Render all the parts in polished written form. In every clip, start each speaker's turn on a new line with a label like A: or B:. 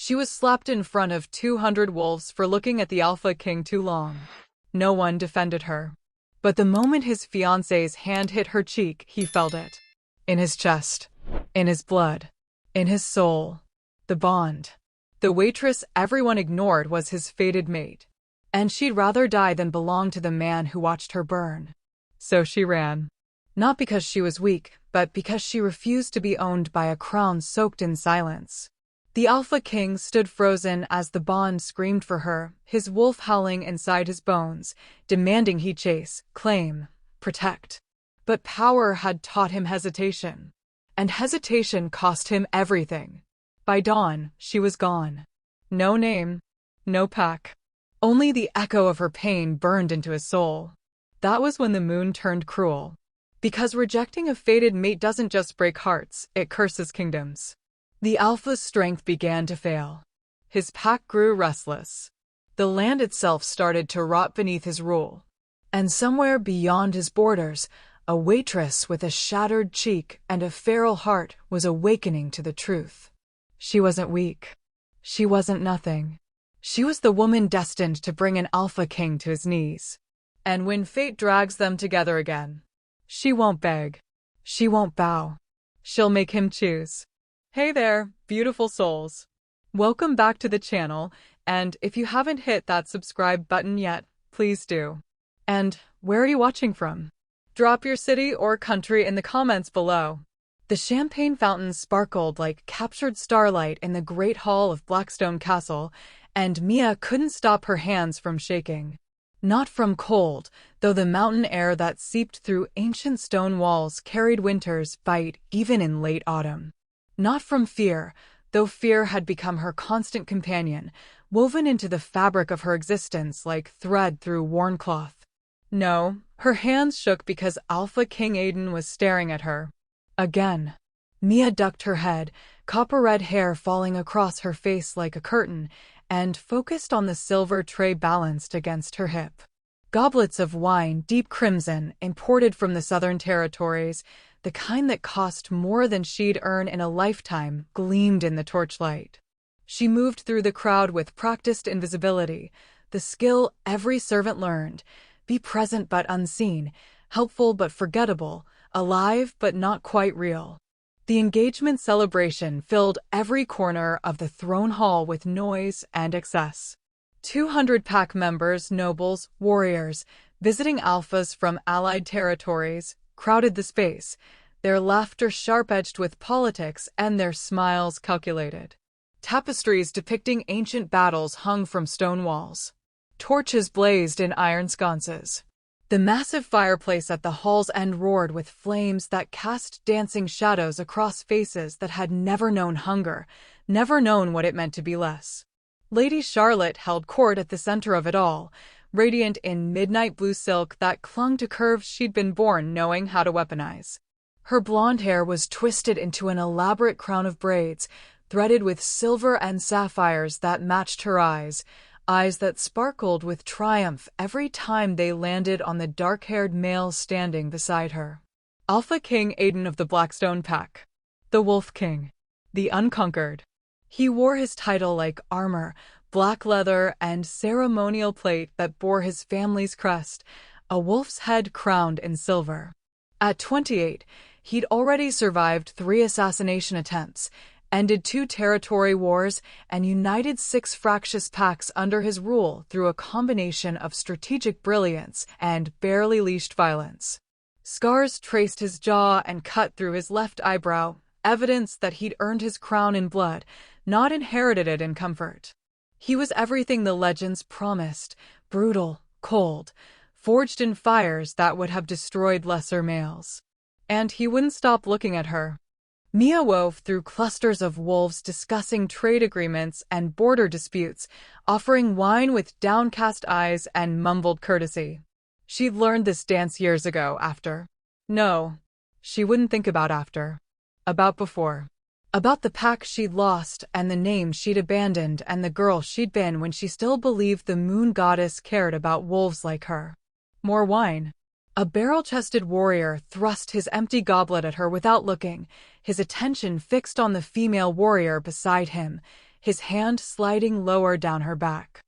A: She was slapped in front of 200 wolves for looking at the Alpha King too long. No one defended her. But the moment his fiancée's hand hit her cheek, he felt it. In his chest. In his blood. In his soul. The bond. The waitress everyone ignored was his fated mate. And she'd rather die than belong to the man who watched her burn. So she ran. Not because she was weak, but because she refused to be owned by a crown soaked in silence. The Alpha King stood frozen as the bond screamed for her, his wolf howling inside his bones, demanding he chase, claim, protect. But power had taught him hesitation. And hesitation cost him everything. By dawn, she was gone. No name, no pack. Only the echo of her pain burned into his soul. That was when the moon turned cruel. Because rejecting a fated mate doesn't just break hearts, it curses kingdoms. The Alpha's strength began to fail. His pack grew restless. The land itself started to rot beneath his rule. And somewhere beyond his borders, a waitress with a shattered cheek and a feral heart was awakening to the truth. She wasn't weak. She wasn't nothing. She was the woman destined to bring an Alpha King to his knees. And when fate drags them together again, she won't beg. She won't bow. She'll make him choose. Hey there, beautiful souls. Welcome back to the channel, and if you haven't hit that subscribe button yet, please do. And where are you watching from? Drop your city or country in the comments below. The champagne fountains sparkled like captured starlight in the great hall of Blackstone Castle, and Mia couldn't stop her hands from shaking. Not from cold, though the mountain air that seeped through ancient stone walls carried winter's bite even in late autumn. Not from fear, though fear had become her constant companion, woven into the fabric of her existence like thread through worn cloth. No, her hands shook because Alpha King Aiden was staring at her. Again. Mia ducked her head, copper-red hair falling across her face like a curtain, and focused on the silver tray balanced against her hip. Goblets of wine, deep crimson, imported from the Southern Territories, the kind that cost more than she'd earn in a lifetime, gleamed in the torchlight. She moved through the crowd with practiced invisibility, the skill every servant learned. Be present but unseen, helpful but forgettable, alive but not quite real. The engagement celebration filled every corner of the throne hall with noise and excess. 200 pack members, nobles, warriors, visiting alphas from allied territories, crowded the space, their laughter sharp-edged with politics and their smiles calculated. Tapestries depicting ancient battles hung from stone walls. Torches blazed in iron sconces. The massive fireplace at the hall's end roared with flames that cast dancing shadows across faces that had never known hunger, never known what it meant to be less. Lady Charlotte held court at the center of it all, radiant in midnight blue silk that clung to curves she'd been born knowing how to weaponize. Her blonde hair was twisted into an elaborate crown of braids, threaded with silver and sapphires that matched her eyes that sparkled with triumph every time they landed on the dark-haired male standing beside her. Alpha King Aiden of the Blackstone Pack. The Wolf King. The Unconquered. He wore his title like armor, black leather, and ceremonial plate that bore his family's crest, a wolf's head crowned in silver. At 28, he'd already survived 3 assassination attempts, ended 2 territory wars, and united 6 fractious packs under his rule through a combination of strategic brilliance and barely leashed violence. Scars traced his jaw and cut through his left eyebrow, evidence that he'd earned his crown in blood, not inherited it in comfort. He was everything the legends promised, brutal, cold, forged in fires that would have destroyed lesser males. And he wouldn't stop looking at her. Mia wove through clusters of wolves discussing trade agreements and border disputes, offering wine with downcast eyes and mumbled courtesy. She'd learned this dance years ago after. No, she wouldn't think about after. About before. About the pack she'd lost and the name she'd abandoned and the girl she'd been when she still believed the moon goddess cared about wolves like her. More wine. A barrel-chested warrior thrust his empty goblet at her without looking, his attention fixed on the female warrior beside him, his hand sliding lower down her back.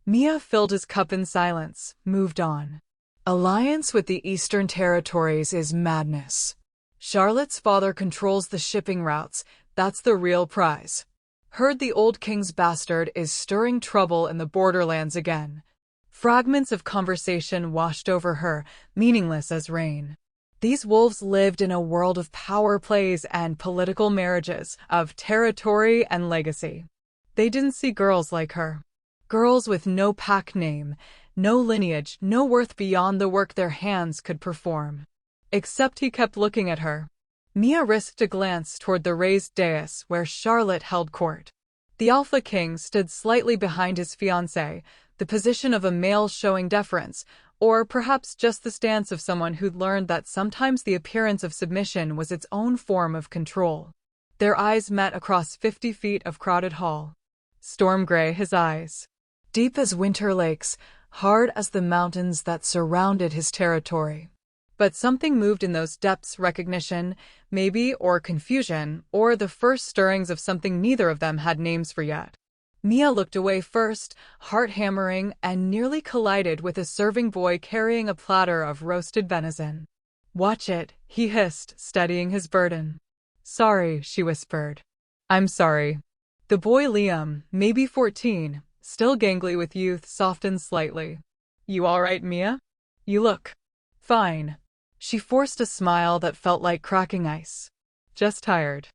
A: Mia filled his cup in silence, moved on. Alliance with the Eastern Territories is madness. Charlotte's father controls the shipping routes. That's the real prize. Heard the old king's bastard is stirring trouble in the borderlands again. Fragments of conversation washed over her, meaningless as rain. These wolves lived in a world of power plays and political marriages, of territory and legacy. They didn't see girls like her. Girls with no pack name, no lineage, no worth beyond the work their hands could perform. Except he kept looking at her. Mia risked a glance toward the raised dais where Charlotte held court. The Alpha King stood slightly behind his fiancée, the position of a male showing deference, or perhaps just the stance of someone who'd learned that sometimes the appearance of submission was its own form of control. Their eyes met across 50 feet of crowded hall. Storm gray his eyes, deep as winter lakes, hard as the mountains that surrounded his territory. But something moved in those depths, recognition, maybe, or confusion, or the first stirrings of something neither of them had names for yet. Mia looked away first, heart hammering, and nearly collided with a serving boy carrying a platter of roasted venison. "Watch it," he hissed, steadying his burden. "Sorry," she whispered. "I'm sorry." The boy Liam, maybe 14, still gangly with youth, softened slightly. "You all right, Mia? You look fine." She forced a smile that felt like cracking ice. "Just tired."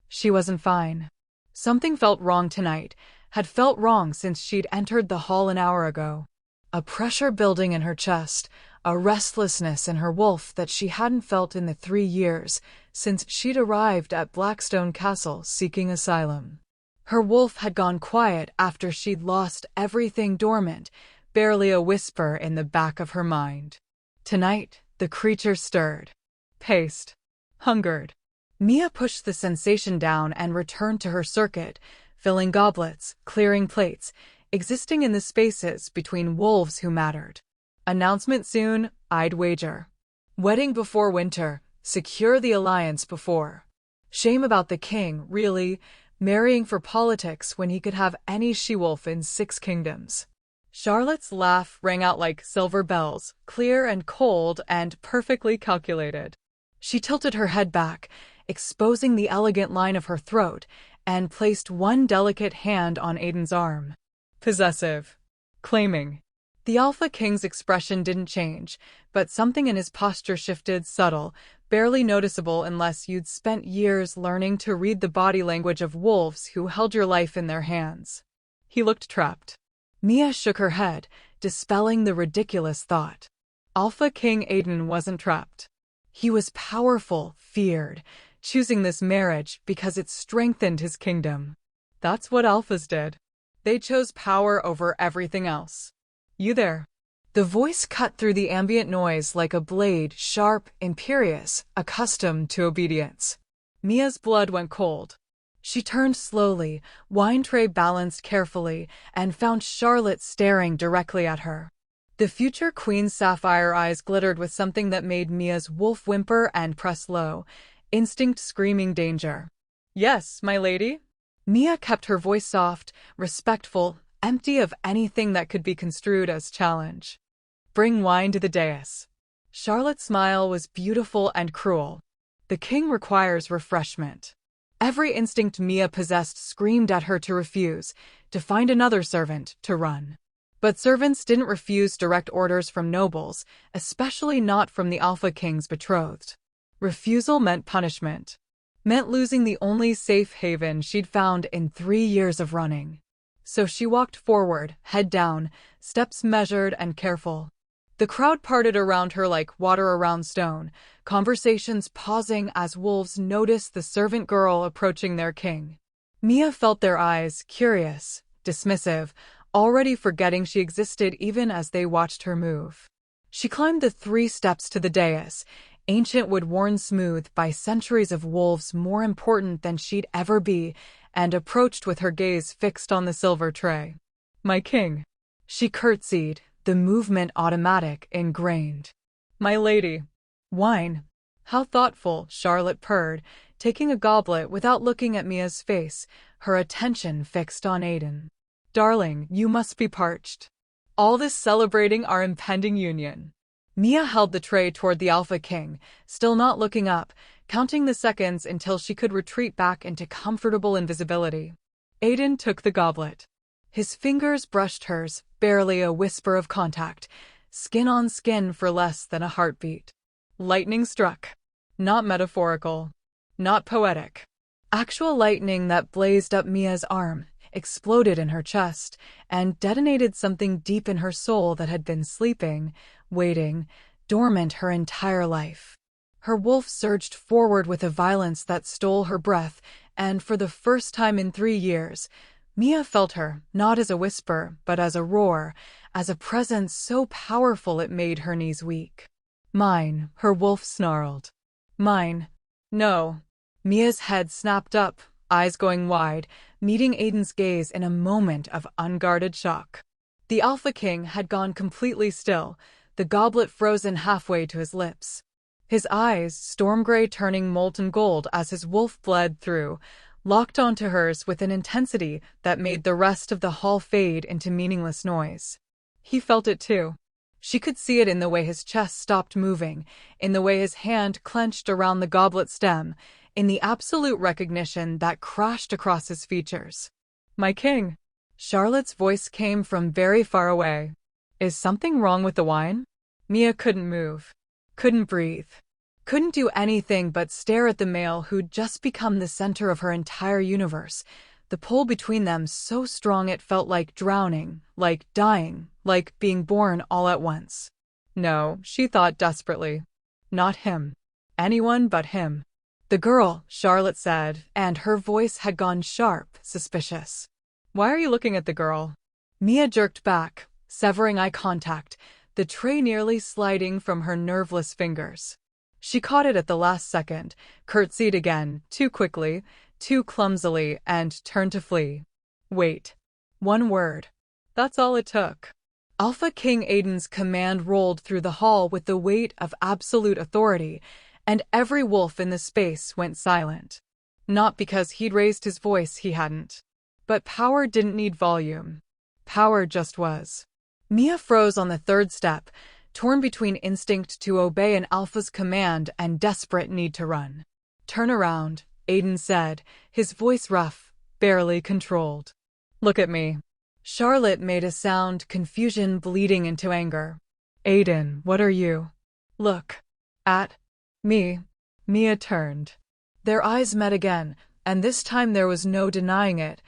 A: She wasn't fine. Something felt wrong tonight, had felt wrong since she'd entered the hall an hour ago. A pressure building in her chest, a restlessness in her wolf that she hadn't felt in the 3 years since she'd arrived at Blackstone Castle seeking asylum. Her wolf had gone quiet after she'd lost everything dormant, barely a whisper in the back of her mind. Tonight, the creature stirred, paced, hungered. Mia pushed the sensation down and returned to her circuit, filling goblets, clearing plates, existing in the spaces between wolves who mattered. Announcement soon, I'd wager. Wedding before winter, secure the alliance before. Shame about the king, really, marrying for politics when he could have any she-wolf in 6 kingdoms. Charlotte's laugh rang out like silver bells, clear and cold and perfectly calculated. She tilted her head back, exposing the elegant line of her throat, and placed one delicate hand on Aiden's arm. Possessive. Claiming. The Alpha King's expression didn't change, but something in his posture shifted, subtle, barely noticeable unless you'd spent years learning to read the body language of wolves who held your life in their hands. He looked trapped. Mia shook her head, dispelling the ridiculous thought. Alpha King Aiden wasn't trapped. He was powerful, feared, choosing this marriage because it strengthened his kingdom. That's what alphas did. They chose power over everything else. "You there?" The voice cut through the ambient noise like a blade, sharp, imperious, accustomed to obedience. Mia's blood went cold. She turned slowly, wine tray balanced carefully, and found Charlotte staring directly at her. The future queen's sapphire eyes glittered with something that made Mia's wolf whimper and press low, instinct screaming danger. "Yes, my lady?" Mia kept her voice soft, respectful, empty of anything that could be construed as challenge. "Bring wine to the dais." Charlotte's smile was beautiful and cruel. "The king requires refreshment." Every instinct Mia possessed screamed at her to refuse, to find another servant, to run. But servants didn't refuse direct orders from nobles, especially not from the Alpha King's betrothed. Refusal meant punishment. Meant losing the only safe haven she'd found in 3 years of running. So she walked forward, head down, steps measured and careful. The crowd parted around her like water around stone, conversations pausing as wolves noticed the servant girl approaching their king. Mia felt their eyes, curious, dismissive, already forgetting she existed even as they watched her move. She climbed the 3 steps to the dais, ancient wood worn smooth by centuries of wolves more important than she'd ever be, and approached with her gaze fixed on the silver tray. "My king." She curtsied, the movement automatic, ingrained. "My lady." "Wine." "How thoughtful," Charlotte purred, taking a goblet without looking at Mia's face, her attention fixed on Aiden. Darling, you must be parched. All this celebrating our impending union. Mia held the tray toward the Alpha King, still not looking up, counting the seconds until she could retreat back into comfortable invisibility. Aiden took the goblet. His fingers brushed hers, barely a whisper of contact, skin on skin for less than a heartbeat. Lightning struck. Not metaphorical. Not poetic. Actual lightning that blazed up Mia's arm, exploded in her chest, and detonated something deep in her soul that had been sleeping, waiting, dormant her entire life. Her wolf surged forward with a violence that stole her breath, and for the first time in 3 years, Mia felt her, not as a whisper, but as a roar, as a presence so powerful it made her knees weak. Mine, her wolf snarled. Mine. No. Mia's head snapped up, eyes going wide, meeting Aiden's gaze in a moment of unguarded shock. The Alpha King had gone completely still, the goblet frozen halfway to his lips. His eyes, storm gray turning molten gold as his wolf bled through, locked onto hers with an intensity that made the rest of the hall fade into meaningless noise. He felt it too. She could see it in the way his chest stopped moving, in the way his hand clenched around the goblet stem, in the absolute recognition that crashed across his features. My king! Charlotte's voice came from very far away. Is something wrong with the wine? Mia couldn't move. Couldn't breathe. Couldn't do anything but stare at the male who'd just become the center of her entire universe, the pull between them so strong it felt like drowning, like dying, like being born all at once. No, she thought desperately. Not him. Anyone but him. The girl, Charlotte said, and her voice had gone sharp, suspicious. Why are you looking at the girl? Mia jerked back, severing eye contact, the tray nearly sliding from her nerveless fingers. She caught it at the last second, curtsied again, too quickly, too clumsily, and turned to flee. Wait. One word. That's all it took. Alpha King Aiden's command rolled through the hall with the weight of absolute authority, and every wolf in the space went silent. Not because he'd raised his voice, he hadn't. But power didn't need volume. Power just was. Mia froze on the third step, torn between instinct to obey an alpha's command and desperate need to run. Turn around, Aiden said, his voice rough, barely controlled. Look at me. Charlotte made a sound, confusion bleeding into anger. Aiden, what are you? Look. At me. Mia turned. Their eyes met again, and this time there was no denying it,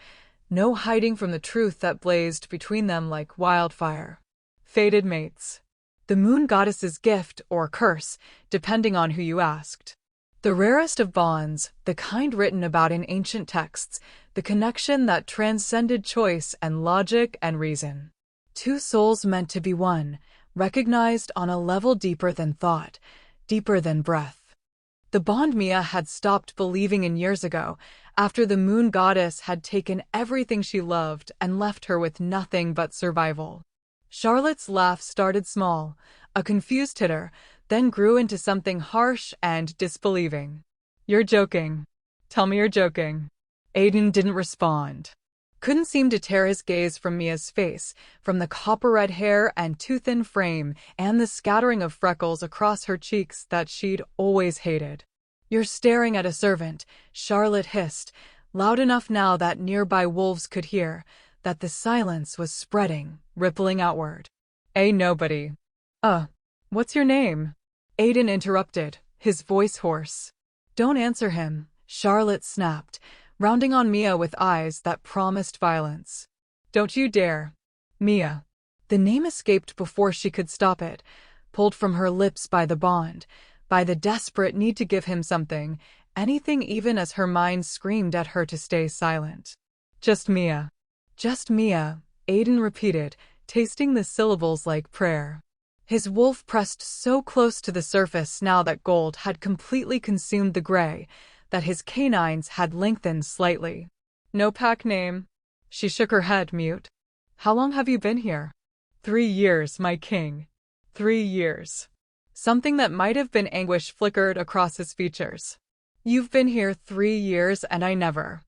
A: no hiding from the truth that blazed between them like wildfire. Fated mates. The moon goddess's gift or curse, depending on who you asked. The rarest of bonds, the kind written about in ancient texts, the connection that transcended choice and logic and reason. Two souls meant to be one, recognized on a level deeper than thought, deeper than breath. The bond Mia had stopped believing in years ago, after the moon goddess had taken everything she loved and left her with nothing but survival. Charlotte's laugh started small, a confused titter, then grew into something harsh and disbelieving. You're joking. Tell me you're joking. Aiden didn't respond. Couldn't seem to tear his gaze from Mia's face, from the copper-red hair and too-thin frame and the scattering of freckles across her cheeks that she'd always hated. You're staring at a servant, Charlotte hissed, loud enough now that nearby wolves could hear, that the silence was spreading, rippling outward. Nobody. What's your name? Aiden interrupted, his voice hoarse. Don't answer him, Charlotte snapped, rounding on Mia with eyes that promised violence. Don't you dare. Mia. The name escaped before she could stop it, pulled from her lips by the bond, by the desperate need to give him something, anything even as her mind screamed at her to stay silent. Just Mia. Just Mia, Aiden repeated, tasting the syllables like prayer. His wolf pressed so close to the surface now that gold had completely consumed the gray, that his canines had lengthened slightly. No pack name. She shook her head, mute. How long have you been here? 3 years, my king. 3 years. Something that might have been anguish flickered across his features. You've been here 3 years and I never.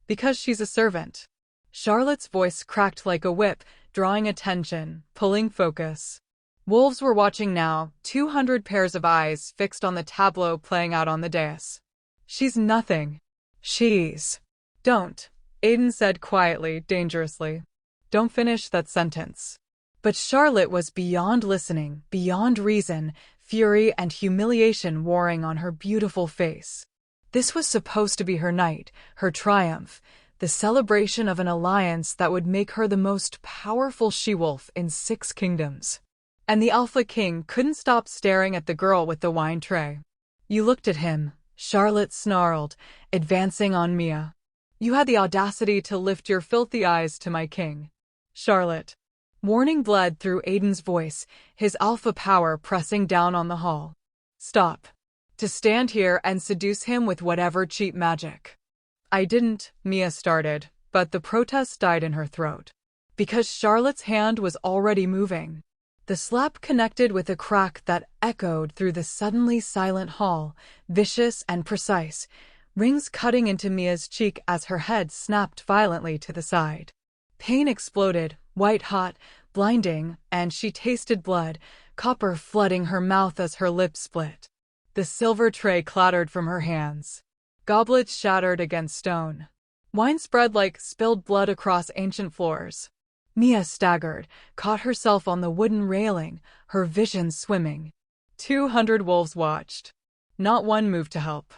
A: Because she's a servant. Charlotte's voice cracked like a whip, drawing attention, pulling focus. Wolves were watching now, 200 pairs of eyes fixed on the tableau playing out on the dais. She's nothing. She's... Don't, Aiden said quietly, dangerously. Don't finish that sentence. But Charlotte was beyond listening, beyond reason, fury and humiliation warring on her beautiful face. This was supposed to be her night, her triumph, the celebration of an alliance that would make her the most powerful she-wolf in 6 kingdoms. And the Alpha King couldn't stop staring at the girl with the wine tray. You looked at him, Charlotte snarled, advancing on Mia. You had the audacity to lift your filthy eyes to my king. Charlotte. Warning bled through Aiden's voice, his alpha power pressing down on the hall. Stop. To stand here and seduce him with whatever cheap magic. I didn't, Mia started, but the protest died in her throat. Because Charlotte's hand was already moving. The slap connected with a crack that echoed through the suddenly silent hall, vicious and precise, rings cutting into Mia's cheek as her head snapped violently to the side. Pain exploded, white-hot, blinding, and she tasted blood, copper flooding her mouth as her lips split. The silver tray clattered from her hands. Goblets shattered against stone. Wine spread like spilled blood across ancient floors. Mia staggered, caught herself on the wooden railing, her vision swimming. 200 wolves watched. Not one moved to help.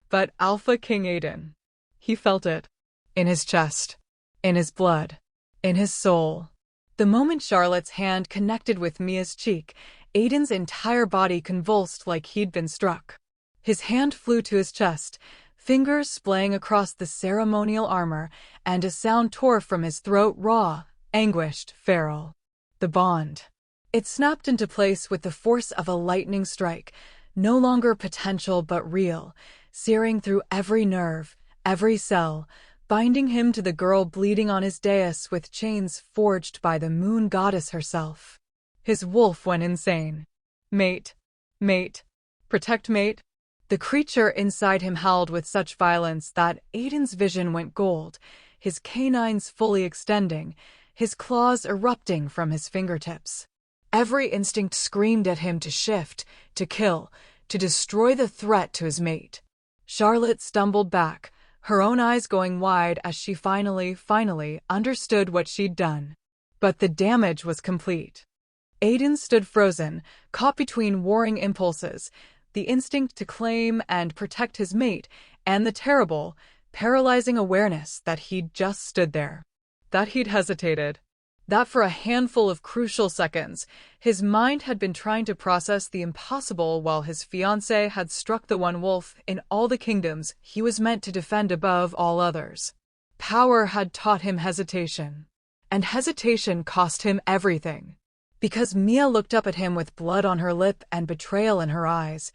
A: But Alpha King Aiden. He felt it. In his chest. In his blood. In his soul. The moment Charlotte's hand connected with Mia's cheek, Aiden's entire body convulsed like he'd been struck. His hand flew to his chest, fingers splaying across the ceremonial armor, and a sound tore from his throat, raw, anguished, feral. The bond. It snapped into place with the force of a lightning strike, no longer potential but real, searing through every nerve, every cell, binding him to the girl bleeding on his dais with chains forged by the moon goddess herself. His wolf went insane. Mate. Mate. Protect mate. The creature inside him howled with such violence that Aiden's vision went gold, his canines fully extending, his claws erupting from his fingertips. Every instinct screamed at him to shift, to kill, to destroy the threat to his mate. Charlotte stumbled back, her own eyes going wide as she finally understood what she'd done. But the damage was complete. Aiden stood frozen, caught between warring impulses, the instinct to claim and protect his mate, and the terrible, paralyzing awareness that he'd just stood there. That he'd hesitated. That for a handful of crucial seconds, his mind had been trying to process the impossible while his fiancée had struck the one wolf in all the kingdoms he was meant to defend above all others. Power had taught him hesitation. And hesitation cost him everything. Because Mia looked up at him with blood on her lip and betrayal in her eyes,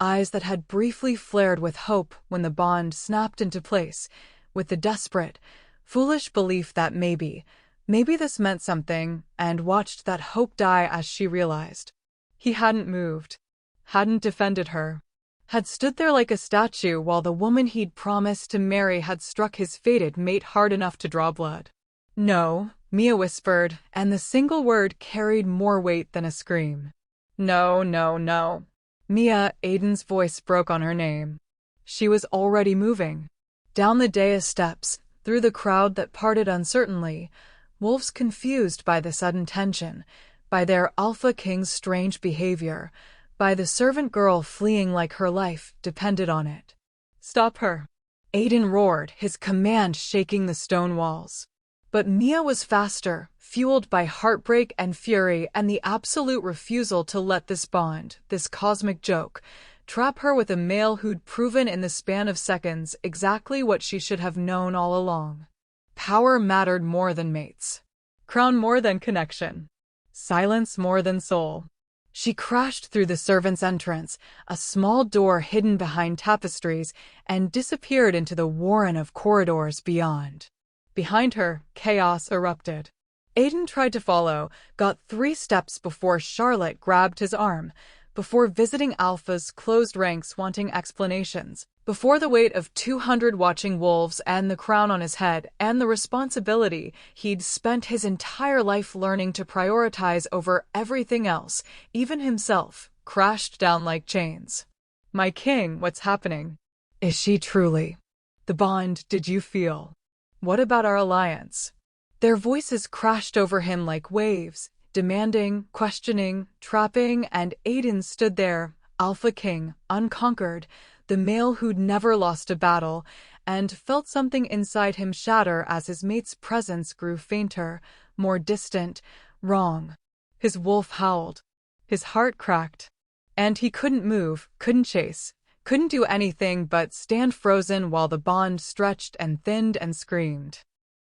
A: eyes that had briefly flared with hope when the bond snapped into place, with the desperate, foolish belief that maybe this meant something, and watched that hope die as she realized. He hadn't moved, hadn't defended her, had stood there like a statue while the woman he'd promised to marry had struck his fated mate hard enough to draw blood. No, Mia whispered, and the single word carried more weight than a scream. No, no, no. Mia, Aiden's voice broke on her name. She was already moving. Down the dais steps, through the crowd that parted uncertainly, wolves confused by the sudden tension, by their Alpha King's strange behavior, by the servant girl fleeing like her life depended on it. Stop her. Aiden roared, his command shaking the stone walls. But Mia was faster, fueled by heartbreak and fury and the absolute refusal to let this bond, this cosmic joke, trap her with a male who'd proven in the span of seconds exactly what she should have known all along. Power mattered more than mates. Crown more than connection. Silence more than soul. She crashed through the servants' entrance, a small door hidden behind tapestries, and disappeared into the warren of corridors beyond. Behind her, chaos erupted. Aiden tried to follow, got 3 steps before Charlotte grabbed his arm, before visiting Alpha's closed ranks wanting explanations, Before the weight of 200 watching wolves and the crown on his head and the responsibility he'd spent his entire life learning to prioritize over everything else, even himself, crashed down like chains. My king, what's happening? Is she truly? The bond, did you feel? What about our alliance? Their voices crashed over him like waves, demanding, questioning, trapping, and Aiden stood there, Alpha King, unconquered, the male who'd never lost a battle, and felt something inside him shatter as his mate's presence grew fainter, more distant, wrong. His wolf howled. His heart cracked. And he couldn't move, couldn't chase, couldn't do anything but stand frozen while the bond stretched and thinned and screamed.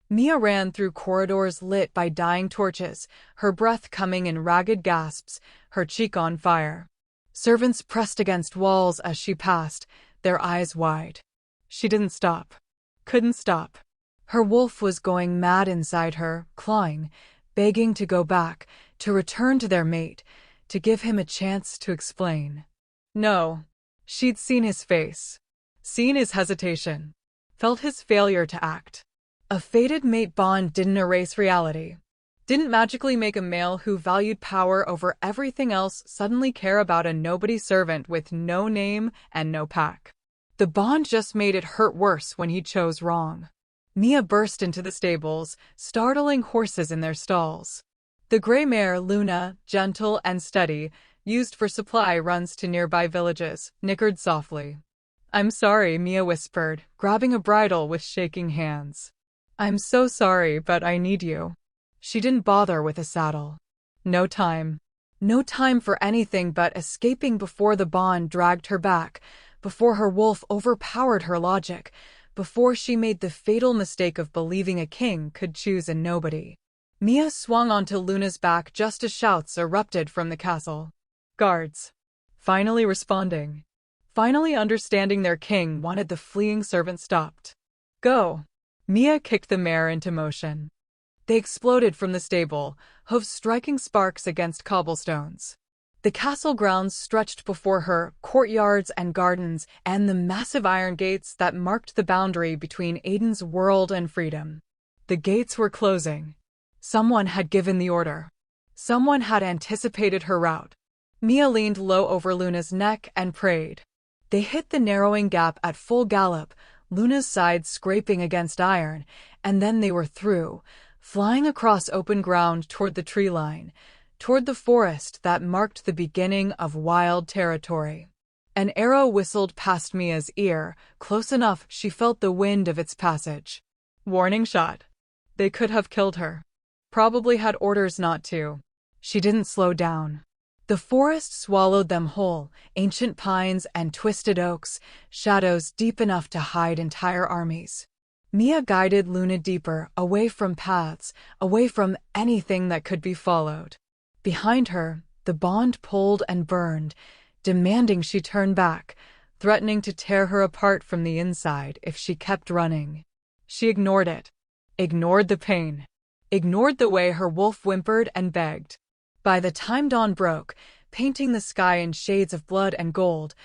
A: Mia ran through corridors lit by dying torches, her breath coming in ragged gasps, her cheek on fire. Servants pressed against walls as she passed, their eyes wide. She didn't stop. Couldn't stop. Her wolf was going mad inside her, clawing, begging to go back, to return to their mate, to give him a chance to explain. No. She'd seen his face. Seen his hesitation. Felt his failure to act. A fated mate bond didn't erase reality. Didn't magically make a male who valued power over everything else suddenly care about a nobody servant with no name and no pack. The bond just made it hurt worse when he chose wrong. Mia burst into the stables, startling horses in their stalls. The gray mare Luna, gentle and steady, used for supply runs to nearby villages, nickered softly. I'm sorry, Mia whispered, grabbing a bridle with shaking hands. I'm so sorry, but I need you. She didn't bother with a saddle. No time. No time for anything but escaping before the bond dragged her back, before her wolf overpowered her logic, before she made the fatal mistake of believing a king could choose a nobody. Mia swung onto Luna's back just as shouts erupted from the castle. Guards. Finally responding. Finally understanding their king wanted the fleeing servant stopped. Go. Mia kicked the mare into motion. They exploded from the stable, hooves striking sparks against cobblestones. The castle grounds stretched before her, courtyards and gardens, and the massive iron gates that marked the boundary between Aiden's world and freedom. The gates were closing. Someone had given the order. Someone had anticipated her route. Mia leaned low over Luna's neck and prayed. They hit the narrowing gap at full gallop, Luna's side scraping against iron, and then they were through, flying across open ground toward the tree line, toward the forest that marked the beginning of wild territory. An arrow whistled past Mia's ear, close enough she felt the wind of its passage. Warning shot. They could have killed her. Probably had orders not to. She didn't slow down. The forest swallowed them whole, ancient pines and twisted oaks, shadows deep enough to hide entire armies. Mia guided Luna deeper, away from paths, away from anything that could be followed. Behind her, the bond pulled and burned, demanding she turn back, threatening to tear her apart from the inside if she kept running. She ignored it. Ignored the pain. Ignored the way her wolf whimpered and begged. By the time dawn broke, painting the sky in shades of blood and gold,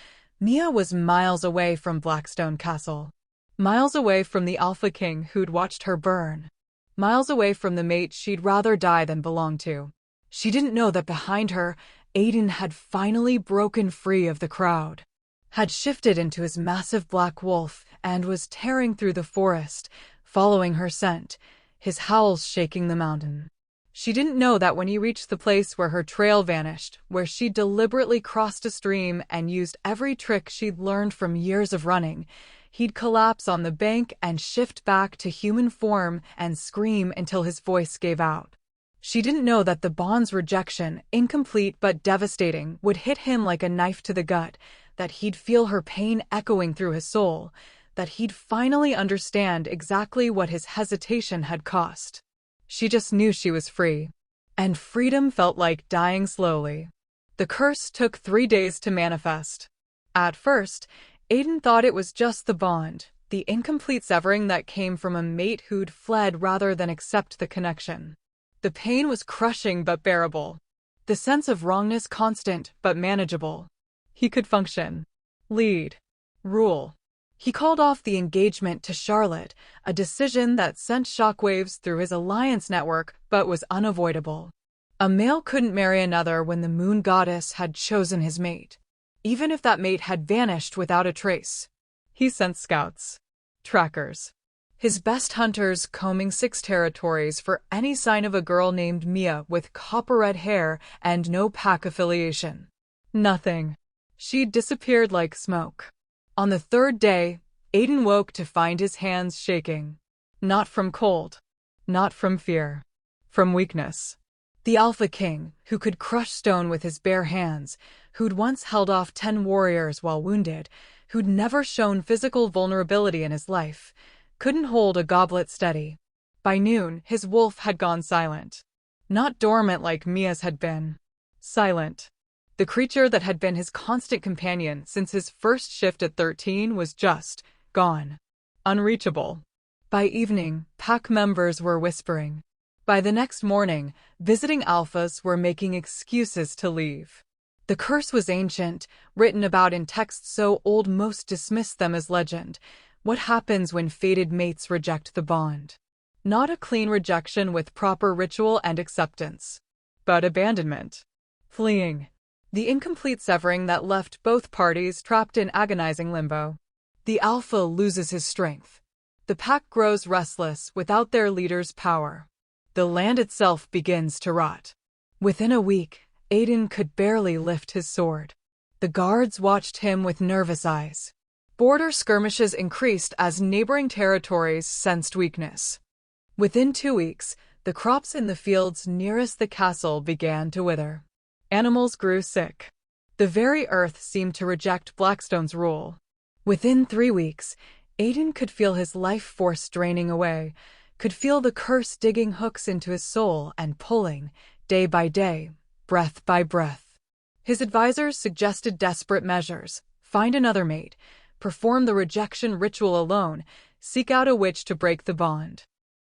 A: Mia was miles away from Blackstone Castle. Miles away from the Alpha King who'd watched her burn. Miles away from the mate she'd rather die than belong to. She didn't know that behind her, Aiden had finally broken free of the crowd. Had shifted into his massive black wolf and was tearing through the forest, following her scent, his howls shaking the mountain. She didn't know that when he reached the place where her trail vanished, where she deliberately crossed a stream and used every trick she'd learned from years of running, he'd collapse on the bank and shift back to human form and scream until his voice gave out. She didn't know that the bond's rejection, incomplete but devastating, would hit him like a knife to the gut, that he'd feel her pain echoing through his soul, that he'd finally understand exactly what his hesitation had cost. She just knew she was free. And freedom felt like dying slowly. The curse took 3 days to manifest. At first, Aiden thought it was just the bond, the incomplete severing that came from a mate who'd fled rather than accept the connection. The pain was crushing but bearable. The sense of wrongness constant but manageable. He could function. Lead. Rule. He called off the engagement to Charlotte, a decision that sent shockwaves through his alliance network but was unavoidable. A male couldn't marry another when the moon goddess had chosen his mate, even if that mate had vanished without a trace. He sent scouts, trackers, his best hunters combing 6 territories for any sign of a girl named Mia with copper-red hair and no pack affiliation. Nothing. She'd disappeared like smoke. On the 3rd day, Aiden woke to find his hands shaking. Not from cold. Not from fear. From weakness. The Alpha King, who could crush stone with his bare hands, who'd once held off 10 warriors while wounded, who'd never shown physical vulnerability in his life, couldn't hold a goblet steady. By noon, his wolf had gone silent. Not dormant like Mia's had been. Silent. The creature that had been his constant companion since his first shift at 13 was just gone. Unreachable. By evening, pack members were whispering. By the next morning, visiting alphas were making excuses to leave. The curse was ancient, written about in texts so old most dismissed them as legend. What happens when fated mates reject the bond? Not a clean rejection with proper ritual and acceptance, but abandonment. Fleeing. The incomplete severing that left both parties trapped in agonizing limbo. The alpha loses his strength. The pack grows restless without their leader's power. The land itself begins to rot. Within a week, Aiden could barely lift his sword. The guards watched him with nervous eyes. Border skirmishes increased as neighboring territories sensed weakness. Within 2 weeks, the crops in the fields nearest the castle began to wither. Animals grew sick. The very earth seemed to reject Blackstone's rule. Within 3 weeks, Aiden could feel his life force draining away, could feel the curse digging hooks into his soul and pulling, day by day, breath by breath. His advisors suggested desperate measures: find another mate, perform the rejection ritual alone, seek out a witch to break the bond.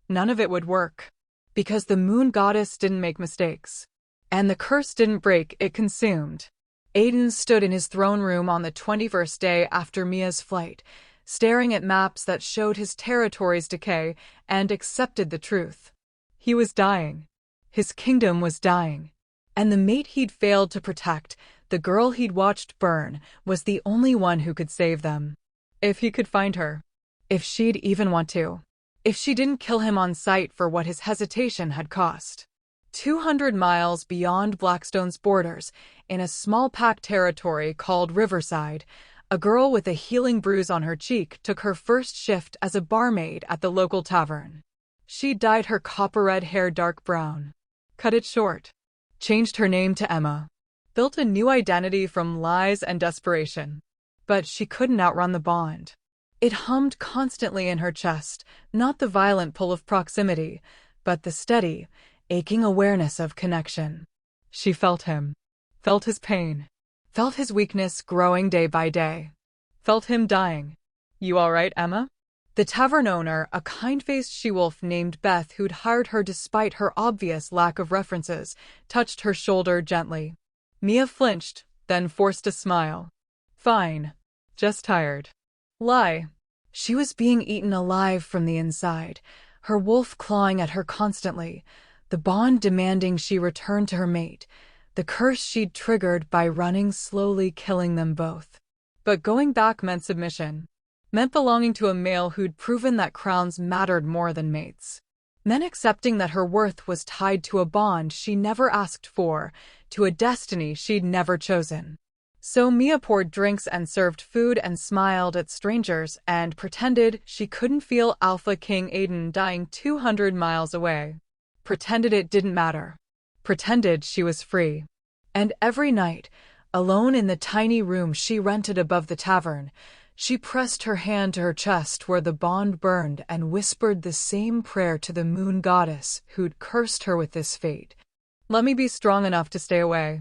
A: None of it would work, because the moon goddess didn't make mistakes. And the curse didn't break, it consumed. Aiden stood in his throne room on the 21st day after Mia's flight, staring at maps that showed his territory's decay, and accepted the truth. He was dying. His kingdom was dying. And the mate he'd failed to protect, the girl he'd watched burn, was the only one who could save them. If he could find her. If she'd even want to. If she didn't kill him on sight for what his hesitation had cost. 200 miles beyond Blackstone's borders, in a small pack territory called Riverside, a girl with a healing bruise on her cheek took her first shift as a barmaid at the local tavern. She dyed her copper-red hair dark brown, cut it short, changed her name to Emma, built a new identity from lies and desperation. But she couldn't outrun the bond. It hummed constantly in her chest, not the violent pull of proximity, but the steady, aching awareness of connection. She felt him, felt his pain, felt his weakness growing day by day, felt him dying. "You all right, Emma?" The tavern owner, a kind-faced she-wolf named Beth who'd hired her despite her obvious lack of references, touched her shoulder gently. Mia flinched, then forced a smile. "Fine. Just tired." Lie. She was being eaten alive from the inside, her wolf clawing at her constantly, the bond demanding she return to her mate, the curse she'd triggered by running slowly killing them both. But going back meant submission. Meant belonging to a male who'd proven that crowns mattered more than mates. Meant accepting that her worth was tied to a bond she never asked for, to a destiny she'd never chosen. So Mia poured drinks and served food and smiled at strangers and pretended she couldn't feel Alpha King Aiden dying 200 miles away. Pretended it didn't matter. Pretended she was free. And every night, alone in the tiny room she rented above the tavern, she pressed her hand to her chest where the bond burned and whispered the same prayer to the moon goddess who'd cursed her with this fate. "Let me be strong enough to stay away."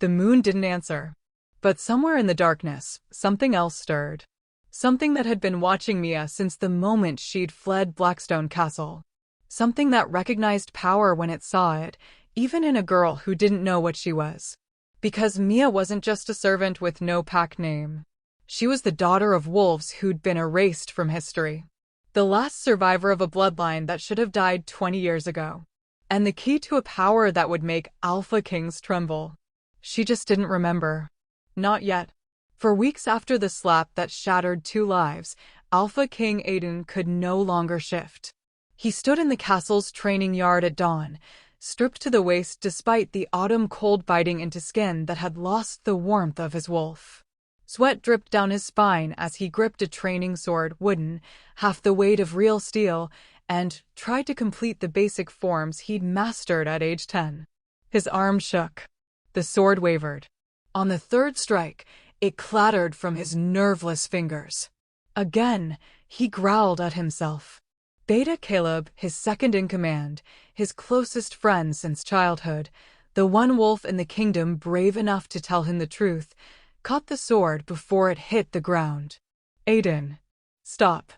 A: The moon didn't answer. But somewhere in the darkness, something else stirred. Something that had been watching Mia since the moment she'd fled Blackstone Castle. Something that recognized power when it saw it, even in a girl who didn't know what she was. Because Mia wasn't just a servant with no pack name. She was the daughter of wolves who'd been erased from history. The last survivor of a bloodline that should have died 20 years ago. And the key to a power that would make Alpha Kings tremble. She just didn't remember. Not yet. For weeks after the slap that shattered 2 lives, Alpha King Aiden could no longer shift. He stood in the castle's training yard at dawn, stripped to the waist despite the autumn cold biting into skin that had lost the warmth of his wolf. Sweat dripped down his spine as he gripped a training sword, wooden, half the weight of real steel, and tried to complete the basic forms he'd mastered at age 10. His arm shook. The sword wavered. On the 3rd strike, it clattered from his nerveless fingers. Again, he growled at himself. Beta Caleb, his second-in-command, his closest friend since childhood, the one wolf in the kingdom brave enough to tell him the truth, caught the sword before it hit the ground. Aiden. Stop.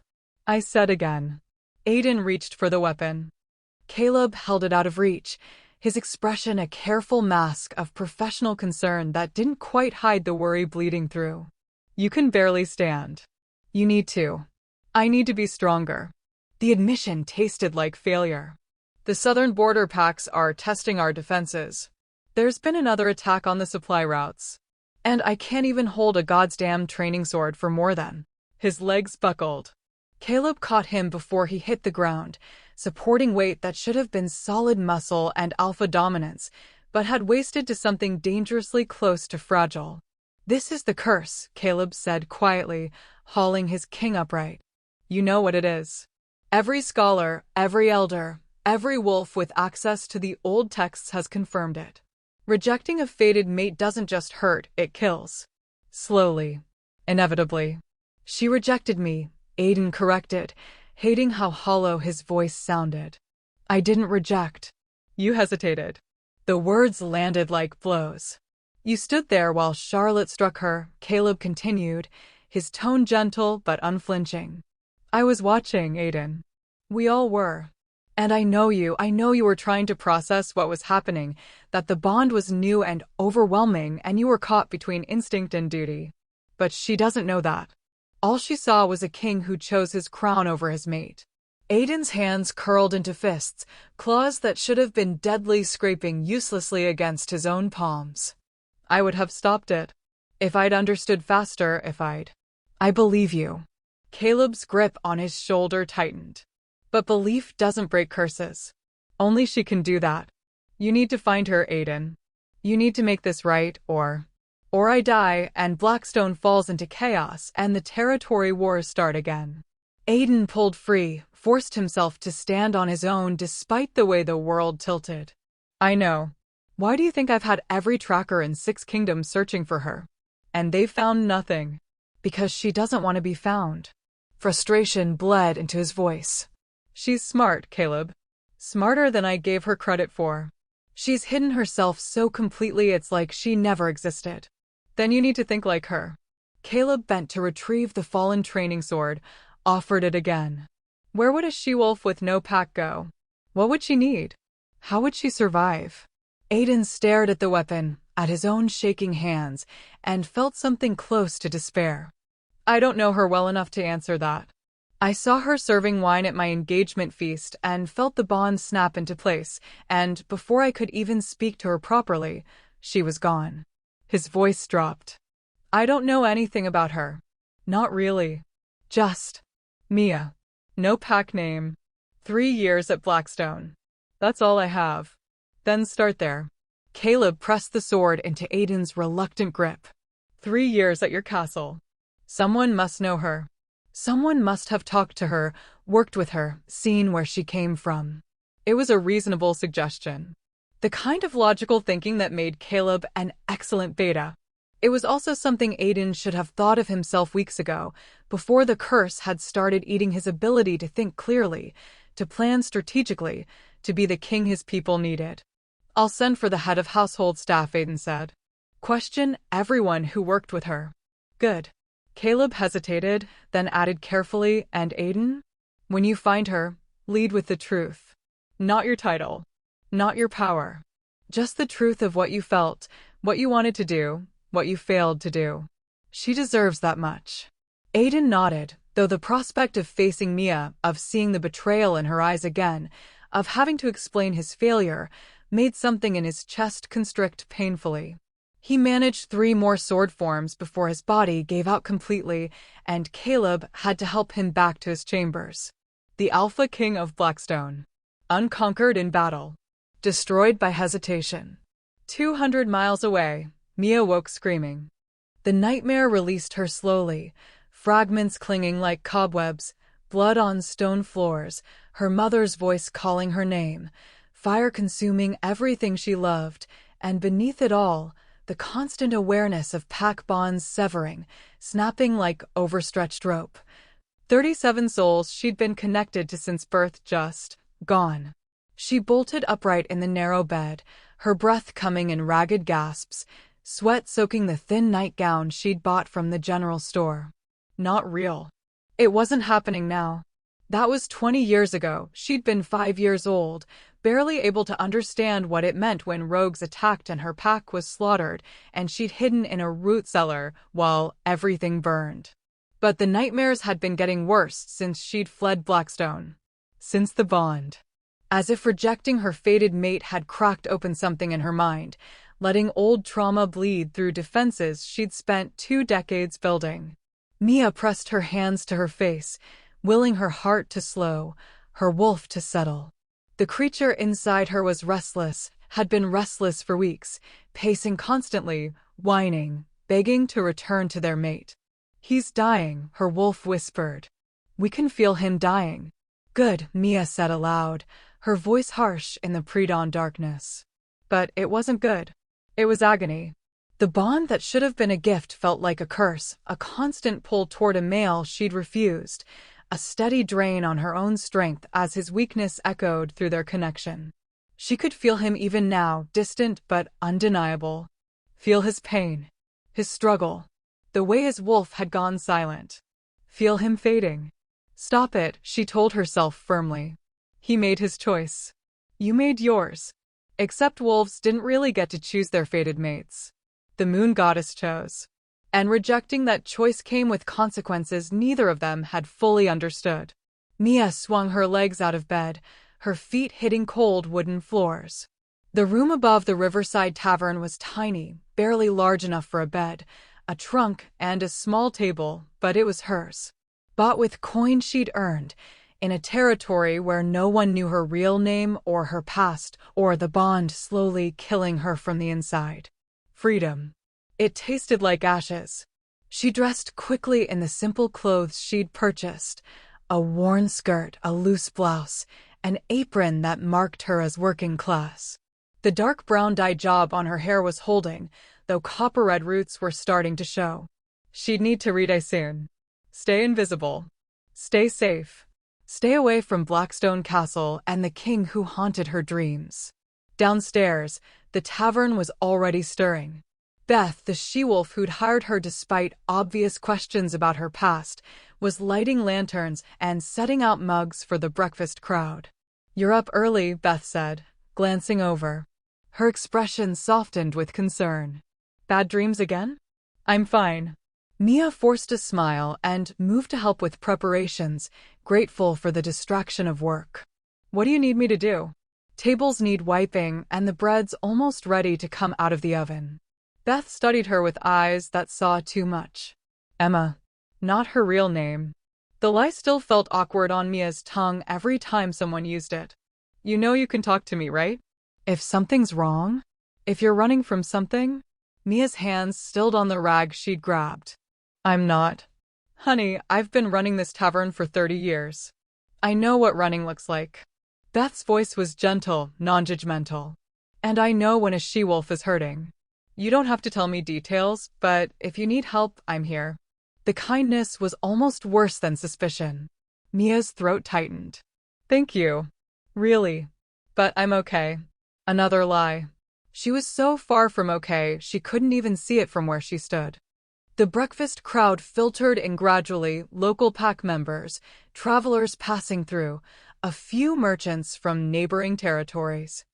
A: I said again. Aiden reached for the weapon. Caleb held it out of reach, his expression a careful mask of professional concern that didn't quite hide the worry bleeding through. You can barely stand. You need to. I need to be stronger. The admission tasted like failure. The southern border packs are testing our defenses. There's been another attack on the supply routes. And I can't even hold a goddamn training sword for more than. His legs buckled. Caleb caught him before he hit the ground, supporting weight that should have been solid muscle and alpha dominance, but had wasted to something dangerously close to fragile. This is the curse, Caleb said quietly, hauling his king upright. You know what it is. Every scholar, every elder, every wolf with access to the old texts has confirmed it. Rejecting a fated mate doesn't just hurt, it kills. Slowly. Inevitably. She rejected me, Aiden corrected, hating how hollow his voice sounded. I didn't reject. You hesitated. The words landed like blows. You stood there while Charlotte struck her, Caleb continued, his tone gentle but unflinching. I was watching, Aiden. We all were. And I know you were trying to process what was happening, that the bond was new and overwhelming and you were caught between instinct and duty. But she doesn't know that. All she saw was a king who chose his crown over his mate. Aiden's hands curled into fists, claws that should have been deadly scraping uselessly against his own palms. I would have stopped it. If I'd understood faster, I believe you. Caleb's grip on his shoulder tightened. But belief doesn't break curses. Only she can do that. You need to find her, Aiden. You need to make this right, or I die, and Blackstone falls into chaos, and the territory wars start again. Aiden pulled free, forced himself to stand on his own despite the way the world tilted. I know. Why do you think I've had every tracker in 6 kingdoms searching for her? And they've found nothing. Because she doesn't want to be found. Frustration bled into his voice. She's smart, Caleb. Smarter than I gave her credit for. She's hidden herself so completely it's like she never existed. Then you need to think like her. Caleb bent to retrieve the fallen training sword, offered it again. Where would a she-wolf with no pack go? What would she need? How would she survive? Aiden stared at the weapon, at his own shaking hands, and felt something close to despair. I don't know her well enough to answer that. I saw her serving wine at my engagement feast and felt the bond snap into place, and before I could even speak to her properly, she was gone. His voice dropped. I don't know anything about her. Not really. Just Mia. No pack name. 3 years at Blackstone. That's all I have. Then start there. Caleb pressed the sword into Aiden's reluctant grip. 3 years at your castle. Someone must know her. Someone must have talked to her, worked with her, seen where she came from. It was a reasonable suggestion. The kind of logical thinking that made Caleb an excellent beta. It was also something Aiden should have thought of himself weeks ago, before the curse had started eating his ability to think clearly, to plan strategically, to be the king his people needed. I'll send for the head of household staff, Aiden said. Question everyone who worked with her. Good. Caleb hesitated, then added carefully, and Aiden? When you find her, lead with the truth. Not your title. Not your power. Just the truth of what you felt, what you wanted to do, what you failed to do. She deserves that much. Aiden nodded, though the prospect of facing Mia, of seeing the betrayal in her eyes again, of having to explain his failure, made something in his chest constrict painfully. He managed 3 more sword forms before his body gave out completely, and Caleb had to help him back to his chambers. The Alpha King of Blackstone. Unconquered in battle. Destroyed by hesitation. 200 miles away, Mia woke screaming. The nightmare released her slowly, fragments clinging like cobwebs, blood on stone floors, her mother's voice calling her name, fire consuming everything she loved, and beneath it all, the constant awareness of pack bonds severing, snapping like overstretched rope. 37 souls she'd been connected to since birth just gone. She bolted upright in the narrow bed, her breath coming in ragged gasps, sweat soaking the thin nightgown she'd bought from the general store. Not real. It wasn't happening now. That was 20 years ago. She'd been 5 years old, barely able to understand what it meant when rogues attacked and her pack was slaughtered, and she'd hidden in a root cellar while everything burned. But the nightmares had been getting worse since she'd fled Blackstone. Since the bond. As if rejecting her fated mate had cracked open something in her mind, letting old trauma bleed through defenses she'd spent 2 decades building. Mia pressed her hands to her face, willing her heart to slow, her wolf to settle. The creature inside her was restless, had been restless for weeks, pacing constantly, whining, begging to return to their mate. He's dying, her wolf whispered. We can feel him dying. Good, Mia said aloud, her voice harsh in the pre-dawn darkness. But it wasn't good. It was agony. The bond that should have been a gift felt like a curse, a constant pull toward a male she'd refused, a steady drain on her own strength as his weakness echoed through their connection. She could feel him even now, distant but undeniable. Feel his pain, his struggle, the way his wolf had gone silent. Feel him fading. Stop it, she told herself firmly. He made his choice. You made yours. Except wolves didn't really get to choose their fated mates. The moon goddess chose. And rejecting that choice came with consequences neither of them had fully understood. Mia swung her legs out of bed, her feet hitting cold wooden floors. The room above the Riverside Tavern was tiny, barely large enough for a bed, a trunk, and a small table, but it was hers. Bought with coin she'd earned, in a territory where no one knew her real name or her past, or the bond slowly killing her from the inside. Freedom. It tasted like ashes. She dressed quickly in the simple clothes she'd purchased, a worn skirt, a loose blouse, an apron that marked her as working class. The dark brown dye job on her hair was holding, though copper-red roots were starting to show. She'd need to redye soon. Stay invisible. Stay safe. Stay away from Blackstone Castle and the king who haunted her dreams. Downstairs, the tavern was already stirring. Beth, the she-wolf who'd hired her despite obvious questions about her past, was lighting lanterns and setting out mugs for the breakfast crowd. You're up early, Beth said, glancing over. Her expression softened with concern. Bad dreams again? I'm fine. Mia forced a smile and moved to help with preparations, grateful for the distraction of work. What do you need me to do? Tables need wiping and the bread's almost ready to come out of the oven. Beth studied her with eyes that saw too much. Emma. Not her real name. The lie still felt awkward on Mia's tongue every time someone used it. You know you can talk to me, right? If something's wrong? If you're running from something? Mia's hands stilled on the rag she'd grabbed. I'm not. Honey, I've been running this tavern for 30 years. I know what running looks like. Beth's voice was gentle, non-judgmental. And I know when a she-wolf is hurting. You don't have to tell me details, but if you need help, I'm here. The kindness was almost worse than suspicion. Mia's throat tightened. Thank you. Really. But I'm okay. Another lie. She was so far from okay, she couldn't even see it from where she stood. The breakfast crowd filtered in gradually, local pack members, travelers passing through, a few merchants from neighboring territories.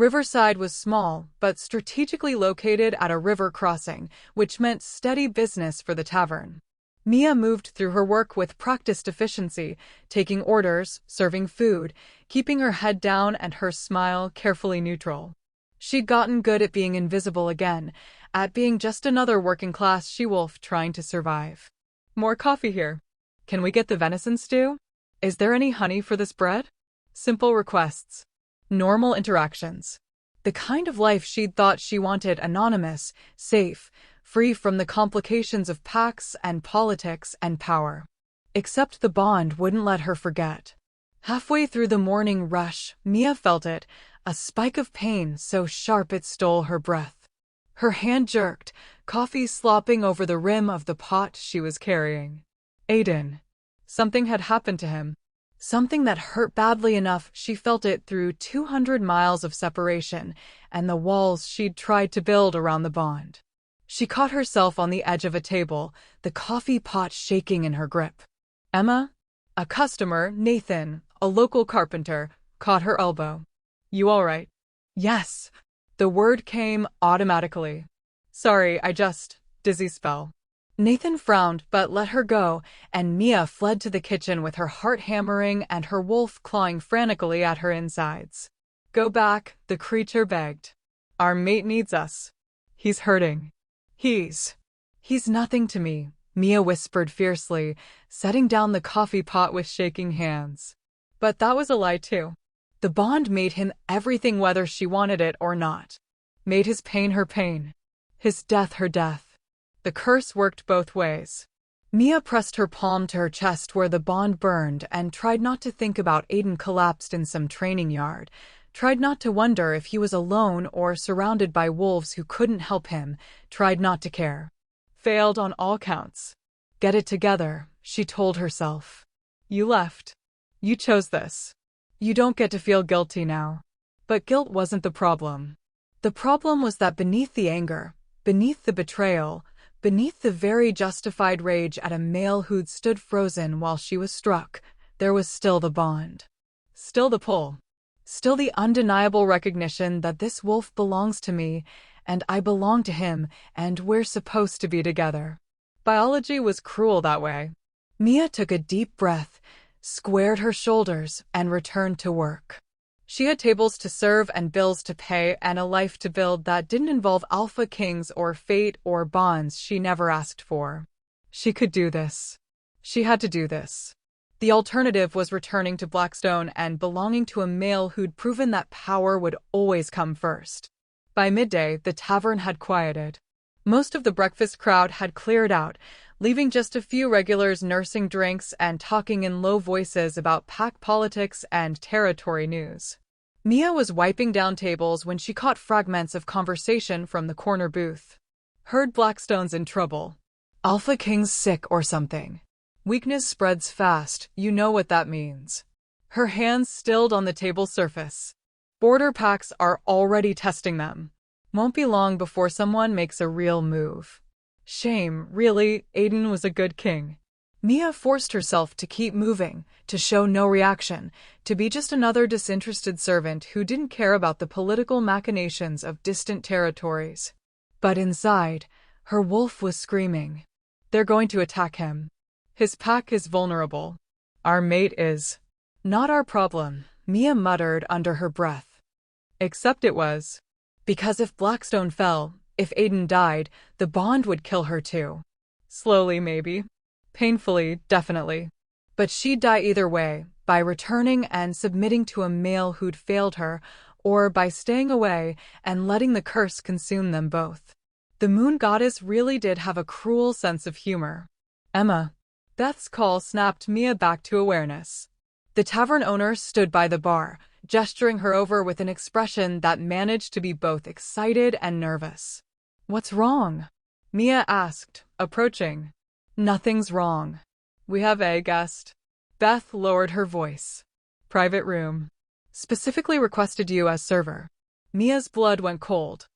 A: Riverside was small, but strategically located at a river crossing, which meant steady business for the tavern. Mia moved through her work with practiced efficiency, taking orders, serving food, keeping her head down and her smile carefully neutral. She'd gotten good at being invisible again, at being just another working-class she-wolf trying to survive. More coffee here. Can we get the venison stew? Is there any honey for this bread? Simple requests. Normal interactions. The kind of life she'd thought she wanted: anonymous, safe, free from the complications of pacts and politics and power. Except the bond wouldn't let her forget. Halfway through the morning rush, Mia felt it, a spike of pain so sharp it stole her breath. Her hand jerked, coffee slopping over the rim of the pot she was carrying. Aiden. Something had happened to him. Something that hurt badly enough she felt it through 200 miles of separation and the walls she'd tried to build around the bond. She caught herself on the edge of a table, the coffee pot shaking in her grip. Emma? A customer, Nathan, a local carpenter, caught her elbow. You all right? Yes. The word came automatically. Sorry, dizzy spell. Nathan frowned but let her go, and Mia fled to the kitchen with her heart hammering and her wolf clawing frantically at her insides. Go back, the creature begged. Our mate needs us. He's hurting. He's nothing to me, Mia whispered fiercely, setting down the coffee pot with shaking hands. But that was a lie too. The bond made him everything whether she wanted it or not. Made his pain her pain. His death her death. The curse worked both ways. Mia pressed her palm to her chest where the bond burned and tried not to think about Aiden collapsed in some training yard, tried not to wonder if he was alone or surrounded by wolves who couldn't help him, tried not to care. Failed on all counts. Get it together, she told herself. You left. You chose this. You don't get to feel guilty now. But guilt wasn't the problem. The problem was that beneath the anger, beneath the betrayal, beneath the very justified rage at a male who'd stood frozen while she was struck, there was still the bond. Still the pull. Still the undeniable recognition that this wolf belongs to me, and I belong to him, and we're supposed to be together. Biology was cruel that way. Mia took a deep breath, squared her shoulders, and returned to work. She had tables to serve and bills to pay and a life to build that didn't involve alpha kings or fate or bonds she never asked for. She could do this. She had to do this. The alternative was returning to Blackstone and belonging to a male who'd proven that power would always come first. By midday, the tavern had quieted. Most of the breakfast crowd had cleared out, leaving just a few regulars nursing drinks and talking in low voices about pack politics and territory news. Mia was wiping down tables when she caught fragments of conversation from the corner booth. Heard Blackstone's in trouble. Alpha King's sick or something. Weakness spreads fast, you know what that means. Her hands stilled on the table surface. Border packs are already testing them. Won't be long before someone makes a real move. Shame, really, Aiden was a good king. Mia forced herself to keep moving, to show no reaction, to be just another disinterested servant who didn't care about the political machinations of distant territories. But inside, her wolf was screaming. They're going to attack him. His pack is vulnerable. Our mate is. Not our problem, Mia muttered under her breath. Except it was. Because if Blackstone fell, if Aiden died, the bond would kill her too. Slowly, maybe. Painfully, definitely. But she'd die either way, by returning and submitting to a male who'd failed her, or by staying away and letting the curse consume them both. The moon goddess really did have a cruel sense of humor. Emma. Beth's call snapped Mia back to awareness. The tavern owner stood by the bar, gesturing her over with an expression that managed to be both excited and nervous. What's wrong? Mia asked, approaching. Nothing's wrong. We have a guest. Beth lowered her voice. Private room. Specifically requested you as server. Mia's blood went cold.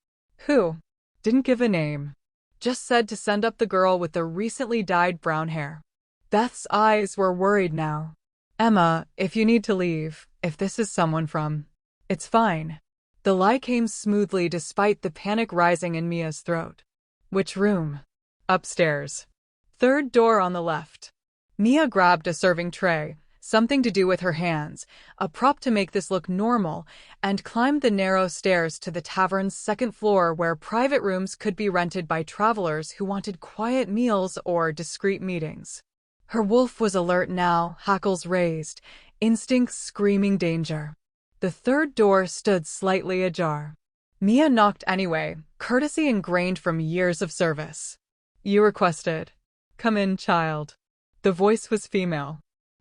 A: Who? Didn't give a name. Just said to send up the girl with the recently dyed brown hair. Beth's eyes were worried now. Emma, if you need to leave, if this is someone from... It's fine. The lie came smoothly despite the panic rising in Mia's throat. Which room? Upstairs. Third door on the left. Mia grabbed a serving tray, something to do with her hands, a prop to make this look normal, and climbed the narrow stairs to the tavern's second floor where private rooms could be rented by travelers who wanted quiet meals or discreet meetings. Her wolf was alert now, hackles raised, instincts screaming danger. The third door stood slightly ajar. Mia knocked anyway, courtesy ingrained from years of service. You requested. Come in, child. The voice was female.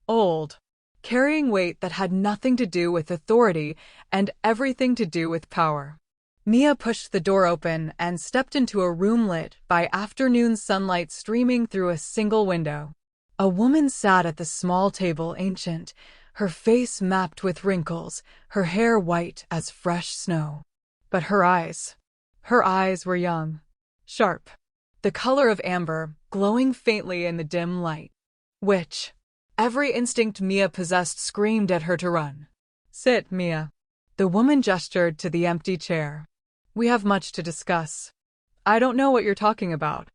A: Old. Carrying weight that had nothing to do with authority and everything to do with power. Mia pushed the door open and stepped into a room lit by afternoon sunlight streaming through a single window. A woman sat at the small table, ancient, her face mapped with wrinkles, her hair white as fresh snow. But her eyes were young, sharp, the color of amber, glowing faintly in the dim light. Which, every instinct Mia possessed screamed at her to run. Sit, Mia. The woman gestured to the empty chair. We have much to discuss. I don't know what you're talking about.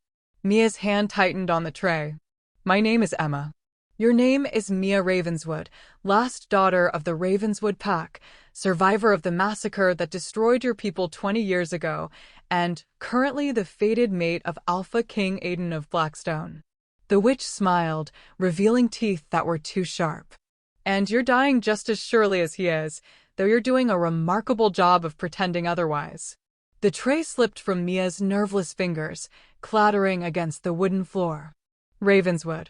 A: Mia's hand tightened on the tray. My name is Emma. Your name is Mia Ravenswood, last daughter of the Ravenswood Pack, survivor of the massacre that destroyed your people 20 years ago, and currently the fated mate of Alpha King Aiden of Blackstone. The witch smiled, revealing teeth that were too sharp. And you're dying just as surely as he is, though you're doing a remarkable job of pretending otherwise. The tray slipped from Mia's nerveless fingers, clattering against the wooden floor. Ravenswood.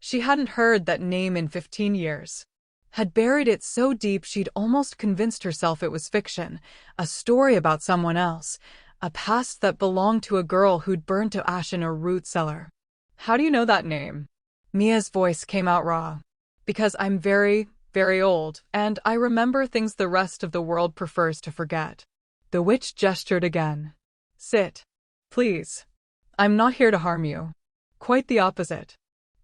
A: She hadn't heard that name in 15 years. Had buried it so deep she'd almost convinced herself it was fiction, a story about someone else, a past that belonged to a girl who'd burned to ash in a root cellar. How do you know that name? Mia's voice came out raw. Because I'm very, very old, and I remember things the rest of the world prefers to forget. The witch gestured again. Sit. Please. I'm not here to harm you. Quite the opposite.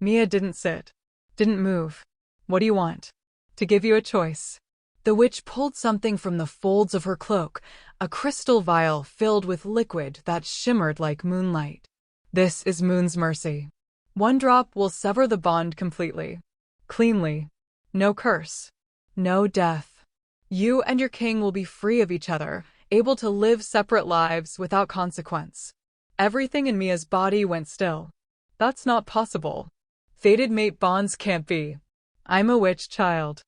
A: Mia didn't sit. Didn't move. What do you want? To give you a choice. The witch pulled something from the folds of her cloak, a crystal vial filled with liquid that shimmered like moonlight. This is Moon's mercy. One drop will sever the bond completely. Cleanly. No curse. No death. You and your king will be free of each other, able to live separate lives without consequence. Everything in Mia's body went still. That's not possible. Fated mate bonds can't be. I'm a witch, child.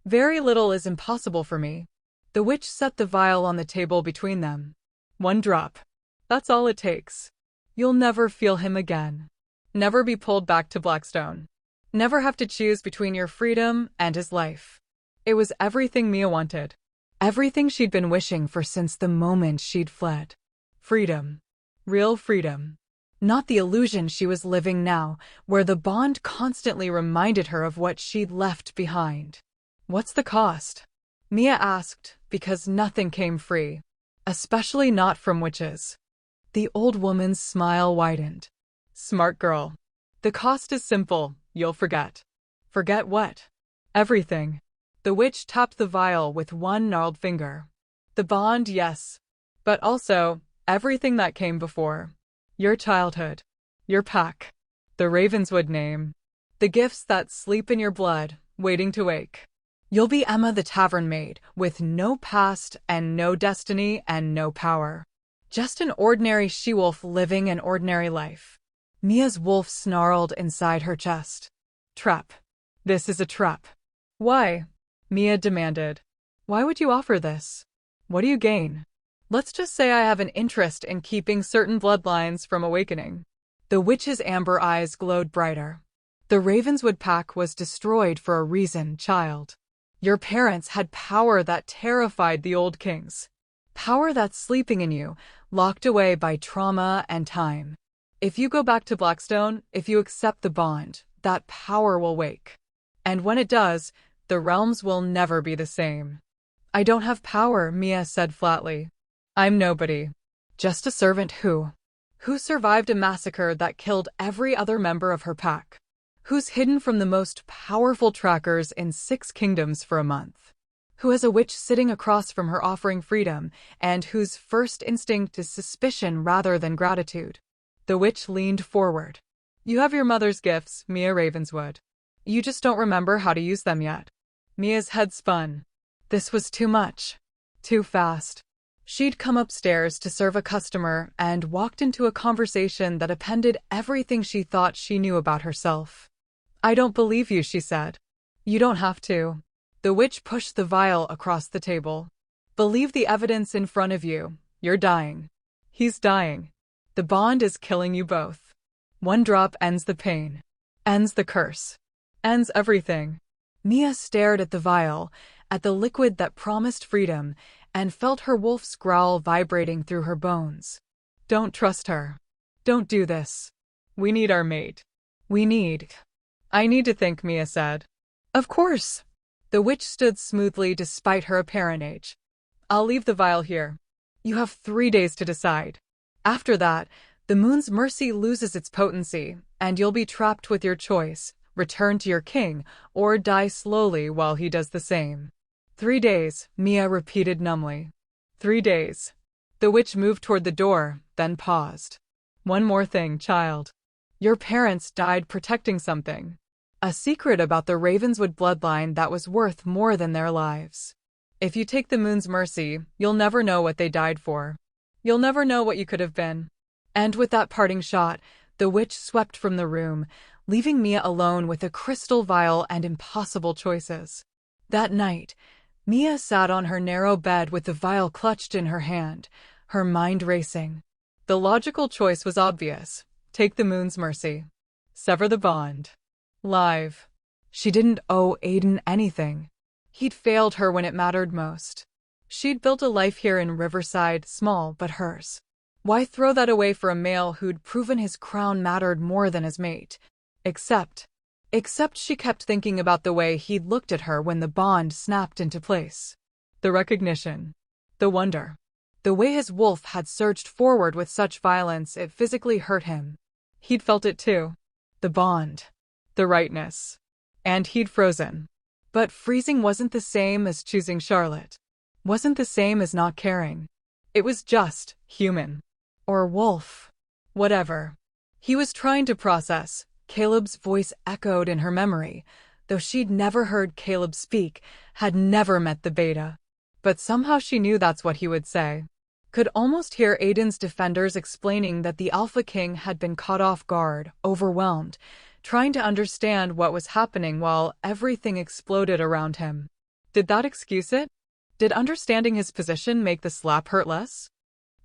A: Very little is impossible for me. The witch set the vial on the table between them. One drop. That's all it takes. You'll never feel him again. Never be pulled back to Blackstone. Never have to choose between your freedom and his life. It was everything Mia wanted. Everything she'd been wishing for since the moment she'd fled. Freedom. Real freedom. Not the illusion she was living now, where the bond constantly reminded her of what she'd left behind. What's the cost? Mia asked, because nothing came free. Especially not from witches. The old woman's smile widened. Smart girl. The cost is simple, you'll forget. Forget what? Everything. The witch tapped the vial with one gnarled finger. The bond, yes. But also, everything that came before. Your childhood. Your pack. The Ravenswood name. The gifts that sleep in your blood, waiting to wake. You'll be Emma the tavern maid, with no past and no destiny and no power. Just an ordinary she-wolf living an ordinary life. Mia's wolf snarled inside her chest. Trap. This is a trap. Why? Mia demanded. Why would you offer this? What do you gain? Let's just say I have an interest in keeping certain bloodlines from awakening. The witch's amber eyes glowed brighter. The Ravenswood pack was destroyed for a reason, child. Your parents had power that terrified the old kings. Power that's sleeping in you, locked away by trauma and time. If you go back to Blackstone, if you accept the bond, that power will wake. And when it does, the realms will never be the same. I don't have power, Mia said flatly. I'm nobody. Just a servant who survived a massacre that killed every other member of her pack. Who's hidden from the most powerful trackers in 6 kingdoms for a month. who has a witch sitting across from her offering freedom, and whose first instinct is suspicion rather than gratitude. The witch leaned forward. You have your mother's gifts, Mia Ravenswood. You just don't remember how to use them yet. Mia's head spun. This was too much. Too fast. She'd come upstairs to serve a customer and walked into a conversation that appended everything she thought she knew about herself. I don't believe you, she said. You don't have to. The witch pushed the vial across the table. Believe the evidence in front of you. You're dying. He's dying. The bond is killing you both. One drop ends the pain. Ends the curse. Ends everything. Mia stared at the vial, at the liquid that promised freedom, and felt her wolf's growl vibrating through her bones. Don't trust her. Don't do this. We need our mate. I need to think, Mia said. Of course. The witch stood smoothly despite her apparent age. I'll leave the vial here. You have 3 days to decide. After that, the moon's mercy loses its potency, and you'll be trapped with your choice: return to your king, or die slowly while he does the same. 3 days, Mia repeated numbly. 3 days. The witch moved toward the door, then paused. One more thing, child. Your parents died protecting something. A secret about the Ravenswood bloodline that was worth more than their lives. If you take the moon's mercy, you'll never know what they died for. You'll never know what you could have been. And with that parting shot, the witch swept from the room, leaving Mia alone with a crystal vial and impossible choices. That night, Mia sat on her narrow bed with the vial clutched in her hand, her mind racing. The logical choice was obvious. Take the moon's mercy. Sever the bond. Live. She didn't owe Aiden anything. He'd failed her when it mattered most. She'd built a life here in Riverside, small but hers. Why throw that away for a male who'd proven his crown mattered more than his mate? Except she kept thinking about the way he'd looked at her when the bond snapped into place. The recognition. The wonder. The way his wolf had surged forward with such violence it physically hurt him. He'd felt it too. The bond. The rightness. And he'd frozen. But freezing wasn't the same as choosing Charlotte. Wasn't the same as not caring. It was just human. Or wolf. Whatever. He was trying to process. Caleb's voice echoed in her memory, though she'd never heard Caleb speak, had never met the beta. But somehow she knew that's what he would say. Could almost hear Aiden's defenders explaining that the Alpha King had been caught off guard, overwhelmed, trying to understand what was happening while everything exploded around him. Did that excuse it? Did understanding his position make the slap hurt less?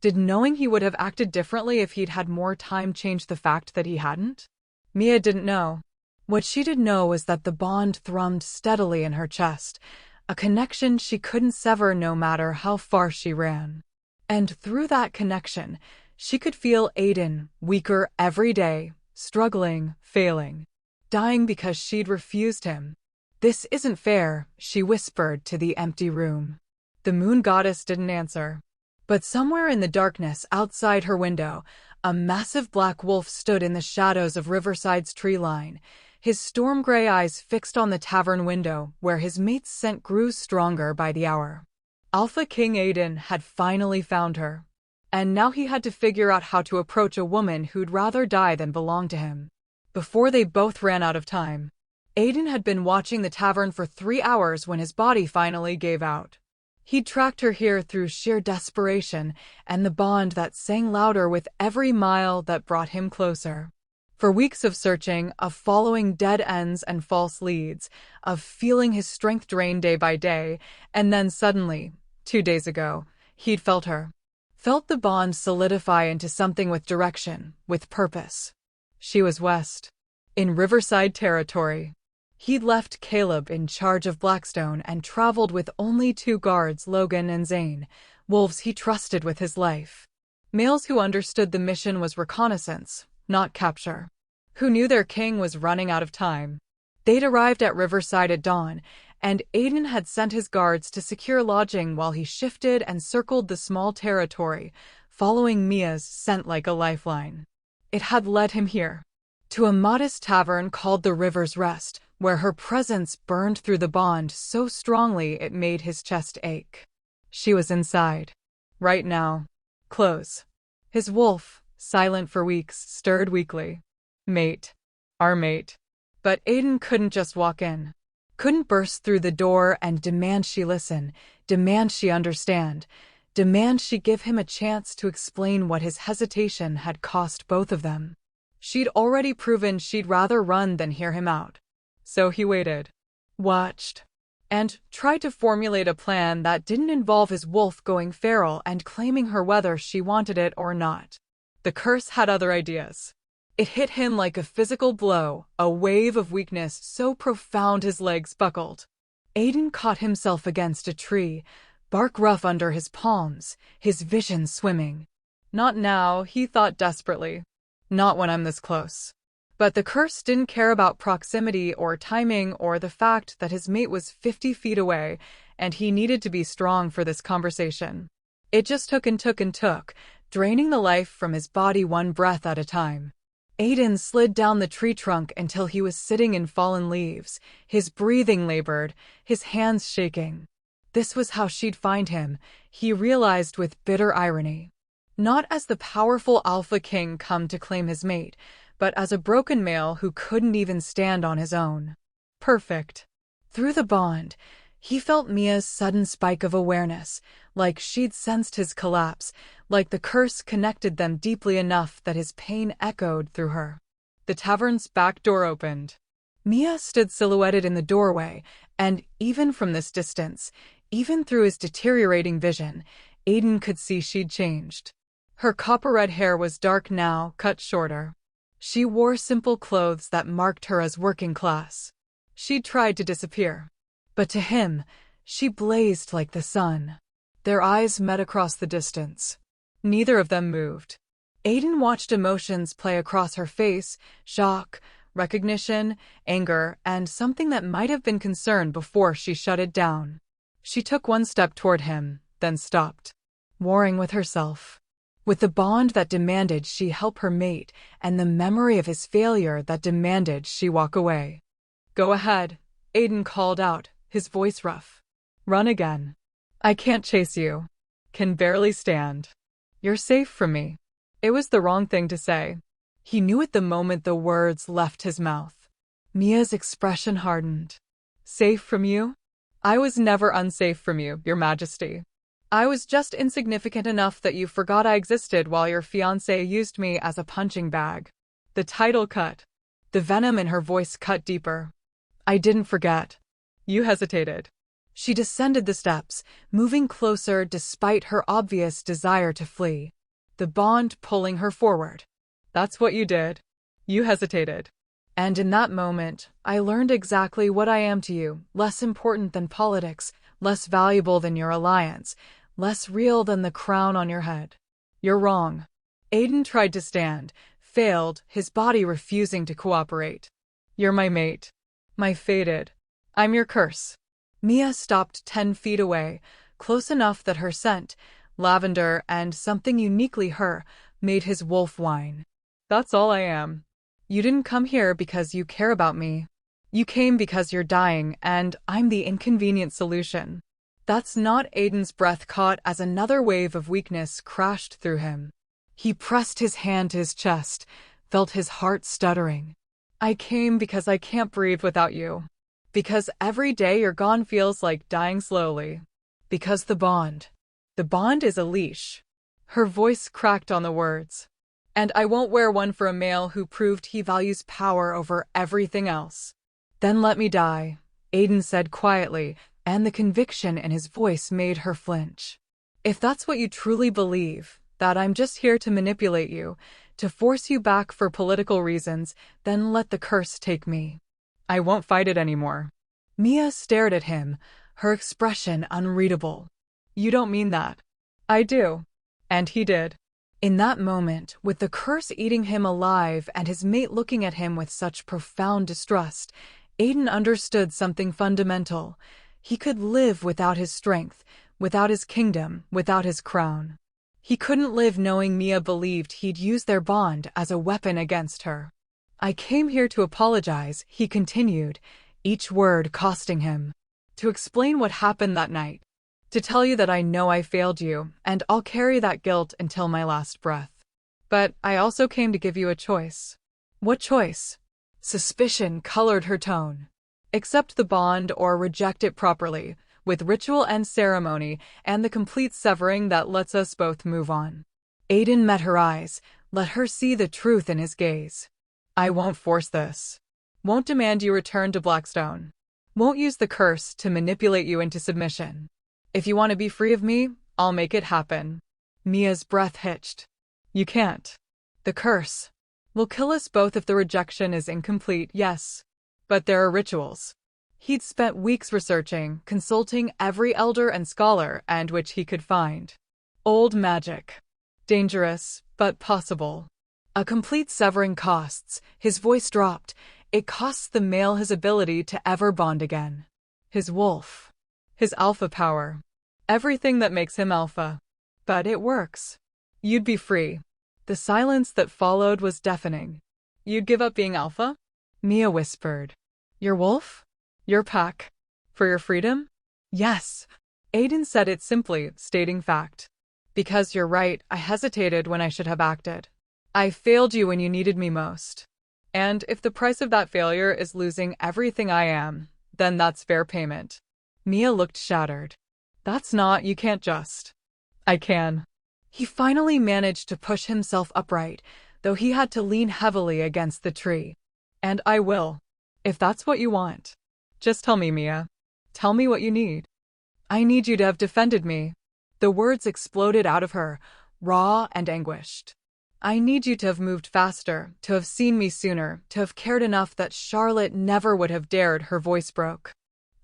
A: Did knowing he would have acted differently if he'd had more time change the fact that he hadn't? Mia didn't know. What she did know was that the bond thrummed steadily in her chest, a connection she couldn't sever no matter how far she ran. And through that connection, she could feel Aiden, weaker every day, struggling, failing, dying because she'd refused him. This isn't fair, she whispered to the empty room. The moon goddess didn't answer. But somewhere in the darkness outside her window, a massive black wolf stood in the shadows of Riverside's tree line, his storm-gray eyes fixed on the tavern window where his mate's scent grew stronger by the hour. Alpha King Aiden had finally found her, and now he had to figure out how to approach a woman who'd rather die than belong to him. Before they both ran out of time, Aiden had been watching the tavern for 3 hours when his body finally gave out. He'd tracked her here through sheer desperation and the bond that sang louder with every mile that brought him closer. For weeks of searching, of following dead ends and false leads, of feeling his strength drain day by day, and then suddenly, 2 days ago, he'd felt her. Felt the bond solidify into something with direction, with purpose. She was west. In Riverside territory. He'd left Caleb in charge of Blackstone and traveled with only 2 guards, Logan and Zane, wolves he trusted with his life. Males who understood the mission was reconnaissance, not capture. Who knew their king was running out of time. They'd arrived at Riverside at dawn, and Aiden had sent his guards to secure lodging while he shifted and circled the small territory, following Mia's scent like a lifeline. It had led him here. to a modest tavern called the River's Rest, where her presence burned through the bond so strongly it made his chest ache. She was inside. Right now. Close. His wolf, silent for weeks, stirred weakly. Mate. Our mate. But Aiden couldn't just walk in. Couldn't burst through the door and demand she listen, demand she understand, demand she give him a chance to explain what his hesitation had cost both of them. She'd already proven she'd rather run than hear him out. So he waited. Watched. And tried to formulate a plan that didn't involve his wolf going feral and claiming her whether she wanted it or not. The curse had other ideas. It hit him like a physical blow, a wave of weakness so profound his legs buckled. Aiden caught himself against a tree, bark rough under his palms, his vision swimming. Not now, he thought desperately. Not when I'm this close. But the curse didn't care about proximity or timing or the fact that his mate was 50 feet away, and he needed to be strong for this conversation. It just took and took and took, draining the life from his body one breath at a time. Aiden slid down the tree trunk until he was sitting in fallen leaves, his breathing labored, his hands shaking. This was how she'd find him, he realized with bitter irony. Not as the powerful alpha king come to claim his mate, but as a broken male who couldn't even stand on his own. Perfect. Through the bond, he felt Mia's sudden spike of awareness, like she'd sensed his collapse, like the curse connected them deeply enough that his pain echoed through her. The tavern's back door opened. Mia stood silhouetted in the doorway, and even from this distance, even through his deteriorating vision, Aiden could see she'd changed. Her copper-red hair was dark now, cut shorter. She wore simple clothes that marked her as working class. She'd tried to disappear. But to him, she blazed like the sun. Their eyes met across the distance. Neither of them moved. Aiden watched emotions play across her face, shock, recognition, anger, and something that might have been concern before she shut it down. She took one step toward him, then stopped, warring with herself. With the bond that demanded she help her mate, and the memory of his failure that demanded she walk away. Go ahead, Aiden called out, his voice rough. Run again. I can't chase you. Can barely stand. You're safe from me. It was the wrong thing to say. He knew it the moment the words left his mouth. Mia's expression hardened. Safe from you? I was never unsafe from you, Your Majesty. I was just insignificant enough that you forgot I existed while your fiancé used me as a punching bag. The title cut. The venom in her voice cut deeper. I didn't forget. You hesitated. She descended the steps, moving closer despite her obvious desire to flee. The bond pulling her forward. That's what you did. You hesitated. And in that moment, I learned exactly what I am to you, less important than politics, less valuable than your alliance, less real than the crown on your head. You're wrong. Aiden tried to stand, failed, his body refusing to cooperate. You're my mate. My fated. I'm your curse. Mia stopped 10 feet away, close enough that her scent, lavender and something uniquely her, made his wolf whine. That's all I am. You didn't come here because you care about me. You came because you're dying, and I'm the inconvenient solution. That's not. Aiden's breath caught as another wave of weakness crashed through him. He pressed his hand to his chest, felt his heart stuttering. I came because I can't breathe without you. Because every day you're gone feels like dying slowly. Because the bond is a leash. Her voice cracked on the words. And I won't wear one for a male who proved he values power over everything else. Then let me die, Aiden said quietly, and the conviction in his voice made her flinch. If that's what you truly believe, that I'm just here to manipulate you, to force you back for political reasons, then let the curse take me. I won't fight it anymore. Mia stared at him, her expression unreadable. You don't mean that. I do. And he did. In that moment, with the curse eating him alive and his mate looking at him with such profound distrust, Aiden understood something fundamental. He could live without his strength, without his kingdom, without his crown. He couldn't live knowing Mia believed he'd use their bond as a weapon against her. I came here to apologize, he continued, each word costing him. To explain what happened that night. To tell you that I know I failed you, and I'll carry that guilt until my last breath. But I also came to give you a choice. What choice? Suspicion colored her tone. Accept the bond or reject it properly, with ritual and ceremony, and the complete severing that lets us both move on. Aiden met her eyes, let her see the truth in his gaze. I won't force this. Won't demand you return to Blackstone. Won't use the curse to manipulate you into submission. If you want to be free of me, I'll make it happen. Mia's breath hitched. You can't. The curse will kill us both if the rejection is incomplete, yes. But there are rituals. He'd spent weeks researching, consulting every elder and scholar and which he could find. Old magic. Dangerous, but possible. A complete severing costs, his voice dropped. It costs the male his ability to ever bond again. His wolf. His alpha power. Everything that makes him alpha. But it works. You'd be free. The silence that followed was deafening. You'd give up being alpha? Mia whispered. Your wolf? Your pack? For your freedom? Yes. Aiden said it simply, stating fact. Because you're right, I hesitated when I should have acted. I failed you when you needed me most. And if the price of that failure is losing everything I am, then that's fair payment. Mia looked shattered. That's not, you can't just. I can. He finally managed to push himself upright, though he had to lean heavily against the tree. And I will. If that's what you want. Just tell me, Mia. Tell me what you need. I need you to have defended me. The words exploded out of her, raw and anguished. I need you to have moved faster, to have seen me sooner, to have cared enough that Charlotte never would have dared. Her voice broke.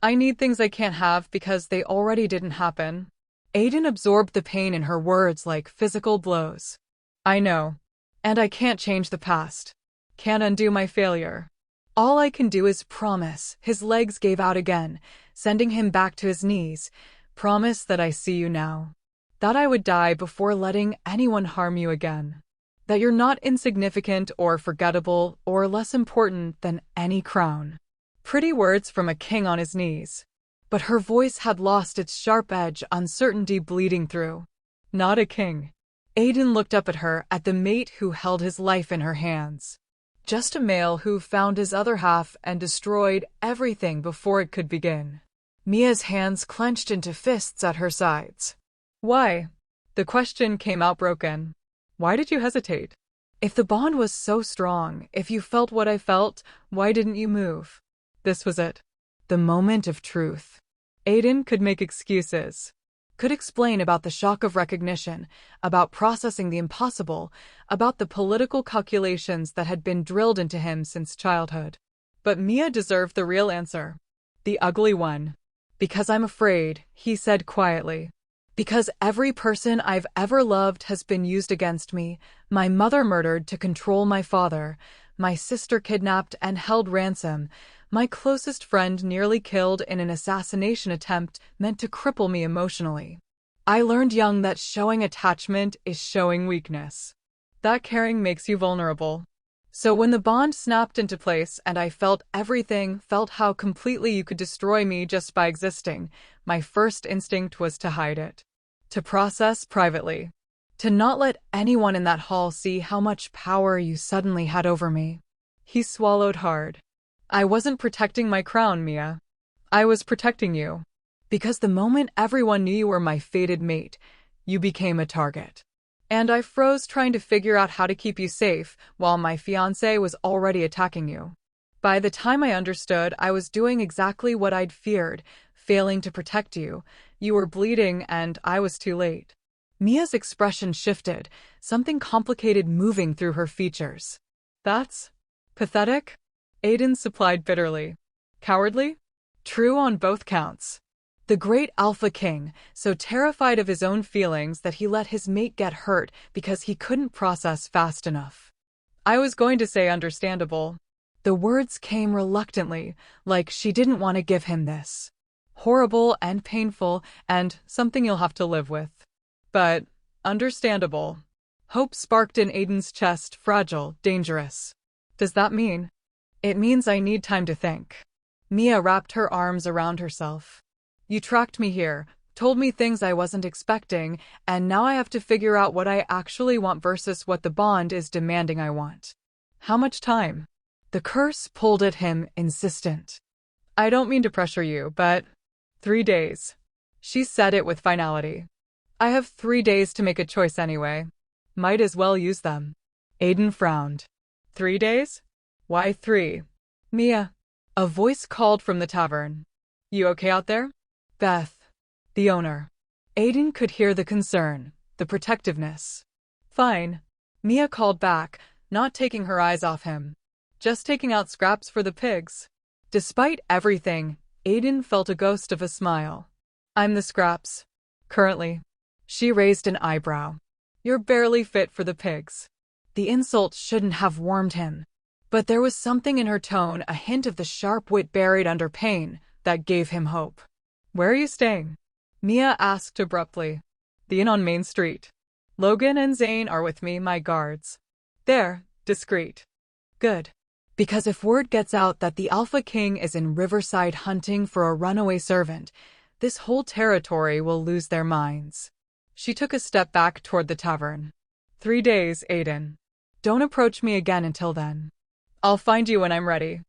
A: I need things I can't have because they already didn't happen. Aiden absorbed the pain in her words like physical blows. I know. And I can't change the past. Can't undo my failure. All I can do is promise. His legs gave out again, sending him back to his knees. Promise that I see you now. That I would die before letting anyone harm you again. That you're not insignificant or forgettable or less important than any crown. Pretty words from a king on his knees. But her voice had lost its sharp edge, uncertainty bleeding through. Not a king. Aiden looked up at her, at the mate who held his life in her hands. Just a male who found his other half and destroyed everything before it could begin. Mia's hands clenched into fists at her sides. Why? The question came out broken. Why did you hesitate? If the bond was so strong, if you felt what I felt, why didn't you move? This was it. The moment of truth. Aiden could make excuses. Could explain about the shock of recognition, about processing the impossible, about the political calculations that had been drilled into him since childhood. But Mia deserved the real answer. The ugly one. Because I'm afraid, he said quietly. Because every person I've ever loved has been used against me, my mother murdered to control my father, my sister kidnapped and held ransom, my closest friend nearly killed in an assassination attempt meant to cripple me emotionally. I learned young that showing attachment is showing weakness. That caring makes you vulnerable. So when the bond snapped into place and I felt everything, felt how completely you could destroy me just by existing, my first instinct was to hide it. To process privately. To not let anyone in that hall see how much power you suddenly had over me. He swallowed hard. I wasn't protecting my crown, Mia. I was protecting you. Because the moment everyone knew you were my fated mate, you became a target. And I froze trying to figure out how to keep you safe while my fiancé was already attacking you. By the time I understood, I was doing exactly what I'd feared, failing to protect you. You were bleeding and I was too late. Mia's expression shifted, something complicated moving through her features. That's pathetic? Aiden supplied bitterly. Cowardly? True on both counts. The great Alpha King, so terrified of his own feelings that he let his mate get hurt because he couldn't process fast enough. I was going to say understandable. The words came reluctantly, like she didn't want to give him this. Horrible and painful, and something you'll have to live with. But understandable. Hope sparked in Aiden's chest, fragile, dangerous. Does that mean? It means I need time to think. Mia wrapped her arms around herself. You tracked me here, told me things I wasn't expecting, and now I have to figure out what I actually want versus what the bond is demanding I want. How much time? The curse pulled at him, insistent. I don't mean to pressure you, but 3 days. She said it with finality. I have 3 days to make a choice anyway. Might as well use them. Aiden frowned. 3 days? Why 3? Mia. A voice called from the tavern. You okay out there? Beth. The owner. Aiden could hear the concern, the protectiveness. Fine. Mia called back, not taking her eyes off him. Just taking out scraps for the pigs. Despite everything, Aiden felt a ghost of a smile. I'm the scraps. Currently. She raised an eyebrow. You're barely fit for the pigs. The insult shouldn't have warmed him. But there was something in her tone, a hint of the sharp wit buried under pain, that gave him hope. Where are you staying? Mia asked abruptly. The inn on Main Street. Logan and Zane are with me, my guards. They're discreet. Good. Because if word gets out that the Alpha King is in Riverside hunting for a runaway servant, this whole territory will lose their minds. She took a step back toward the tavern. 3 days, Aiden. Don't approach me again until then. I'll find you when I'm ready.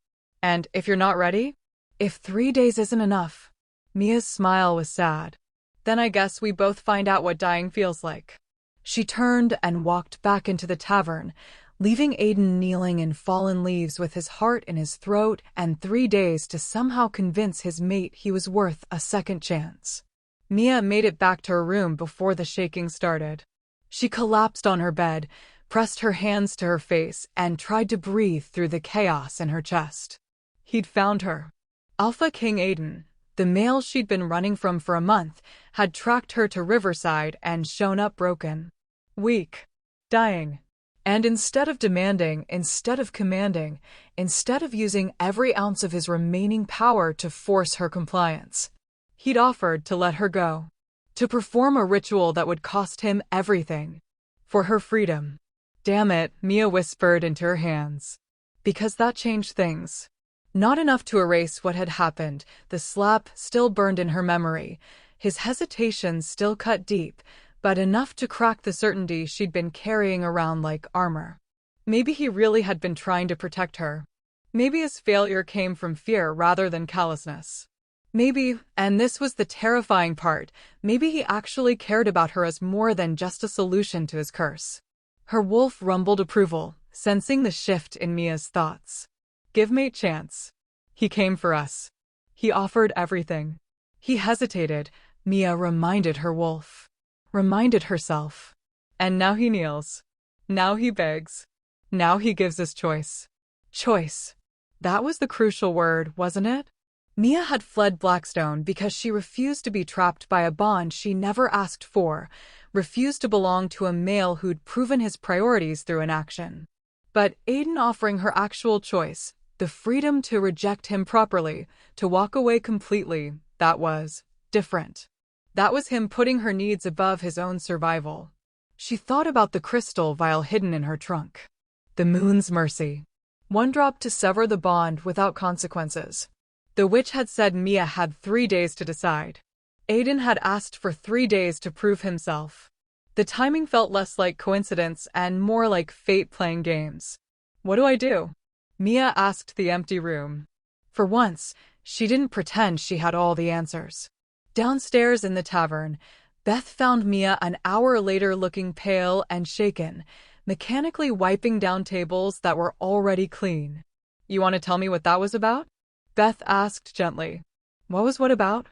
A: And if you're not ready? If 3 days isn't enough. Mia's smile was sad. Then I guess we both find out what dying feels like. She turned and walked back into the tavern, leaving Aiden kneeling in fallen leaves with his heart in his throat and 3 days to somehow convince his mate he was worth a second chance. Mia made it back to her room before the shaking started. She collapsed on her bed, pressed her hands to her face, and tried to breathe through the chaos in her chest. He'd found her. Alpha King Aiden, the male she'd been running from for a month, had tracked her to Riverside and shown up broken. Weak. Dying. And instead of demanding, instead of commanding, instead of using every ounce of his remaining power to force her compliance, he'd offered to let her go. To perform a ritual that would cost him everything. For her freedom. Damn it, Mia whispered into her hands. Because that changed things. Not enough to erase what had happened, the slap still burned in her memory, his hesitation still cut deep, but enough to crack the certainty she'd been carrying around like armor. Maybe he really had been trying to protect her. Maybe his failure came from fear rather than callousness. Maybe, and this was the terrifying part, maybe he actually cared about her as more than just a solution to his curse. Her wolf rumbled approval, sensing the shift in Mia's thoughts. Give mate chance. He came for us. He offered everything. He hesitated, Mia reminded her wolf. Reminded herself. And now he kneels. Now he begs. Now he gives us choice. Choice. That was the crucial word, wasn't it? Mia had fled Blackstone because she refused to be trapped by a bond she never asked for, refused to belong to a male who'd proven his priorities through inaction. But Aiden offering her actual choice, the freedom to reject him properly, to walk away completely, that was different. That was him putting her needs above his own survival. She thought about the crystal vial hidden in her trunk. The moon's mercy. One drop to sever the bond without consequences. The witch had said Mia had 3 days to decide. Aiden had asked for 3 days to prove himself. The timing felt less like coincidence and more like fate playing games. What do I do? Mia asked the empty room. For once, she didn't pretend she had all the answers. Downstairs in the tavern, Beth found Mia an hour later looking pale and shaken, mechanically wiping down tables that were already clean. You want to tell me what that was about? Beth asked gently. What about?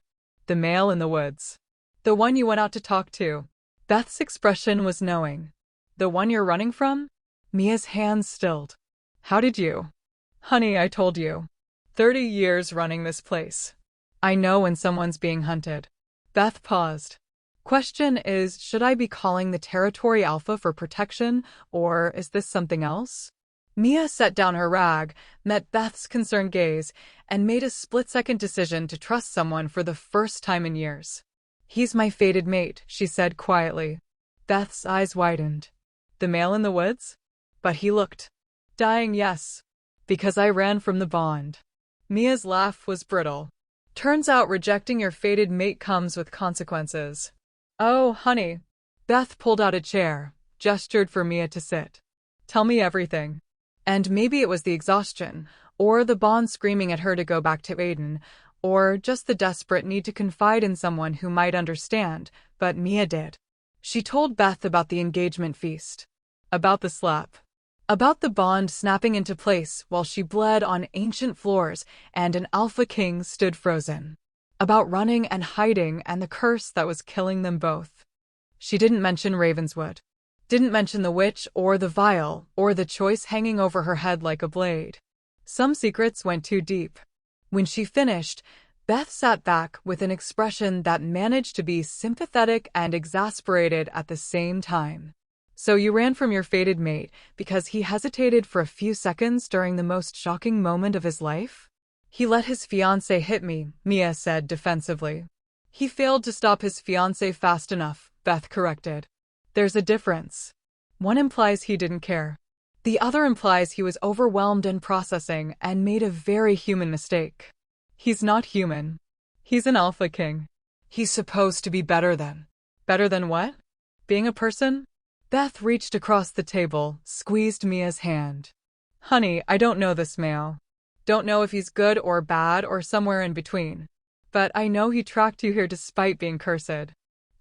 A: The male in the woods. The one you went out to talk to. Beth's expression was knowing. The one you're running from? Mia's hands stilled. How did you? Honey, I told you. 30 years running this place. I know when someone's being hunted. Beth paused. Question is, should I be calling the territory Alpha for protection, or is this something else? Mia set down her rag, met Beth's concerned gaze, and made a split-second decision to trust someone for the first time in years. He's my fated mate, she said quietly. Beth's eyes widened. The male in the woods? But he looked Dying, yes. Because I ran from the bond. Mia's laugh was brittle. Turns out rejecting your fated mate comes with consequences. Oh, honey. Beth pulled out a chair, gestured for Mia to sit. Tell me everything. And maybe it was the exhaustion, or the bond screaming at her to go back to Aiden, or just the desperate need to confide in someone who might understand, but Mia did. She told Beth about the engagement feast, about the slap, about the bond snapping into place while she bled on ancient floors and an alpha king stood frozen, about running and hiding and the curse that was killing them both. She didn't mention Ravenswood, didn't mention the witch or the vial or the choice hanging over her head like a blade. Some secrets went too deep. When she finished, Beth sat back with an expression that managed to be sympathetic and exasperated at the same time. So you ran from your fated mate because he hesitated for a few seconds during the most shocking moment of his life? He let his fiancée hit me, Mia said defensively. He failed to stop his fiancée fast enough, Beth corrected. There's a difference. One implies he didn't care. The other implies he was overwhelmed in processing and made a very human mistake. He's not human. He's an alpha king. He's supposed to be better than. Better than what? Being a person? Beth reached across the table, squeezed Mia's hand. Honey, I don't know this male. Don't know if he's good or bad or somewhere in between. But I know he tracked you here despite being cursed.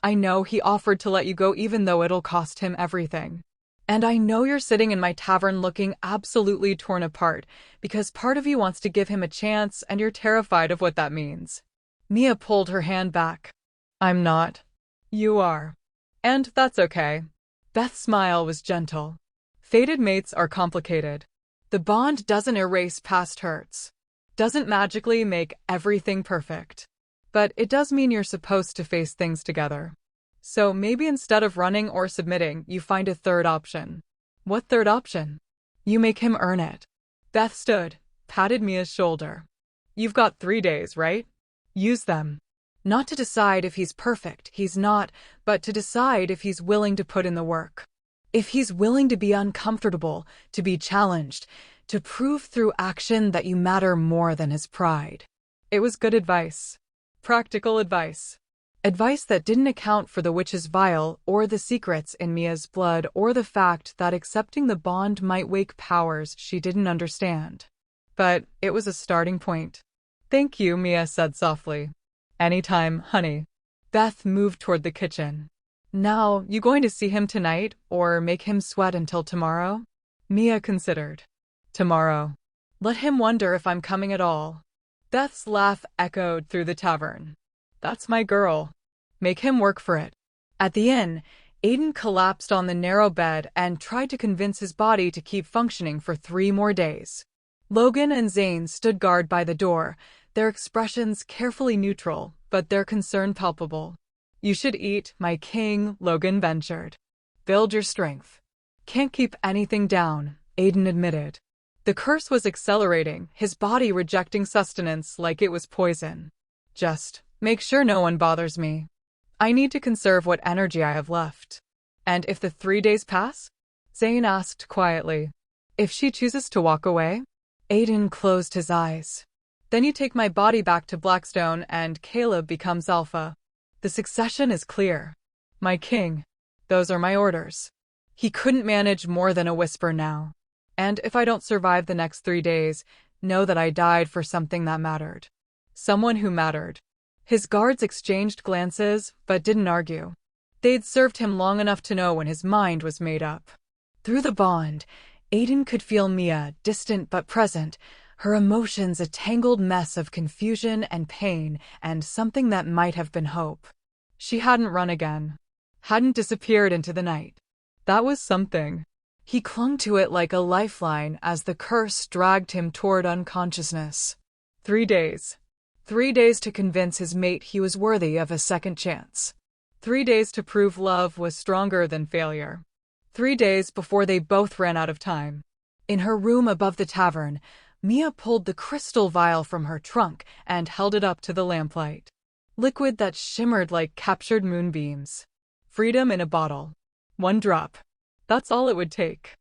A: I know he offered to let you go even though it'll cost him everything. And I know you're sitting in my tavern looking absolutely torn apart because part of you wants to give him a chance and you're terrified of what that means. Mia pulled her hand back. I'm not. You are. And that's okay. Beth's smile was gentle. Fated mates are complicated. The bond doesn't erase past hurts. Doesn't magically make everything perfect. But it does mean you're supposed to face things together. So maybe instead of running or submitting, you find a third option. What third option? You make him earn it. Beth stood, patted Mia's shoulder. You've got 3 days, right? Use them. Not to decide if he's perfect, he's not, but to decide if he's willing to put in the work. If he's willing to be uncomfortable, to be challenged, to prove through action that you matter more than his pride. It was good advice. Practical advice. Advice that didn't account for the witch's vial or the secrets in Mia's blood or the fact that accepting the bond might wake powers she didn't understand. But it was a starting point. Thank you, Mia said softly. Anytime, honey. Beth moved toward the kitchen. Now, you going to see him tonight or make him sweat until tomorrow? Mia considered. Tomorrow. Let him wonder if I'm coming at all. Beth's laugh echoed through the tavern. That's my girl. Make him work for it. At the inn, Aiden collapsed on the narrow bed and tried to convince his body to keep functioning for 3 more days. Logan and Zane stood guard by the door, their expressions carefully neutral, but their concern palpable. You should eat, my king, Logan ventured. Build your strength. Can't keep anything down, Aiden admitted. The curse was accelerating, his body rejecting sustenance like it was poison. Just make sure no one bothers me. I need to conserve what energy I have left. And if the 3 days pass? Zane asked quietly. If she chooses to walk away? Aiden closed his eyes. Then you take my body back to Blackstone and Caleb becomes alpha. The succession is clear. My king. Those are my orders. He couldn't manage more than a whisper now. And if I don't survive the next 3 days, know that I died for something that mattered. Someone who mattered. His guards exchanged glances, but didn't argue. They'd served him long enough to know when his mind was made up. Through the bond, Aiden could feel Mia, distant but present, her emotions a tangled mess of confusion and pain and something that might have been hope. She hadn't run again. Hadn't disappeared into the night. That was something. He clung to it like a lifeline as the curse dragged him toward unconsciousness. 3 days. 3 days to convince his mate he was worthy of a second chance. 3 days to prove love was stronger than failure. 3 days before they both ran out of time. In her room above the tavern, Mia pulled the crystal vial from her trunk and held it up to the lamplight. Liquid that shimmered like captured moonbeams. Freedom in a bottle. 1 drop. That's all it would take.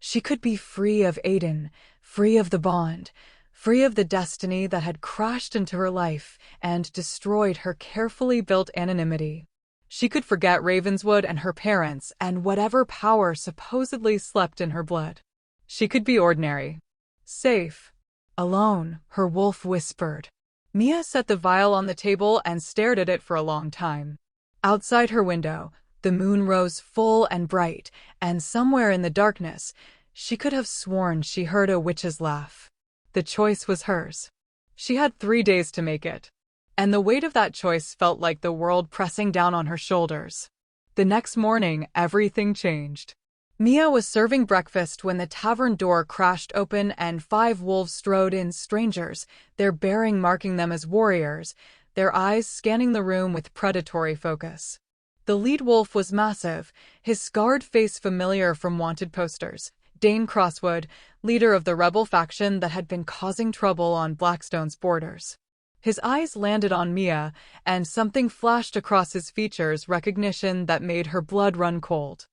A: She could be free of Aiden, free of the bond, free of the destiny that had crashed into her life and destroyed her carefully built anonymity. She could forget Ravenswood and her parents and whatever power supposedly slept in her blood. She could be ordinary. Safe. Alone, her wolf whispered. Mia set the vial on the table and stared at it for a long time. Outside her window, the moon rose full and bright, and somewhere in the darkness, she could have sworn she heard a witch's laugh. The choice was hers. She had 3 days to make it. And the weight of that choice felt like the world pressing down on her shoulders. The next morning, everything changed. Mia was serving breakfast when the tavern door crashed open and 5 wolves strode in, strangers, their bearing marking them as warriors, their eyes scanning the room with predatory focus. The lead wolf was massive, his scarred face familiar from wanted posters. Dane Crosswood, leader of the rebel faction that had been causing trouble on Blackstone's borders. His eyes landed on Mia, and something flashed across his features, recognition that made her blood run cold.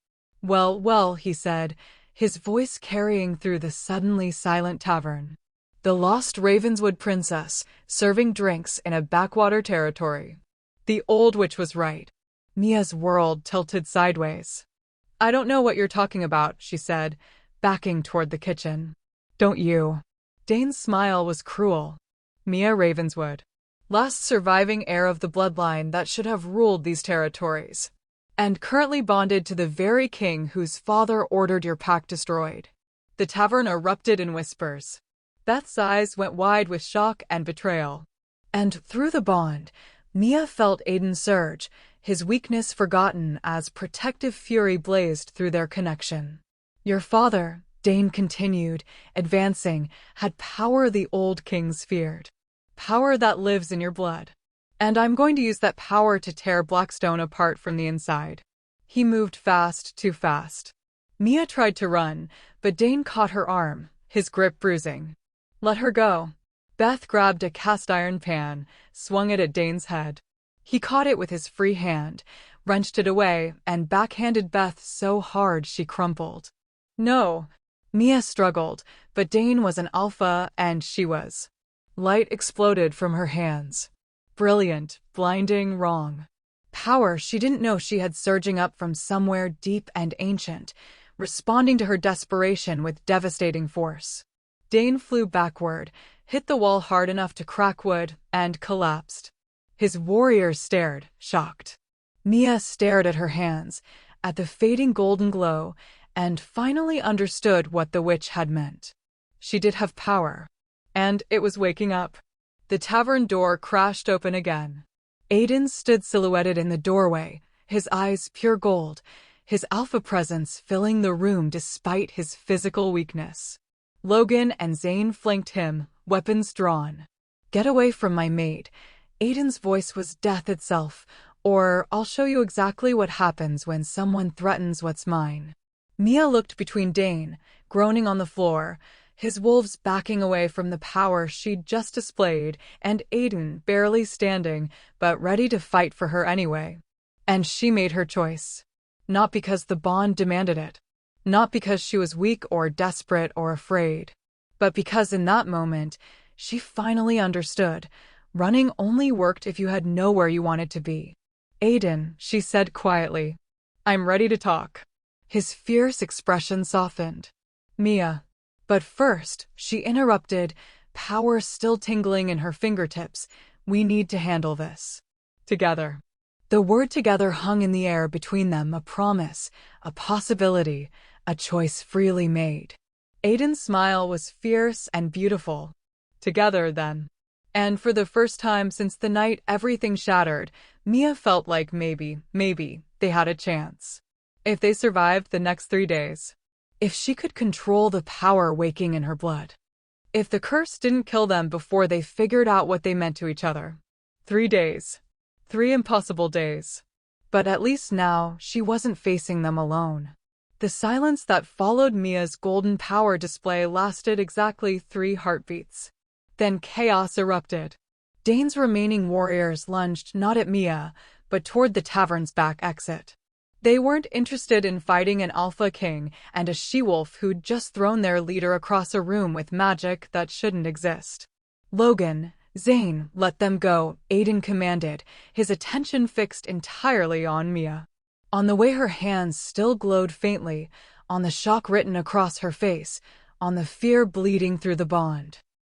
A: "Well, well," he said, his voice carrying through the suddenly silent tavern. "The lost Ravenswood princess, serving drinks in a backwater territory." The old witch was right. Mia's world tilted sideways. "I don't know what you're talking about," she said, backing toward the kitchen. "Don't you?" Dane's smile was cruel. Mia Ravenswood, last surviving heir of the bloodline that should have ruled these territories, and currently bonded to the very king whose father ordered your pack destroyed. The tavern erupted in whispers. Beth's eyes went wide with shock and betrayal. And through the bond, Mia felt Aiden surge, his weakness forgotten as protective fury blazed through their connection. "Your father," Dane continued, advancing, "had power the old kings feared. Power that lives in your blood. And I'm going to use that power to tear Blackstone apart from the inside." He moved fast, too fast. Mia tried to run, but Dane caught her arm, his grip bruising. "Let her go." Beth grabbed a cast-iron pan, swung it at Dane's head. He caught it with his free hand, wrenched it away, and backhanded Beth so hard she crumpled. "No." Mia struggled, but Dane was an alpha and she was. Light exploded from her hands. Brilliant, blinding, wrong. Power she didn't know she had surging up from somewhere deep and ancient, responding to her desperation with devastating force. Dane flew backward, hit the wall hard enough to crack wood, and collapsed. His warriors stared, shocked. Mia stared at her hands, at the fading golden glow, and finally understood what the witch had meant. She did have power. And it was waking up. The tavern door crashed open again. Aiden stood silhouetted in the doorway, his eyes pure gold, his alpha presence filling the room despite his physical weakness. Logan and Zane flanked him, weapons drawn. "Get away from my mate." Aiden's voice was death itself, or "I'll show you exactly what happens when someone threatens what's mine." Mia looked between Dane, groaning on the floor, his wolves backing away from the power she'd just displayed, and Aiden barely standing, but ready to fight for her anyway. And she made her choice. Not because the bond demanded it. Not because she was weak or desperate or afraid. But because in that moment, she finally understood. Running only worked if you had nowhere you wanted to be. "Aiden," she said quietly. "I'm ready to talk." His fierce expression softened. "Mia." But first, she interrupted, power still tingling in her fingertips. "We need to handle this. Together." The word together hung in the air between them, a promise, a possibility, a choice freely made. Aiden's smile was fierce and beautiful. Together, then. And for the first time since the night everything shattered, Mia felt like maybe, they had a chance. If they survived the next 3 days. If she could control the power waking in her blood. If the curse didn't kill them before they figured out what they meant to each other. 3 days. 3 impossible days. But at least now, she wasn't facing them alone. The silence that followed Mia's golden power display lasted exactly 3 heartbeats. Then chaos erupted. Dane's remaining warriors lunged not at Mia, but toward the tavern's back exit. They weren't interested in fighting an alpha king and a she-wolf who'd just thrown their leader across a room with magic that shouldn't exist. Logan, Zane, let them go, Aiden commanded, his attention fixed entirely on Mia. On the way her hands still glowed faintly, on the shock written across her face, on the fear bleeding through the bond.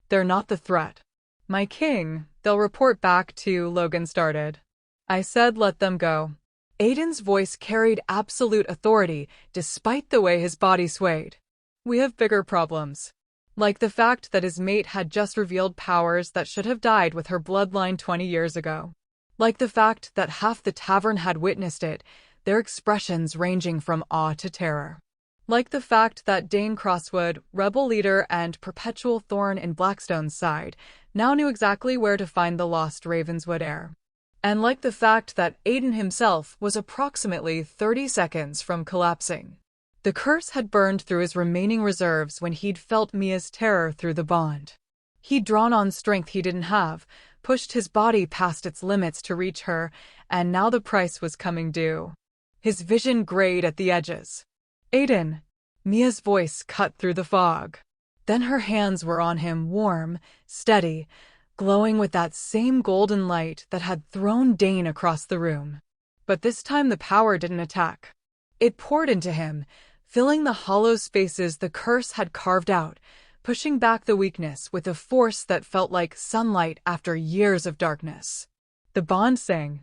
A: They're not the threat. My king, they'll report back to, Logan started. I said let them go. Aiden's voice carried absolute authority, despite the way his body swayed. We have bigger problems. Like the fact that his mate had just revealed powers that should have died with her bloodline 20 years ago. Like the fact that half the tavern had witnessed it, their expressions ranging from awe to terror. Like the fact that Dane Crosswood, rebel leader and perpetual thorn in Blackstone's side, now knew exactly where to find the lost Ravenswood heir. And like the fact that Aiden himself was approximately 30 seconds from collapsing. The curse had burned through his remaining reserves when he'd felt Mia's terror through the bond. He'd drawn on strength he didn't have, pushed his body past its limits to reach her, and now the price was coming due. His vision grayed at the edges. Aiden! Mia's voice cut through the fog. Then her hands were on him, warm, steady, glowing with that same golden light that had thrown Dane across the room. But this time the power didn't attack. It poured into him, filling the hollow spaces the curse had carved out, pushing back the weakness with a force that felt like sunlight after years of darkness. The bond sang.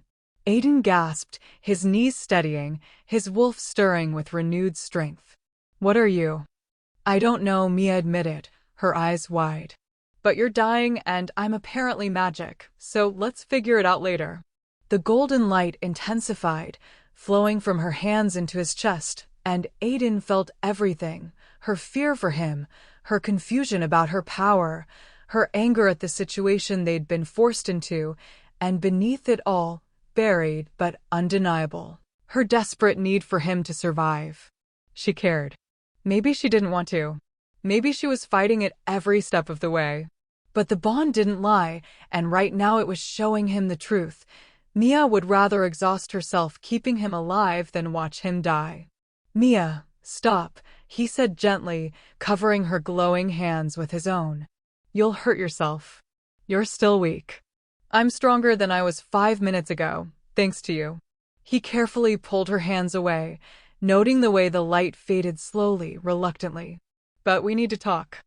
A: Aiden gasped, his knees steadying, his wolf stirring with renewed strength. What are you? I don't know, Mia admitted, her eyes wide. But you're dying and I'm apparently magic, so let's figure it out later. The golden light intensified, flowing from her hands into his chest, and Aiden felt everything, her fear for him, her confusion about her power, her anger at the situation they'd been forced into, and beneath it all, buried but undeniable, her desperate need for him to survive. She cared. Maybe she didn't want to. Maybe she was fighting it every step of the way. But the bond didn't lie, and right now it was showing him the truth. Mia would rather exhaust herself keeping him alive than watch him die. Mia, stop, he said gently, covering her glowing hands with his own. You'll hurt yourself. You're still weak. I'm stronger than I was 5 minutes ago, thanks to you. He carefully pulled her hands away, noting the way the light faded slowly, reluctantly. But we need to talk.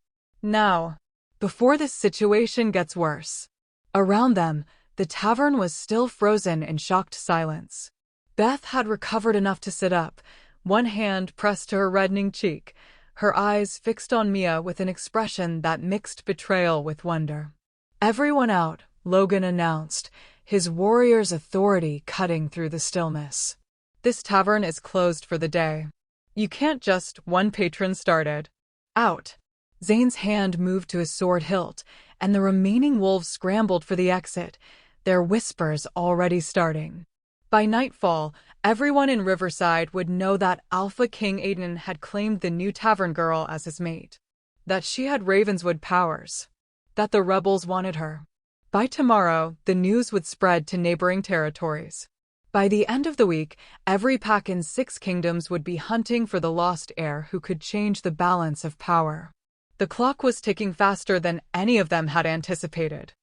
A: Now. Before this situation gets worse. Around them, the tavern was still frozen in shocked silence. Beth had recovered enough to sit up, one hand pressed to her reddening cheek, her eyes fixed on Mia with an expression that mixed betrayal with wonder. Everyone out, Logan announced, his warrior's authority cutting through the stillness. This tavern is closed for the day. You can't just, one patron started. Out. Zane's hand moved to his sword hilt, and the remaining wolves scrambled for the exit, their whispers already starting. By nightfall, everyone in Riverside would know that Alpha King Aiden had claimed the new tavern girl as his mate. That she had Ravenswood powers. That the rebels wanted her. By tomorrow, the news would spread to neighboring territories. By the end of the week, every pack in 6 kingdoms would be hunting for the lost heir who could change the balance of power. The clock was ticking faster than any of them had anticipated.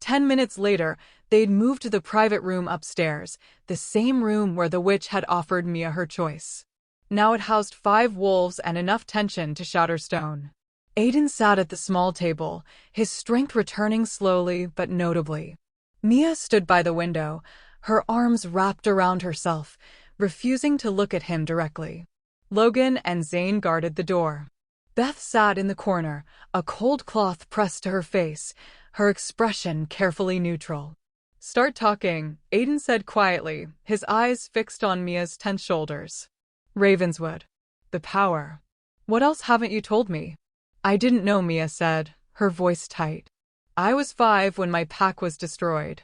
A: 10 minutes later, they'd moved to the private room upstairs, the same room where the witch had offered Mia her choice. Now it housed 5 wolves and enough tension to shatter stone. Aiden sat at the small table, his strength returning slowly but notably. Mia stood by the window, her arms wrapped around herself, refusing to look at him directly. Logan and Zane guarded the door. Beth sat in the corner, a cold cloth pressed to her face, her expression carefully neutral. Start talking, Aiden said quietly, his eyes fixed on Mia's tense shoulders. Ravenswood. The power. What else haven't you told me? I didn't know, Mia said, her voice tight. I was 5 when my pack was destroyed.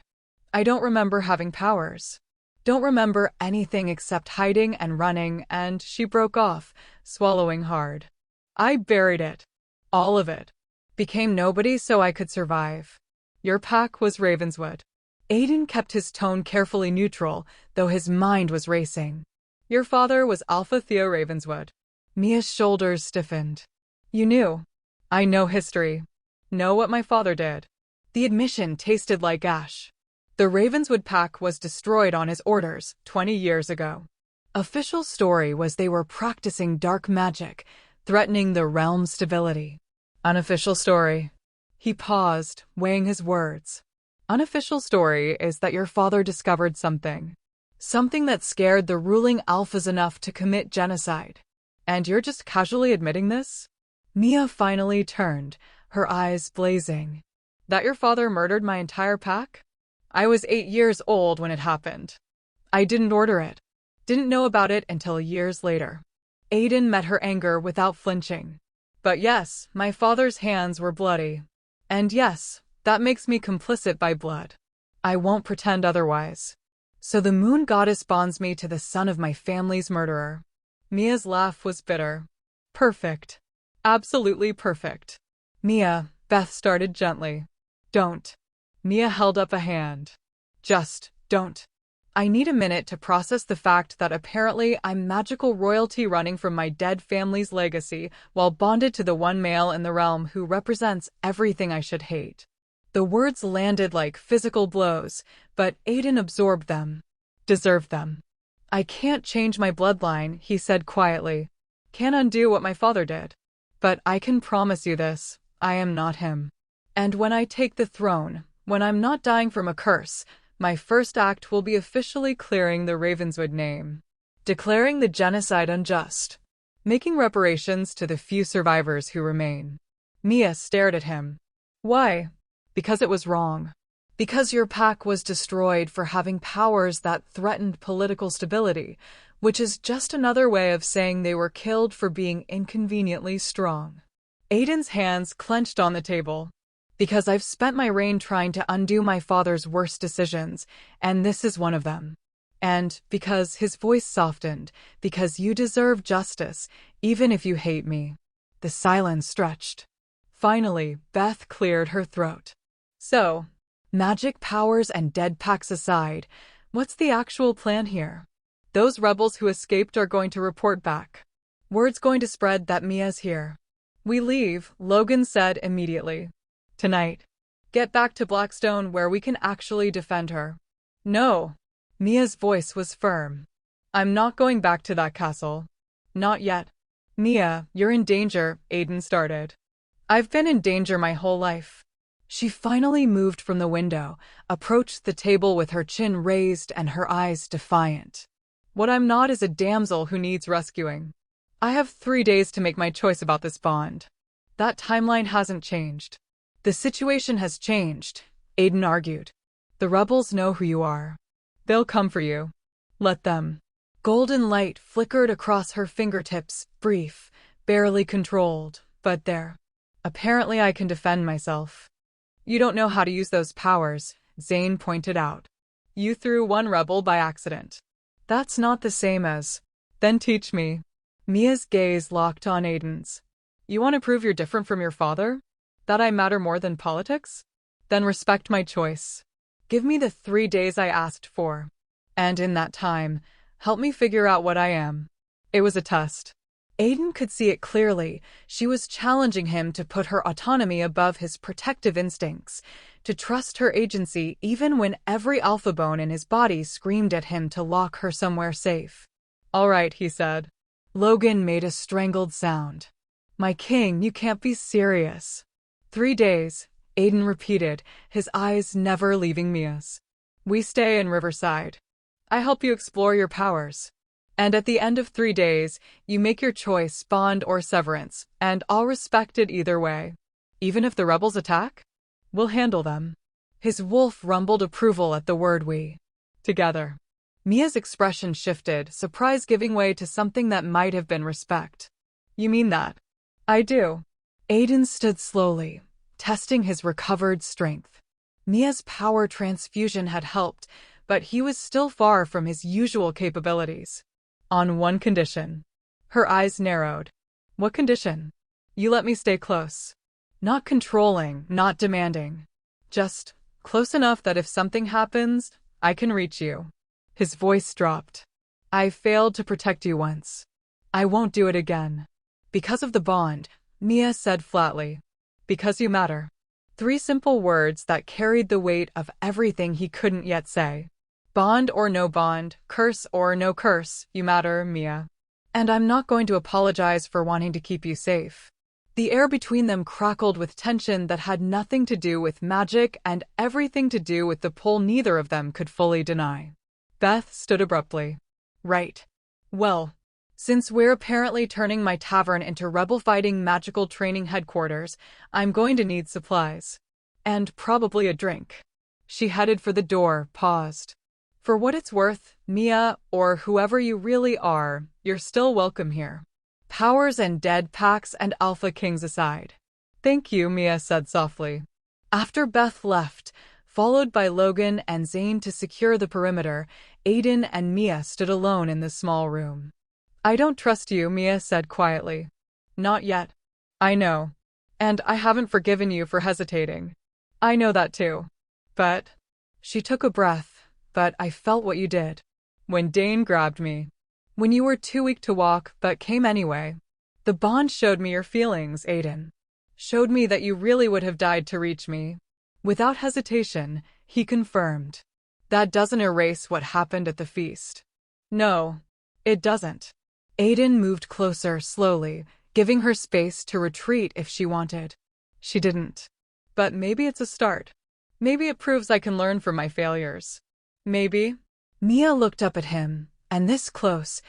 A: I don't remember having powers. Don't remember anything except hiding and running, and she broke off, swallowing hard. I buried it. All of it. Became nobody so I could survive. Your pack was Ravenswood. Aiden kept his tone carefully neutral, though his mind was racing. Your father was Alpha Theo Ravenswood. Mia's shoulders stiffened. You knew. I know history. Know what my father did. The admission tasted like ash. The Ravenswood pack was destroyed on his orders 20 years ago. Official story was they were practicing dark magic, threatening the realm's stability. Unofficial story. He paused, weighing his words. Unofficial story is that your father discovered something. Something that scared the ruling alphas enough to commit genocide. And you're just casually admitting this? Mia finally turned, her eyes blazing. That your father murdered my entire pack? I was 8 years old when it happened. I didn't order it. Didn't know about it until years later. Aiden met her anger without flinching. But yes, my father's hands were bloody. And yes, that makes me complicit by blood. I won't pretend otherwise. So the moon goddess bonds me to the son of my family's murderer. Mia's laugh was bitter. Perfect. Absolutely perfect. Mia, Beth started gently. Don't. Mia held up a hand. Just, don't. I need a minute to process the fact that apparently I'm magical royalty running from my dead family's legacy while bonded to the one male in the realm who represents everything I should hate. The words landed like physical blows, but Aiden absorbed them. Deserved them. I can't change my bloodline, he said quietly. Can't undo what my father did. But I can promise you this, I am not him. And when I take the throne, when I'm not dying from a curse, my first act will be officially clearing the Ravenswood name. Declaring the genocide unjust. Making reparations to the few survivors who remain. Mia stared at him. Why? Because it was wrong. Because your pack was destroyed for having powers that threatened political stability, which is just another way of saying they were killed for being inconveniently strong. Aiden's hands clenched on the table. Because I've spent my reign trying to undo my father's worst decisions, and this is one of them. And because his voice softened, because you deserve justice, even if you hate me. The silence stretched. Finally, Beth cleared her throat. So, magic powers and dead packs aside, what's the actual plan here? Those rebels who escaped are going to report back. Word's going to spread that Mia's here. We leave, Logan said immediately. Tonight. Get back to Blackstone where we can actually defend her. No. Mia's voice was firm. I'm not going back to that castle. Not yet. Mia, you're in danger, Aiden started. I've been in danger my whole life. She finally moved from the window, approached the table with her chin raised and her eyes defiant. What I'm not is a damsel who needs rescuing. I have 3 days to make my choice about this bond. That timeline hasn't changed. The situation has changed, Aiden argued. The rebels know who you are. They'll come for you. Let them. Golden light flickered across her fingertips, brief, barely controlled, but there. Apparently I can defend myself. You don't know how to use those powers, Zane pointed out. You threw one rebel by accident. That's not the same as. Then teach me. Mia's gaze locked on Aiden's. You want to prove you're different from your father? That I matter more than politics? Then respect my choice. Give me the 3 days I asked for. And in that time, help me figure out what I am. It was a test. Aiden could see it clearly. She was challenging him to put her autonomy above his protective instincts, to trust her agency even when every alpha bone in his body screamed at him to lock her somewhere safe. All right, he said. Logan made a strangled sound. My king, you can't be serious. 3 days, Aiden repeated, his eyes never leaving Mia's. We stay in Riverside. I help you explore your powers. And at the end of 3 days, you make your choice, bond or severance, and I'll respect it either way. Even if the rebels attack? We'll handle them. His wolf rumbled approval at the word we. Together. Mia's expression shifted, surprise giving way to something that might have been respect. You mean that? I do. Aiden stood slowly, testing his recovered strength. Mia's power transfusion had helped, but he was still far from his usual capabilities. On one condition. Her eyes narrowed. What condition? You let me stay close. Not controlling, not demanding. Just close enough that if something happens, I can reach you. His voice dropped. I failed to protect you once. I won't do it again. Because of the bond, Mia said flatly. Because you matter. 3 simple words that carried the weight of everything he couldn't yet say. Bond or no bond, curse or no curse, you matter, Mia. And I'm not going to apologize for wanting to keep you safe. The air between them crackled with tension that had nothing to do with magic and everything to do with the pull neither of them could fully deny. Beth stood abruptly. Right. Well, since we're apparently turning my tavern into rebel-fighting magical training headquarters, I'm going to need supplies. And probably a drink. She headed for the door, paused. For what it's worth, Mia, or whoever you really are, you're still welcome here. Powers and dead packs and alpha kings aside. Thank you, Mia said softly. After Beth left, followed by Logan and Zane to secure the perimeter, Aiden and Mia stood alone in the small room. I don't trust you, Mia said quietly. Not yet. I know. And I haven't forgiven you for hesitating. I know that too. But... She took a breath, but I felt what you did. When Dane grabbed me. When you were too weak to walk, but came anyway. The bond showed me your feelings, Aiden. Showed me that you really would have died to reach me. Without hesitation, he confirmed. That doesn't erase what happened at the feast. No, it doesn't. Aiden moved closer slowly, giving her space to retreat if she wanted. She didn't. But maybe it's a start. Maybe it proves I can learn from my failures. Maybe. Mia looked up at him, and this close,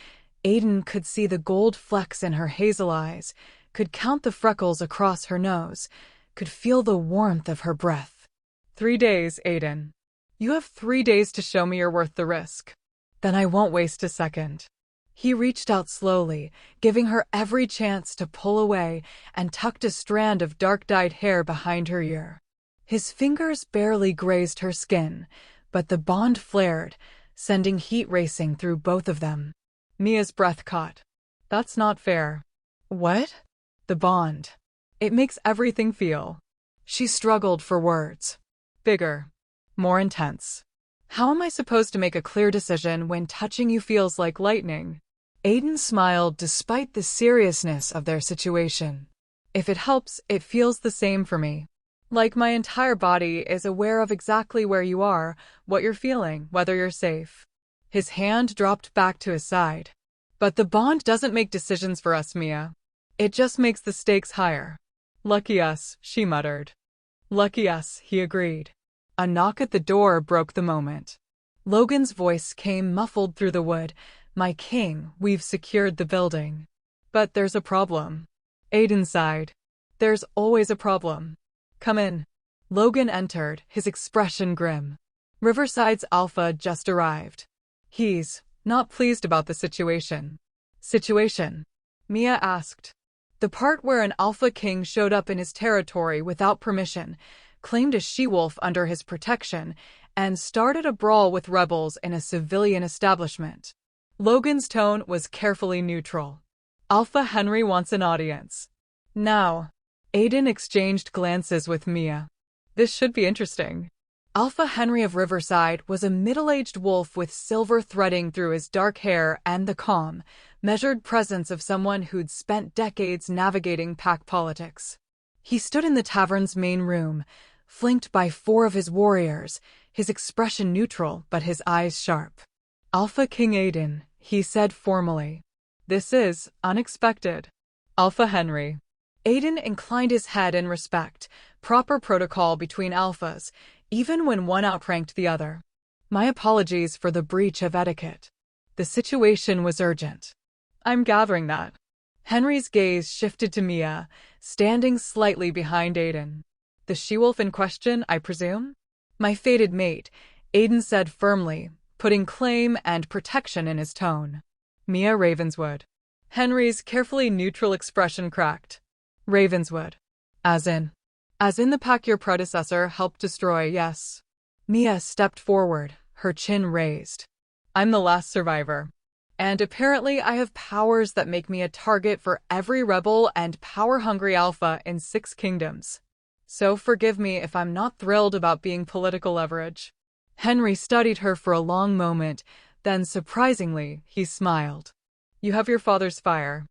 A: Aiden could see the gold flecks in her hazel eyes, could count the freckles across her nose, could feel the warmth of her breath. 3 days, Aiden. You have 3 days to show me you're worth the risk. Then I won't waste a second. He reached out slowly, giving her every chance to pull away, and tucked a strand of dark-dyed hair behind her ear. His fingers barely grazed her skin, but the bond flared, sending heat racing through both of them. Mia's breath caught. That's not fair. What? The bond. It makes everything feel. She struggled for words. Bigger. More intense. How am I supposed to make a clear decision when touching you feels like lightning? Aiden smiled despite the seriousness of their situation. If it helps, it feels the same for me. Like my entire body is aware of exactly where you are, what you're feeling, whether you're safe. His hand dropped back to his side. But the bond doesn't make decisions for us, Mia. It just makes the stakes higher. Lucky us, she muttered. Lucky us, he agreed. A knock at the door broke the moment. Logan's voice came muffled through the wood. My king, we've secured the building. But there's a problem. Aiden sighed. There's always a problem. Come in. Logan entered, his expression grim. Riverside's alpha just arrived. He's not pleased about the situation. Situation? Mia asked. The part where an alpha king showed up in his territory without permission, claimed a she-wolf under his protection, and started a brawl with rebels in a civilian establishment. Logan's tone was carefully neutral. Alpha Henry wants an audience. Now. Aiden exchanged glances with Mia. This should be interesting. Alpha Henry of Riverside was a middle-aged wolf with silver threading through his dark hair and the calm, measured presence of someone who'd spent decades navigating pack politics. He stood in the tavern's main room, flanked by 4 of his warriors, his expression neutral but his eyes sharp. Alpha King Aiden, he said formally. This is unexpected. Alpha Henry. Aiden inclined his head in respect, proper protocol between alphas, even when one outranked the other. My apologies for the breach of etiquette. The situation was urgent. I'm gathering that. Henry's gaze shifted to Mia, standing slightly behind Aiden. The she-wolf in question, I presume? My fated mate, Aiden said firmly, putting claim and protection in his tone. Mia Ravenswood. Henry's carefully neutral expression cracked. Ravenswood. As in the pack your predecessor helped destroy, yes. Mia stepped forward, her chin raised. I'm the last survivor. And apparently I have powers that make me a target for every rebel and power-hungry alpha in 6 kingdoms. So forgive me if I'm not thrilled about being political leverage. Henry studied her for a long moment, Then, surprisingly, he smiled. You have your father's fire.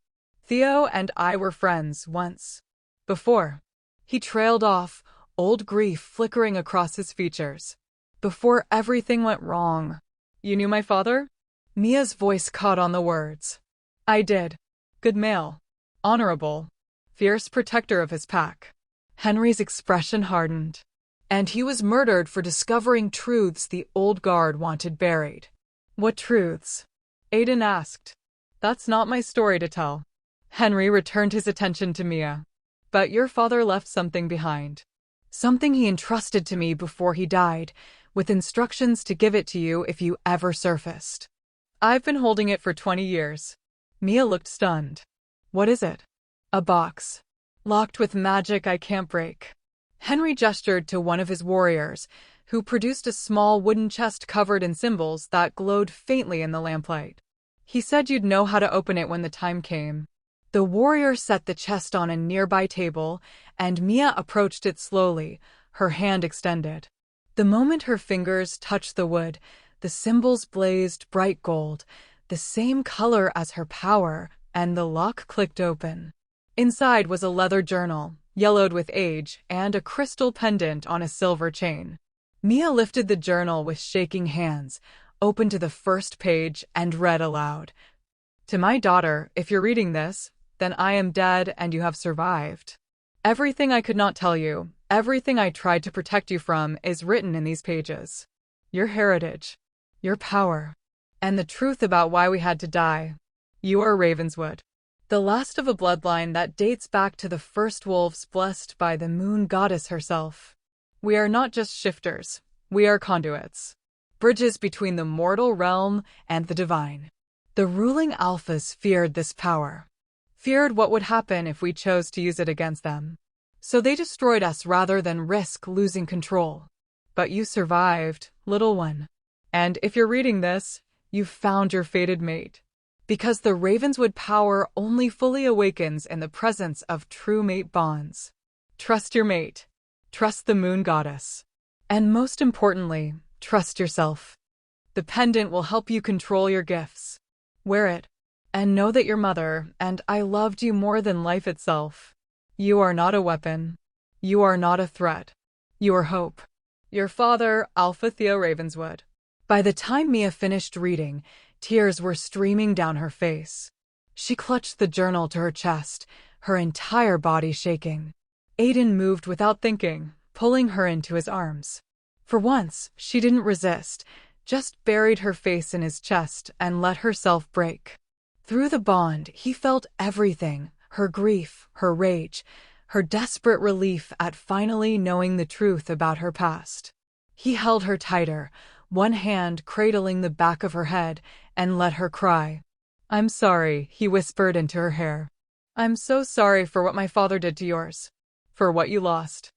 A: Theo and I were friends once. Before. He trailed off, old grief flickering across his features. Before everything went wrong. You knew my father? Mia's voice caught on the words. I did. Good male. Honorable. Fierce protector of his pack. Henry's expression hardened. And he was murdered for discovering truths the old guard wanted buried. What truths? Aiden asked. That's not my story to tell. Henry returned his attention to Mia. But your father left something behind. Something he entrusted to me before he died, with instructions to give it to you if you ever surfaced. I've been holding it for 20 years. Mia looked stunned. What is it? A box. Locked with magic I can't break. Henry gestured to one of his warriors, who produced a small wooden chest covered in symbols that glowed faintly in the lamplight. He said you'd know how to open it when the time came. The warrior set the chest on a nearby table, and Mia approached it slowly, her hand extended. The moment her fingers touched the wood, the symbols blazed bright gold, the same color as her power, and the lock clicked open. Inside was a leather journal, yellowed with age, and a crystal pendant on a silver chain. Mia lifted the journal with shaking hands, opened to the first page, and read aloud. To my daughter, if you're reading this, then I am dead and you have survived. Everything I could not tell you, everything I tried to protect you from is written in these pages. Your heritage, your power, and the truth about why we had to die. You are Ravenswood, the last of a bloodline that dates back to the first wolves blessed by the moon goddess herself. We are not just shifters, we are conduits. Bridges between the mortal realm and the divine. The ruling alphas feared this power. Feared what would happen if we chose to use it against them. So they destroyed us rather than risk losing control. But you survived, little one. And if you're reading this, you've found your fated mate. Because the Ravenswood power only fully awakens in the presence of true mate bonds. Trust your mate. Trust the moon goddess. And most importantly, trust yourself. The pendant will help you control your gifts. Wear it. And know that your mother and I loved you more than life itself. You are not a weapon. You are not a threat. You are hope. Your father, Alpha Theo Ravenswood. By the time Mia finished reading, tears were streaming down her face. She clutched the journal to her chest, her entire body shaking. Aiden moved without thinking, pulling her into his arms. For once, she didn't resist, just buried her face in his chest and let herself break. Through the bond, he felt everything, her grief, her rage, her desperate relief at finally knowing the truth about her past. He held her tighter, one hand cradling the back of her head, and let her cry. I'm sorry, he whispered into her hair. I'm so sorry for what my father did to yours. For what you lost.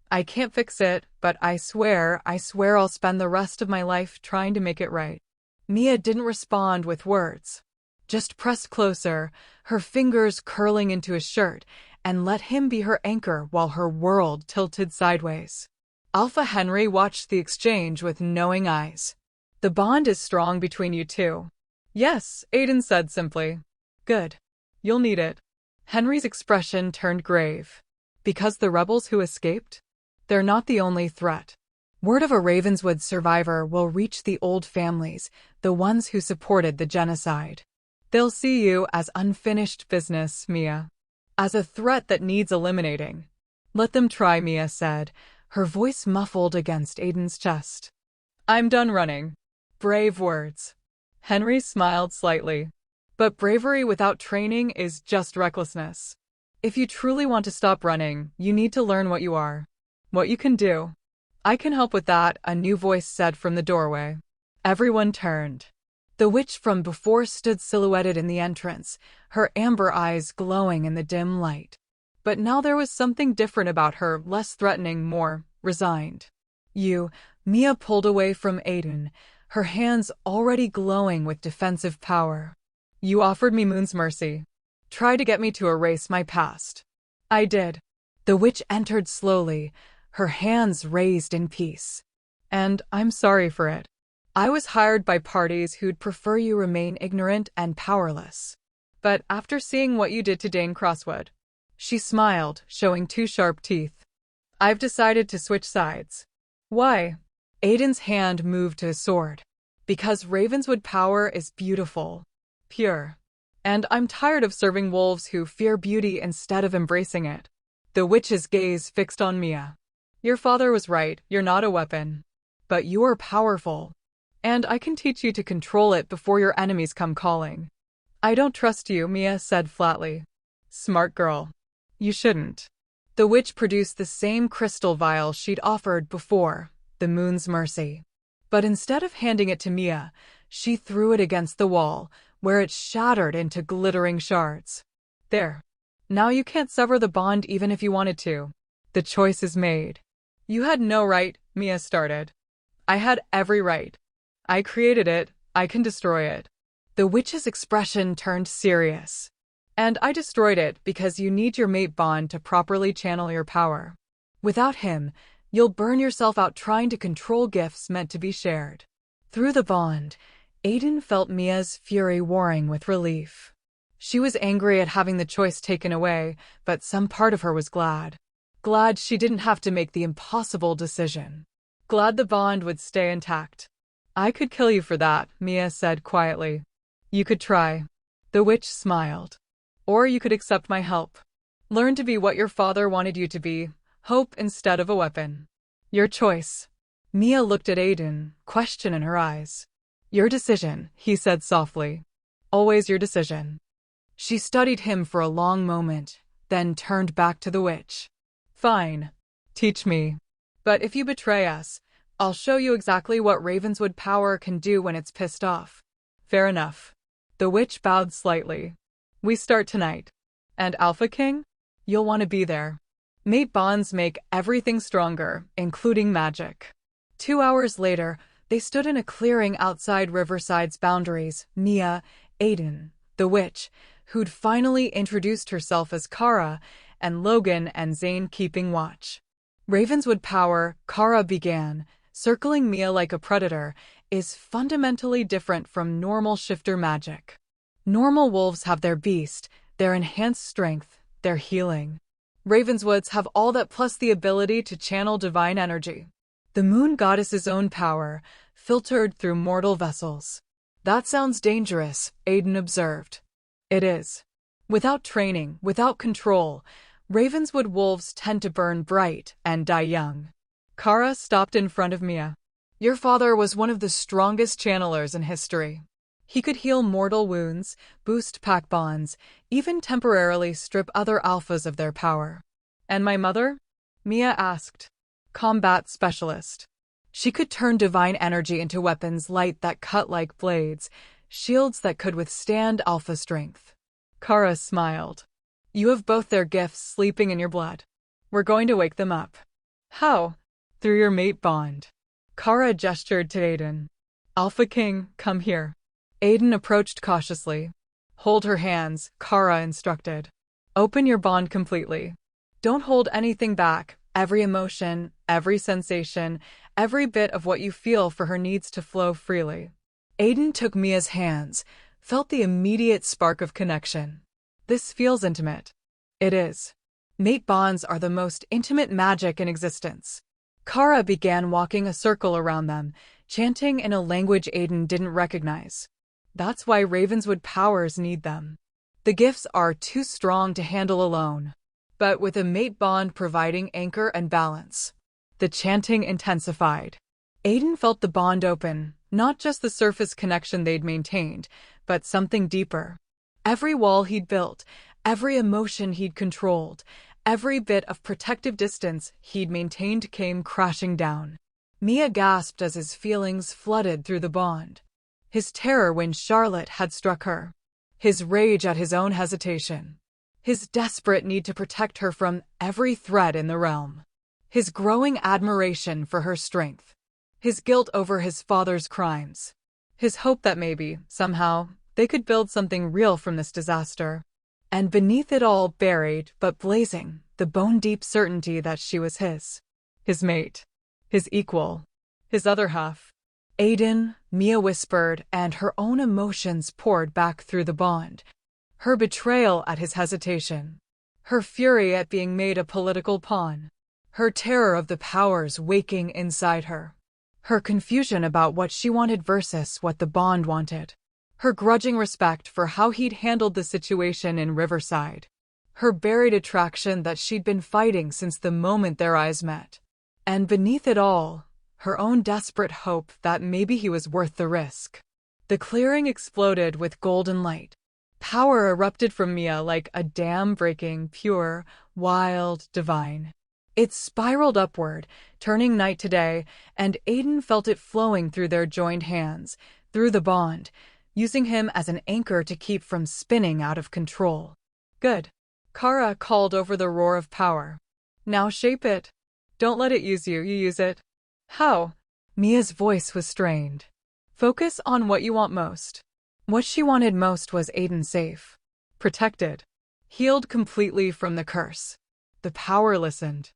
A: I can't fix it, but I swear I'll spend the rest of my life trying to make it right. Mia didn't respond with words. Just pressed closer, her fingers curling into his shirt, and let him be her anchor while her world tilted sideways. Alpha Henry watched the exchange with knowing eyes. The bond is strong between you two. Yes, Aiden said simply. Good. You'll need it. Henry's expression turned grave. Because the rebels who escaped? They're not the only threat. Word of a Ravenswood survivor will reach the old families, the ones who supported the genocide. They'll see you as unfinished business, Mia. As a threat that needs eliminating. Let them try, Mia said, her voice muffled against Aiden's chest. I'm done running. Brave words. Henry smiled slightly. But bravery without training is just recklessness. If you truly want to stop running, you need to learn what you are. What you can do. I can help with that, a new voice said from the doorway. Everyone turned. The witch from before stood silhouetted in the entrance, her amber eyes glowing in the dim light. But now there was something different about her, less threatening, more resigned. Mia pulled away from Aiden, her hands already glowing with defensive power. You offered me Moon's mercy. Tried to get me to erase my past. I did. The witch entered slowly, her hands raised in peace. And I'm sorry for it. I was hired by parties who'd prefer you remain ignorant and powerless. But after seeing what you did to Dane Crosswood, she smiled, showing two sharp teeth. I've decided to switch sides. Why? Aiden's hand moved to his sword. Because Ravenswood power is beautiful, pure. And I'm tired of serving wolves who fear beauty instead of embracing it. The witch's gaze fixed on Mia. Your father was right, you're not a weapon. But you are powerful. And I can teach you to control it before your enemies come calling. I don't trust you, Mia said flatly. Smart girl. You shouldn't. The witch produced the same crystal vial she'd offered before, the Moon's Mercy. But instead of handing it to Mia, she threw it against the wall, where it shattered into glittering shards. There. Now you can't sever the bond even if you wanted to. The choice is made. You had no right, Mia started. I had every right. I created it, I can destroy it. The witch's expression turned serious. And I destroyed it because you need your mate bond to properly channel your power. Without him, you'll burn yourself out trying to control gifts meant to be shared. Through the bond, Aiden felt Mia's fury warring with relief. She was angry at having the choice taken away, but some part of her was glad. Glad she didn't have to make the impossible decision. Glad the bond would stay intact. I could kill you for that, Mia said quietly. You could try. The witch smiled. Or you could accept my help. Learn to be what your father wanted you to be, hope instead of a weapon. Your choice. Mia looked at Aiden, question in her eyes. Your decision, he said softly. Always your decision. She studied him for a long moment, then turned back to the witch. Fine. Teach me. But if you betray us, I'll show you exactly what Ravenswood power can do when it's pissed off. Fair enough. The witch bowed slightly. We start tonight. And Alpha King? You'll want to be there. Mate bonds make everything stronger, including magic. 2 hours later, they stood in a clearing outside Riverside's boundaries, Mia, Aiden, the witch, who'd finally introduced herself as Kara, and Logan and Zane keeping watch. Ravenswood power, Kara began, circling Mia like a predator, is fundamentally different from normal shifter magic. Normal wolves have their beast, their enhanced strength, their healing. Ravenswoods have all that plus the ability to channel divine energy. The moon goddess's own power, filtered through mortal vessels. That sounds dangerous, Aiden observed. It is. Without training, without control, Ravenswood wolves tend to burn bright and die young. Kara stopped in front of Mia. Your father was one of the strongest channelers in history. He could heal mortal wounds, boost pack bonds, even temporarily strip other alphas of their power. And my mother? Mia asked. Combat specialist. She could turn divine energy into weapons light that cut like blades, shields that could withstand alpha strength. Kara smiled. You have both their gifts sleeping in your blood. We're going to wake them up. How? Through your mate bond. Kara gestured to Aiden. Alpha King, come here. Aiden approached cautiously. Hold her hands, Kara instructed. Open your bond completely. Don't hold anything back. Every emotion, every sensation, every bit of what you feel for her needs to flow freely. Aiden took Mia's hands, felt the immediate spark of connection. This feels intimate. It is. Mate bonds are the most intimate magic in existence. Kara began walking a circle around them, chanting in a language Aiden didn't recognize. That's why Ravenswood powers need them. The gifts are too strong to handle alone. But with a mate bond providing anchor and balance. The chanting intensified. Aiden felt the bond open, not just the surface connection they'd maintained, but something deeper. Every wall he'd built, every emotion he'd controlled, every bit of protective distance he'd maintained came crashing down. Mia gasped as his feelings flooded through the bond. His terror when Charlotte had struck her. His rage at his own hesitation. His desperate need to protect her from every threat in the realm. His growing admiration for her strength. His guilt over his father's crimes. His hope that maybe, somehow, they could build something real from this disaster. And beneath it all, buried, but blazing, the bone-deep certainty that she was his mate, his equal, his other half. Aiden, Mia whispered, and her own emotions poured back through the bond. Her betrayal at his hesitation. Her fury at being made a political pawn. Her terror of the powers waking inside her. Her confusion about what she wanted versus what the bond wanted. Her grudging respect for how he'd handled the situation in Riverside. Her buried attraction that she'd been fighting since the moment their eyes met. And beneath it all, her own desperate hope that maybe he was worth the risk. The clearing exploded with golden light. Power erupted from Mia like a dam breaking, pure, wild, divine. It spiraled upward, turning night to day, and Aiden felt it flowing through their joined hands, through the bond, using him as an anchor to keep from spinning out of control. Good. Kara called over the roar of power. Now shape it. Don't let it use you, you use it. How? Mia's voice was strained. Focus on what you want most. What she wanted most was Aiden safe. Protected. Healed completely from the curse. The power listened.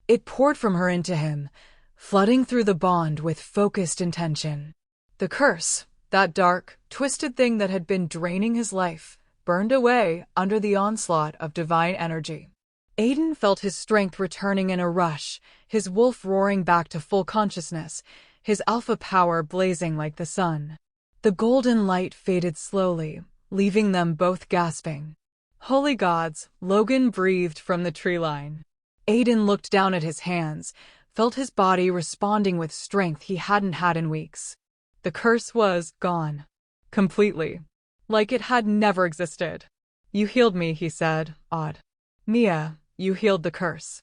A: It poured from her into him, flooding through the bond with focused intention. The curse, that dark, twisted thing that had been draining his life, burned away under the onslaught of divine energy. Aiden felt his strength returning in a rush, his wolf roaring back to full consciousness, his alpha power blazing like the sun. The golden light faded slowly, leaving them both gasping. Holy gods, Logan breathed from the tree line. Aiden looked down at his hands, felt his body responding with strength he hadn't had in weeks. The curse was gone. Completely. Like it had never existed. You healed me, he said, awed. Mia, you healed the curse.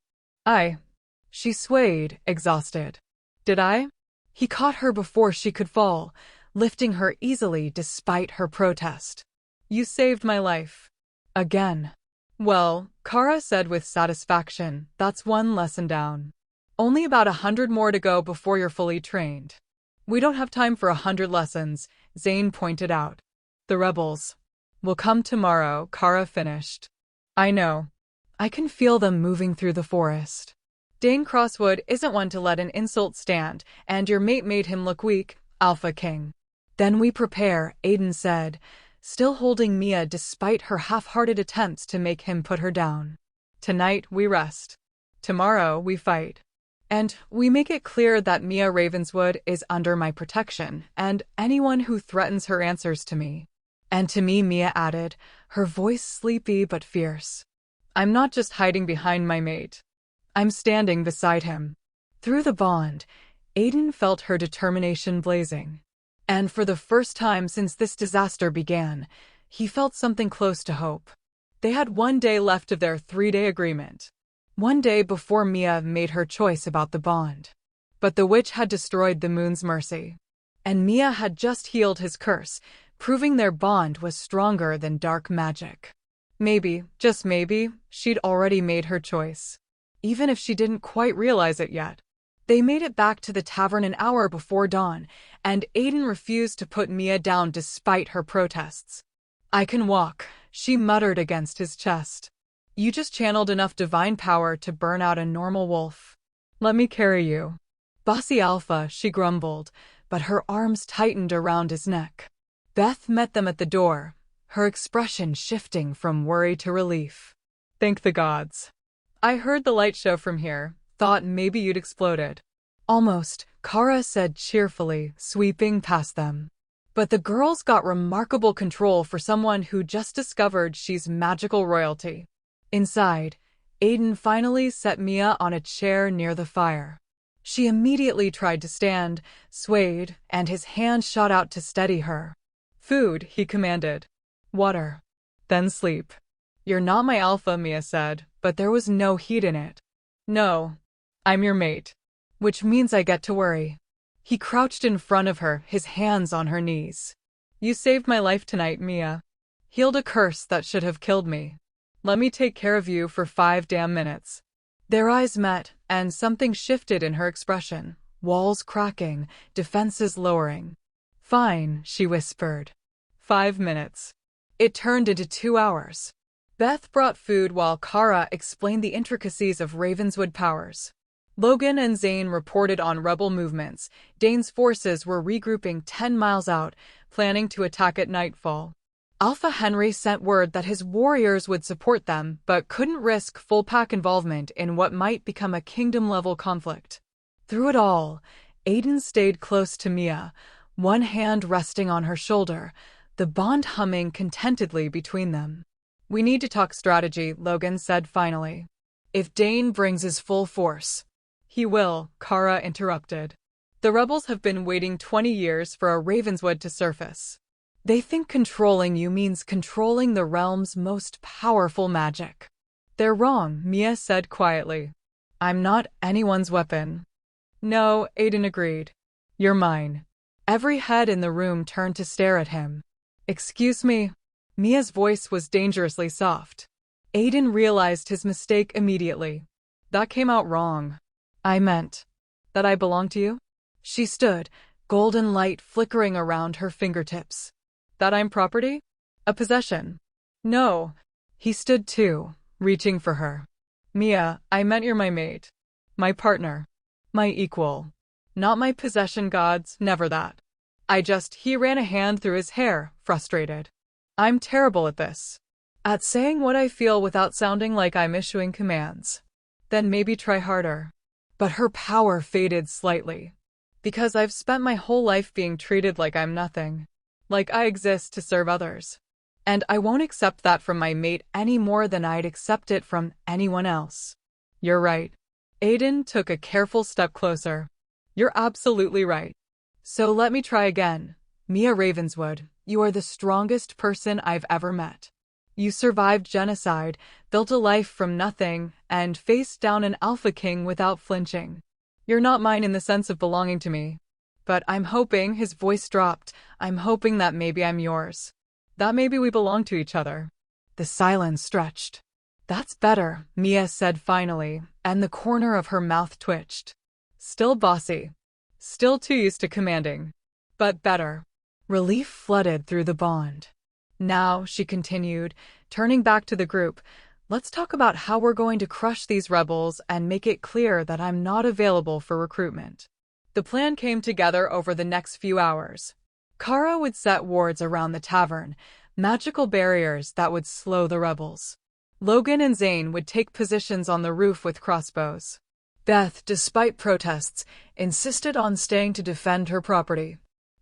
A: She swayed, exhausted. Did I? He caught her before she could fall, lifting her easily despite her protest. You saved my life. Again. Well, Kara said with satisfaction, that's one lesson down. Only about 100 more to go before you're fully trained. We don't have time for 100 lessons, Zane pointed out. The rebels will come tomorrow, Kara finished. I know. I can feel them moving through the forest. Dane Crosswood isn't one to let an insult stand, and your mate made him look weak, Alpha King. Then we prepare, Aiden said, still holding Mia despite her half-hearted attempts to make him put her down. Tonight we rest. Tomorrow we fight. And we make it clear that Mia Ravenswood is under my protection, and anyone who threatens her answers to me. And to me, Mia added, her voice sleepy but fierce. I'm not just hiding behind my mate. I'm standing beside him. Through the bond, Aiden felt her determination blazing. And for the first time since this disaster began, he felt something close to hope. They had 1 day left of their 3-day agreement. 1 day before Mia made her choice about the bond. But the witch had destroyed the moon's mercy. And Mia had just healed his curse, proving their bond was stronger than dark magic. Maybe, just maybe, she'd already made her choice. Even if she didn't quite realize it yet. They made it back to the tavern an hour before dawn, and Aiden refused to put Mia down despite her protests. I can walk, she muttered against his chest. You just channeled enough divine power to burn out a normal wolf. Let me carry you. Bossy Alpha, she grumbled, but her arms tightened around his neck. Beth met them at the door, her expression shifting from worry to relief. Thank the gods. I heard the light show from here, thought maybe you'd exploded. Almost, Kara said cheerfully, sweeping past them. But the girls got remarkable control for someone who just discovered she's magical royalty. Inside, Aiden finally set Mia on a chair near the fire. She immediately tried to stand, swayed, and his hand shot out to steady her. Food, he commanded. Water. Then sleep. You're not my alpha, Mia said, but there was no heat in it. No. I'm your mate. Which means I get to worry. He crouched in front of her, his hands on her knees. You saved my life tonight, Mia. Healed a curse that should have killed me. Let me take care of you for 5 damn minutes. Their eyes met, and something shifted in her expression. Walls cracking, defenses lowering. Fine, she whispered. 5 minutes. It turned into 2 hours. Beth brought food while Kara explained the intricacies of Ravenswood powers. Logan and Zane reported on rebel movements. Dane's forces were regrouping 10 miles out, planning to attack at nightfall. Alpha Henry sent word that his warriors would support them, but couldn't risk full pack involvement in what might become a kingdom-level conflict. Through it all, Aiden stayed close to Mia, one hand resting on her shoulder, the bond humming contentedly between them. "We need to talk strategy," Logan said finally. "If Dane brings his full force—" "He will," Kara interrupted. "The rebels have been waiting 20 years for a Ravenswood to surface. They think controlling you means controlling the realm's most powerful magic." "They're wrong," Mia said quietly. "I'm not anyone's weapon." "No," Aiden agreed. "You're mine." Every head in the room turned to stare at him. "Excuse me?" Mia's voice was dangerously soft. Aiden realized his mistake immediately. "That came out wrong. I meant that I belong to you?" She stood, golden light flickering around her fingertips. "That I'm property? A possession?" "No." He stood too, reaching for her. "Mia, I meant you're my mate. My partner. My equal. Not my possession, gods, never that. He ran a hand through his hair, frustrated. "I'm terrible at this. At saying what I feel without sounding like I'm issuing commands. Then maybe try harder." But her power faded slightly. "Because I've spent my whole life being treated like I'm nothing. Like I exist to serve others. And I won't accept that from my mate any more than I'd accept it from anyone else." "You're right." Aiden took a careful step closer. "You're absolutely right. So let me try again. Mia Ravenswood, you are the strongest person I've ever met. You survived genocide, built a life from nothing, and faced down an Alpha King without flinching. You're not mine in the sense of belonging to me. But I'm hoping," his voice dropped, "I'm hoping that maybe I'm yours. That maybe we belong to each other." The silence stretched. "That's better," Mia said finally, and the corner of her mouth twitched. "Still bossy. Still too used to commanding. But better." Relief flooded through the bond. "Now," she continued, turning back to the group, "let's talk about how we're going to crush these rebels and make it clear that I'm not available for recruitment." The plan came together over the next few hours. Kara would set wards around the tavern, magical barriers that would slow the rebels. Logan and Zane would take positions on the roof with crossbows. Beth, despite protests, insisted on staying to defend her property.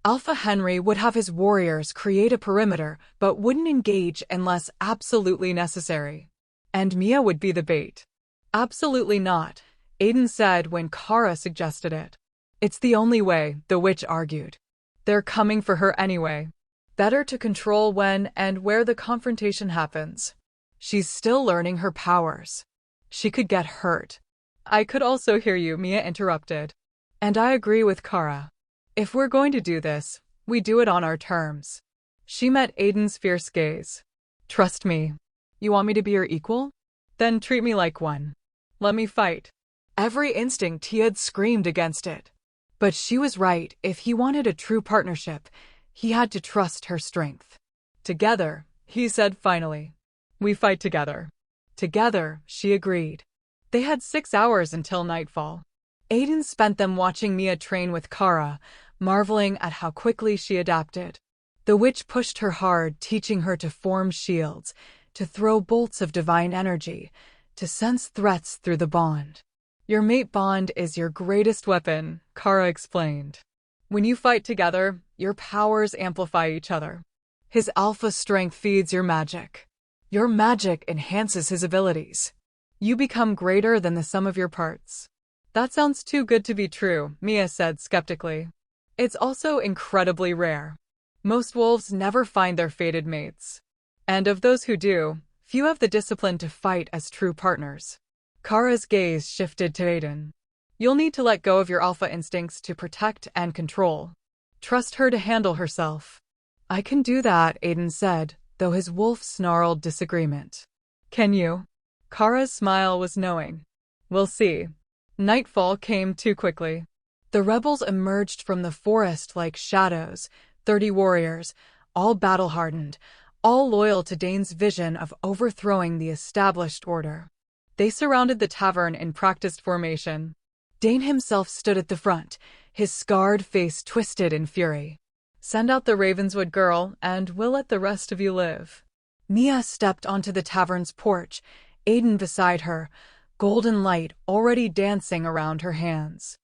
A: Alpha Henry would have his warriors create a perimeter but wouldn't engage unless absolutely necessary. And Mia would be the bait. "Absolutely not," Aiden said when Kara suggested it. "It's the only way," the witch argued. "They're coming for her anyway. Better to control when and where the confrontation happens. She's still learning her powers. She could get hurt." "I could also hear you," Mia interrupted. "And I agree with Kara. If we're going to do this, we do it on our terms." She met Aiden's fierce gaze. "Trust me. You want me to be your equal? Then treat me like one. Let me fight." Every instinct he had screamed against it. But she was right. If he wanted a true partnership, he had to trust her strength. "Together," he said finally. "We fight together." "Together," she agreed. They had 6 hours until nightfall. Aiden spent them watching Mia train with Kara, marveling at how quickly she adapted. The witch pushed her hard, teaching her to form shields, to throw bolts of divine energy, to sense threats through the bond. "Your mate bond is your greatest weapon," Kara explained. "When you fight together, your powers amplify each other. His alpha strength feeds your magic. Your magic enhances his abilities. You become greater than the sum of your parts." "That sounds too good to be true," Mia said skeptically. "It's also incredibly rare. Most wolves never find their fated mates. And of those who do, few have the discipline to fight as true partners." Kara's gaze shifted to Aiden. "You'll need to let go of your alpha instincts to protect and control. Trust her to handle herself." "I can do that," Aiden said, though his wolf snarled disagreement. "Can you?" Kara's smile was knowing. "We'll see." Nightfall came too quickly. The rebels emerged from the forest like shadows, 30 warriors, all battle-hardened, all loyal to Dane's vision of overthrowing the established order. They surrounded the tavern in practiced formation. Dane himself stood at the front, his scarred face twisted in fury. "Send out the Ravenswood girl, and we'll let the rest of you live." Mia stepped onto the tavern's porch, Aiden beside her, golden light already dancing around her hands.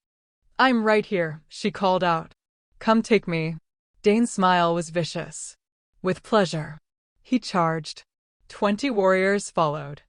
A: "I'm right here," she called out. "Come take me." Dane's smile was vicious. "With pleasure." He charged. 20 warriors followed.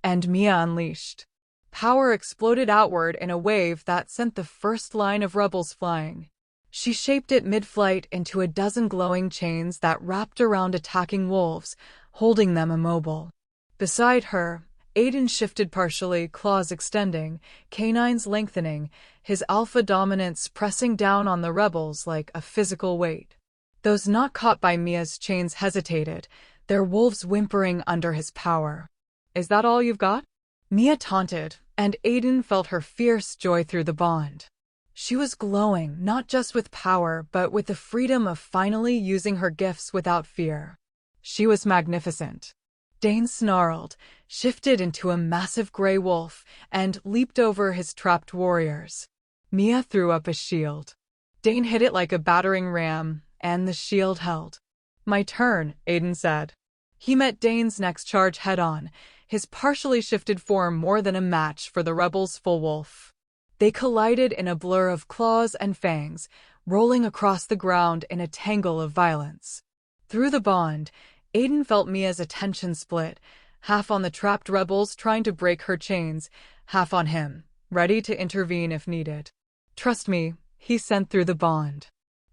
A: And Mia unleashed. Power exploded outward in a wave that sent the first line of rebels flying. She shaped it mid-flight into a dozen glowing chains that wrapped around attacking wolves, holding them immobile. Beside her, Aiden shifted partially, claws extending, canines lengthening, his alpha dominance pressing down on the rebels like a physical weight. Those not caught by Mia's chains hesitated, their wolves whimpering under his power. "Is that all you've got?" Mia taunted, and Aiden felt her fierce joy through the bond. She was glowing, not just with power, but with the freedom of finally using her gifts without fear. She was magnificent. Dane snarled, shifted into a massive gray wolf, and leaped over his trapped warriors. Mia threw up a shield. Dane hit it like a battering ram, and the shield held. "My turn," Aiden said. He met Dane's next charge head-on, his partially shifted form more than a match for the rebels' full wolf. They collided in a blur of claws and fangs, rolling across the ground in a tangle of violence. Through the bond, Aiden felt Mia's attention split, half on the trapped rebels trying to break her chains, half on him, ready to intervene if needed. "Trust me," he sent through the bond.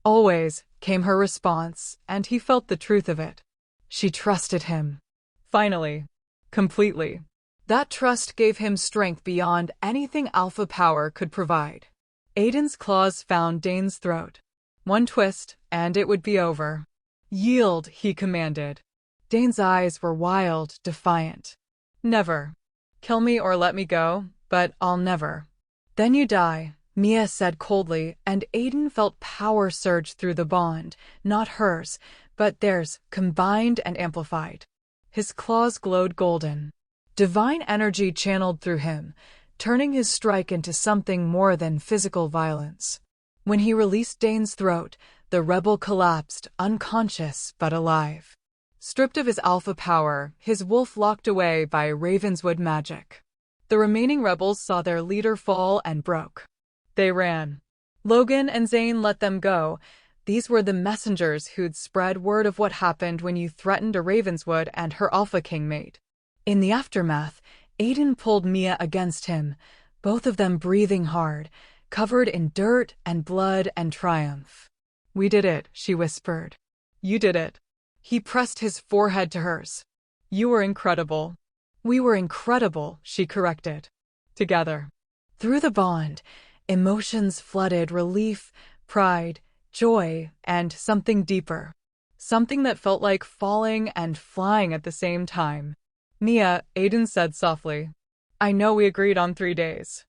A: "Always," came her response, and he felt the truth of it. She trusted him. Finally. Completely. That trust gave him strength beyond anything alpha power could provide. Aiden's claws found Dane's throat. One twist, and it would be over. "Yield," he commanded. Dane's eyes were wild, defiant. "Never. Kill me or let me go, but I'll never." "Then you die," Mia said coldly, and Aiden felt power surge through the bond, not hers, but theirs, combined and amplified. His claws glowed golden. Divine energy channeled through him, turning his strike into something more than physical violence. When he released Dane's throat, the rebel collapsed, unconscious but alive. Stripped of his alpha power, his wolf locked away by Ravenswood magic. The remaining rebels saw their leader fall and broke. They ran. Logan and Zane let them go. These were the messengers who'd spread word of what happened when you threatened a Ravenswood and her Alpha King mate. In the aftermath, Aiden pulled Mia against him, both of them breathing hard, covered in dirt and blood and triumph. "We did it," she whispered. "You did it." He pressed his forehead to hers. "You were incredible." "We were incredible," she corrected. Together. Through the bond, emotions flooded: relief, pride, joy, and something deeper. Something that felt like falling and flying at the same time. "Mia," Aiden said softly. "I know we agreed on 3 days.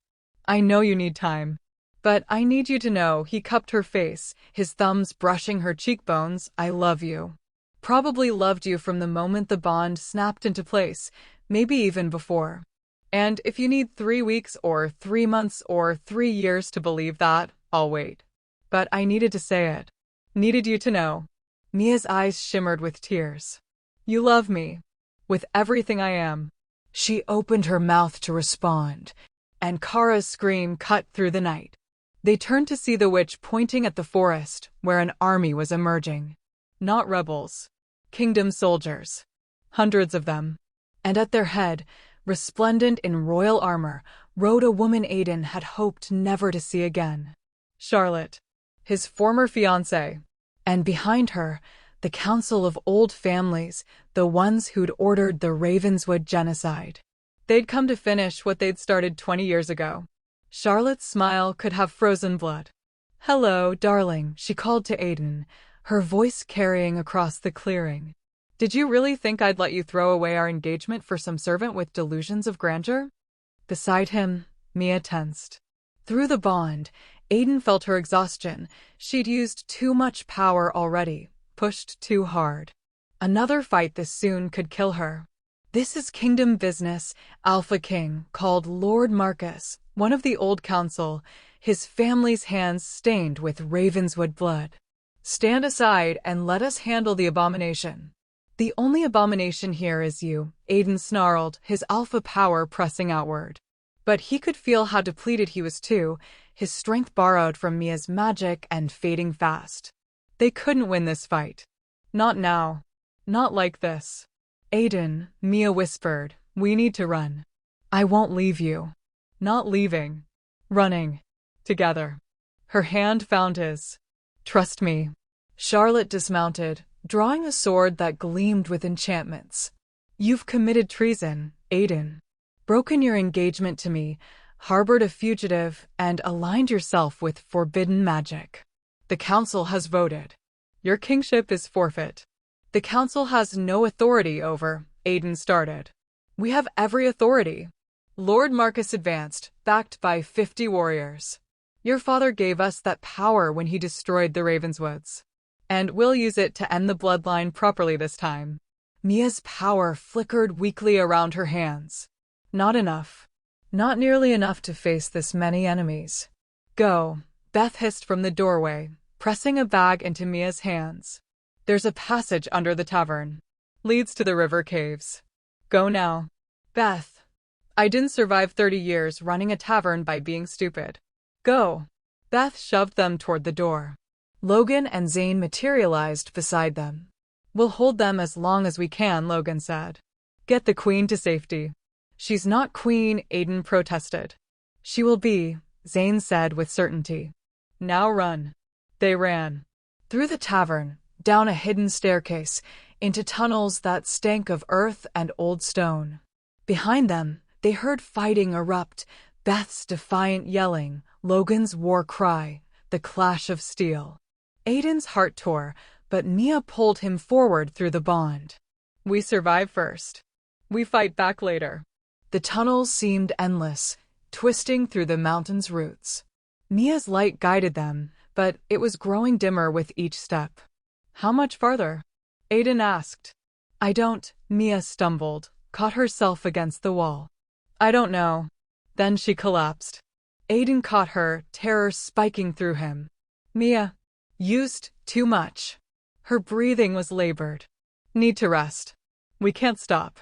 A: I know you need time. But I need you to know," he cupped her face, his thumbs brushing her cheekbones, "I love you. Probably loved you from the moment the bond snapped into place, maybe even before. And if you need 3 weeks or 3 months or 3 years to believe that, I'll wait. But I needed to say it. Needed you to know." Mia's eyes shimmered with tears. "You love me. With everything I am." She opened her mouth to respond, and Kara's scream cut through the night. They turned to see the witch pointing at the forest, where an army was emerging. Not rebels. Kingdom soldiers. Hundreds of them. And at their head, resplendent in royal armor, rode a woman Aiden had hoped never to see again. Charlotte. His former fiancée. And behind her, the Council of Old Families, the ones who'd ordered the Ravenswood genocide. They'd come to finish what they'd started 20 years ago. Charlotte's smile could have frozen blood. "Hello, darling," she called to Aiden, her voice carrying across the clearing. "Did you really think I'd let you throw away our engagement for some servant with delusions of grandeur?" Beside him, Mia tensed. Through the bond, Aiden felt her exhaustion. She'd used too much power already. Pushed too hard. Another fight this soon could kill her. This is kingdom business. Alpha King, called Lord Marcus, One of the old council, his family's hands stained with Ravenswood blood. Stand aside and let us handle the abomination. The only abomination here is you, Aiden snarled, his alpha power pressing outward. But he could feel how depleted he was too, his strength borrowed from Mia's magic and fading fast. They couldn't win this fight. Not now. Not like this. Aiden, Mia whispered, we need to run. I won't leave you. Not leaving. Running. Together. Her hand found his. Trust me. Charlotte dismounted, drawing a sword that gleamed with enchantments. You've committed treason, Aiden. Broken your engagement to me, harbored a fugitive, and aligned yourself with forbidden magic. The council has voted. Your kingship is forfeit. The council has no authority over, Aiden started. We have every authority. Lord Marcus advanced, backed by 50 warriors. Your father gave us that power when he destroyed the Ravenswoods. And we'll use it to end the bloodline properly this time. Mia's power flickered weakly around her hands. Not enough. Not nearly enough to face this many enemies. Go, Beth hissed from the doorway, pressing a bag into Mia's hands. There's a passage under the tavern. Leads to the river caves. Go now. Beth. I didn't survive 30 years running a tavern by being stupid. Go. Beth shoved them toward the door. Logan and Zane materialized beside them. We'll hold them as long as we can, Logan said. Get the queen to safety. She's not queen, Aiden protested. She will be, Zane said with certainty. Now run. They ran. Through the tavern, down a hidden staircase, into tunnels that stank of earth and old stone. Behind them, they heard fighting erupt, Beth's defiant yelling, Logan's war cry, the clash of steel. Aiden's heart tore, but Mia pulled him forward through the bond. We survive first. We fight back later. The tunnels seemed endless, twisting through the mountain's roots. Mia's light guided them, but it was growing dimmer with each step. How much farther? Aiden asked. I don't, Mia stumbled, caught herself against the wall. I don't know. Then she collapsed. Aiden caught her, terror spiking through him. Mia. Used too much. Her breathing was labored. Need to rest. We can't stop.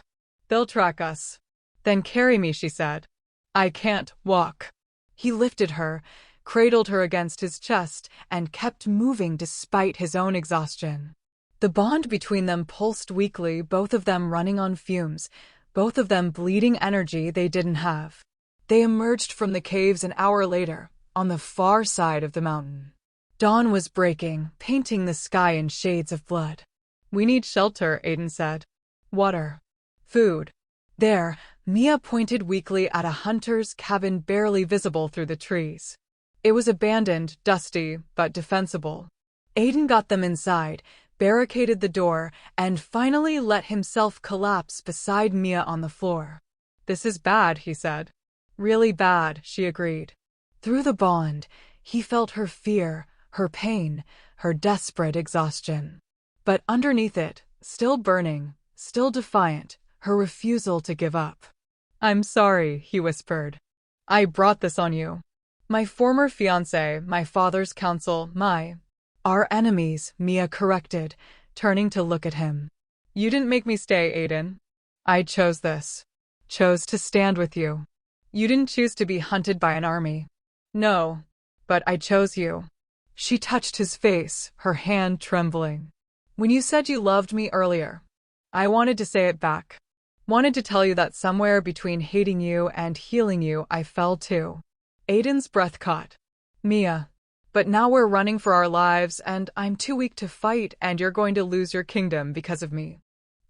A: They'll track us. Then carry me, she said. I can't walk. He lifted her, cradled her against his chest, and kept moving despite his own exhaustion. The bond between them pulsed weakly, both of them running on fumes, both of them bleeding energy they didn't have. They emerged from the caves an hour later, on the far side of the mountain. Dawn was breaking, painting the sky in shades of blood. We need shelter, Aiden said. Water. Food. There, Mia pointed weakly at a hunter's cabin barely visible through the trees. It was abandoned, dusty, but defensible. Aiden got them inside, barricaded the door, and finally let himself collapse beside Mia on the floor. This is bad, he said. Really bad, she agreed. Through the bond, he felt her fear, her pain, her desperate exhaustion. But underneath it, still burning, still defiant, her refusal to give up. I'm sorry, he whispered. I brought this on you. My former fiancé, my father's counsel, our enemies, Mia corrected, turning to look at him. You didn't make me stay, Aiden. I chose this. Chose to stand with you. You didn't choose to be hunted by an army. No, but I chose you. She touched his face, her hand trembling. When you said you loved me earlier, I wanted to say it back. Wanted to tell you that somewhere between hating you and healing you, I fell too. Aiden's breath caught. Mia. But now we're running for our lives, and I'm too weak to fight, and you're going to lose your kingdom because of me.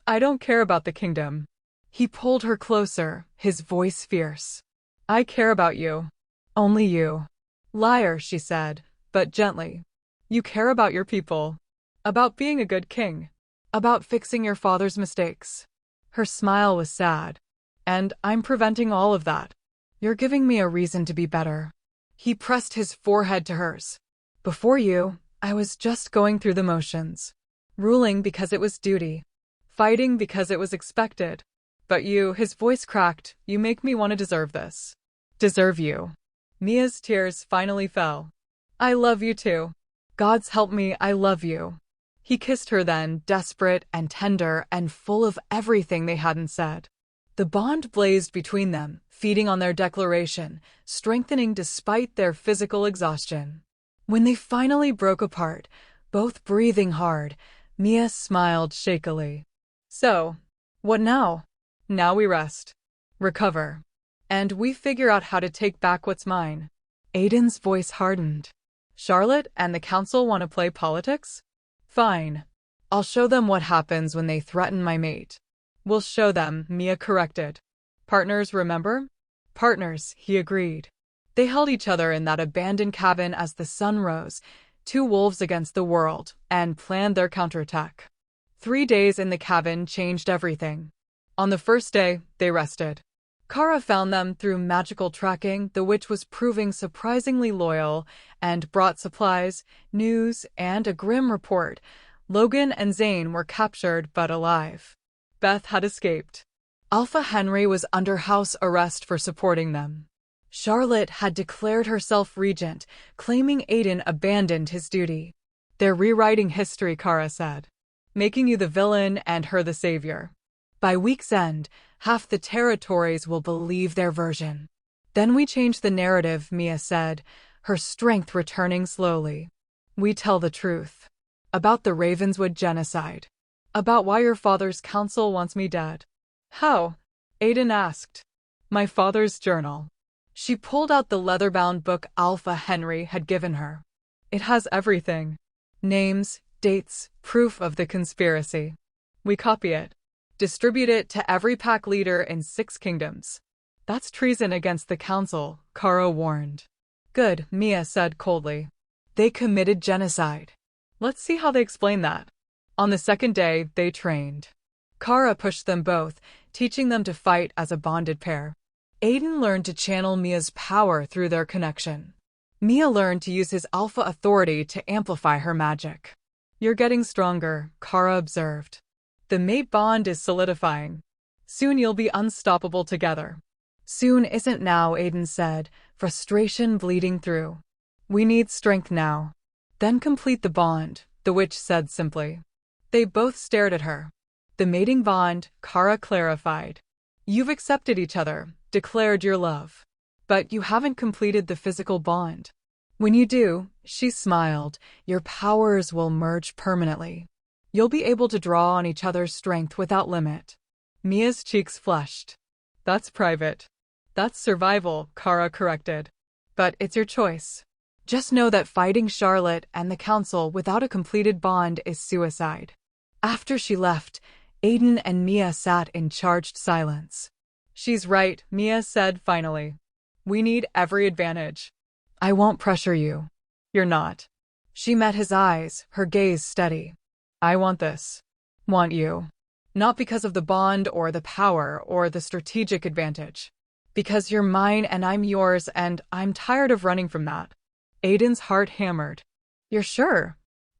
A: I don't care about the kingdom. He pulled her closer, his voice fierce. I care about you. Only you. Liar, she said, but gently. You care about your people. About being a good king. About fixing your father's mistakes. Her smile was sad. And I'm preventing all of that. You're giving me a reason to be better. He pressed his forehead to hers. Before you, I was just going through the motions. Ruling because it was duty. Fighting because it was expected. But you, his voice cracked, you make me want to deserve this. Deserve you. Mia's tears finally fell. I love you too. God's help me, I love you. He kissed her then, desperate and tender and full of everything they hadn't said. The bond blazed between them, feeding on their declaration, strengthening despite their physical exhaustion. When they finally broke apart, both breathing hard, Mia smiled shakily. So, what now? Now we rest, recover, and we figure out how to take back what's mine. Aiden's voice hardened. Charlotte and the council want to play politics? Fine. I'll show them what happens when they threaten my mate. We'll show them, Mia corrected. Partners, remember? Partners, he agreed. They held each other in that abandoned cabin as the sun rose, two wolves against the world, and planned their counterattack. 3 days in the cabin changed everything. On the first day, they rested. Kara found them through magical tracking, the witch was proving surprisingly loyal, and brought supplies, news, and a grim report. Logan and Zane were captured but alive. Beth had escaped. Alpha Henry was under house arrest for supporting them. Charlotte had declared herself regent, claiming Aiden abandoned his duty. They're rewriting history, Kara said. Making you the villain and her the savior. By week's end, half the territories will believe their version. Then we change the narrative, Mia said, her strength returning slowly. We tell the truth. About the Ravenswood genocide. About why your father's council wants me dead. How? Aiden asked. My father's journal. She pulled out the leather-bound book Alpha Henry had given her. It has everything. Names, dates, proof of the conspiracy. We copy it. Distribute it to every pack leader in 6 kingdoms. That's treason against the council, Kara warned. Good, Mia said coldly. They committed genocide. Let's see how they explain that. On the second day, they trained. Kara pushed them both, teaching them to fight as a bonded pair. Aiden learned to channel Mia's power through their connection. Mia learned to use his alpha authority to amplify her magic. You're getting stronger, Kara observed. The mate bond is solidifying. Soon you'll be unstoppable together. Soon isn't now, Aiden said, frustration bleeding through. We need strength now. Then complete the bond, the witch said simply. They both stared at her. The mating bond, Kara clarified. You've accepted each other, declared your love. But you haven't completed the physical bond. When you do, she smiled, your powers will merge permanently. You'll be able to draw on each other's strength without limit. Mia's cheeks flushed. That's private. That's survival, Kara corrected. But it's your choice. Just know that fighting Charlotte and the council without a completed bond is suicide. After she left, Aiden and Mia sat in charged silence. She's right, Mia said finally. We need every advantage. I won't pressure you. You're not. She met his eyes, her gaze steady. I want this. Want you. Not because of the bond or the power or the strategic advantage. Because you're mine and I'm yours and I'm tired of running from that. Aiden's heart hammered. You're sure?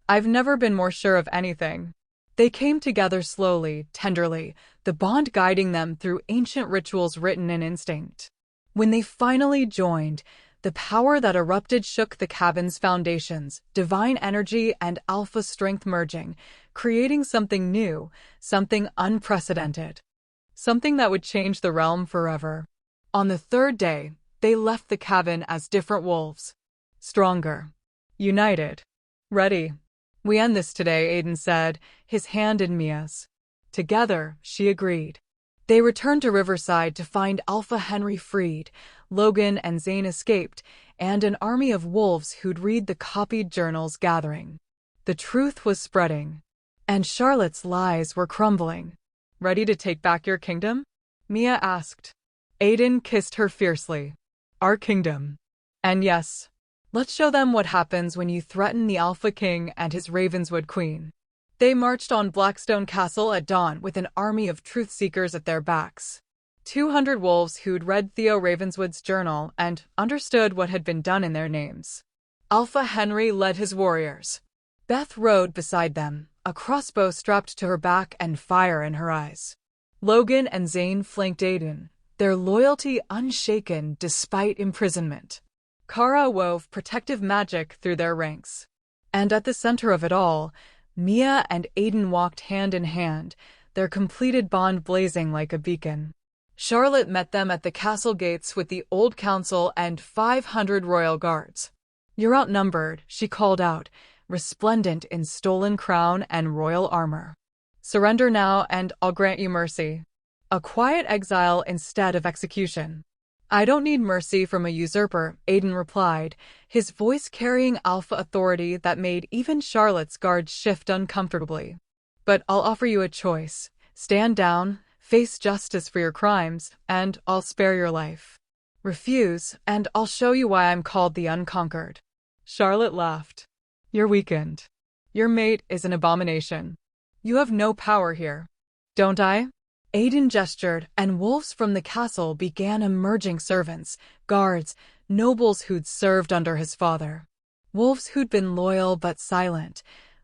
A: I've never been more sure of anything. They came together slowly, tenderly, the bond guiding them through ancient rituals written in instinct. When they finally joined, the power that erupted shook the cabin's foundations, divine energy and alpha strength merging, creating something new, something unprecedented. Something that would change the realm forever. On the third day, they left the cabin as different wolves. Stronger. United. Ready. We end this today, Aiden said, his hand in Mia's. Together, she agreed. They returned to Riverside to find Alpha Henry freed, Logan and Zane escaped, and an army of wolves who'd read the copied journals gathering. The truth was spreading. And Charlotte's lies were crumbling. Ready to take back your kingdom? Mia asked. Aiden kissed her fiercely. Our kingdom. And yes, let's show them what happens when you threaten the Alpha King and his Ravenswood Queen. They marched on Blackstone Castle at dawn with an army of truth-seekers at their backs. 200 wolves who'd read Theo Ravenswood's journal and understood what had been done in their names. Alpha Henry led his warriors. Beth rode beside them, a crossbow strapped to her back and fire in her eyes. Logan and Zane flanked Aiden, their loyalty unshaken despite imprisonment. Kara wove protective magic through their ranks. And at the center of it all, Mia and Aiden walked hand in hand, their completed bond blazing like a beacon. Charlotte met them at the castle gates with the old council and 500 royal guards. "You're outnumbered," she called out, resplendent in stolen crown and royal armor. "Surrender now and I'll grant you mercy. A quiet exile instead of execution." "I don't need mercy from a usurper," Aiden replied, his voice carrying alpha authority that made even Charlotte's guards shift uncomfortably. "But I'll offer you a choice. Stand down, face justice for your crimes, and I'll spare your life. Refuse, and I'll show you why I'm called the Unconquered." Charlotte laughed. "You're weakened. Your mate is an abomination. You have no power here. Don't I?" Aiden gestured, and wolves from the castle began emerging, servants, guards, nobles who'd served under his father. Wolves who'd been loyal but silent,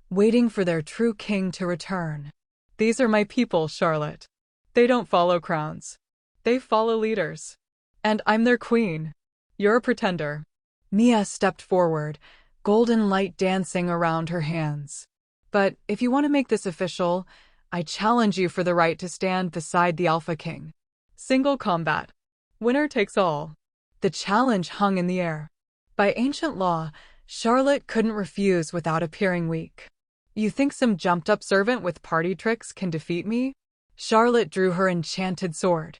A: waiting for their true king to return. "These are my people, Charlotte. They don't follow crowns. They follow leaders. And I'm their queen. You're a pretender." Mia stepped forward, golden light dancing around her hands. "But if you want to make this official, I challenge you for the right to stand beside the Alpha King. Single combat. Winner takes all." The challenge hung in the air. By ancient law, Charlotte couldn't refuse without appearing weak. "You think some jumped-up servant with party tricks can defeat me?" Charlotte drew her enchanted sword.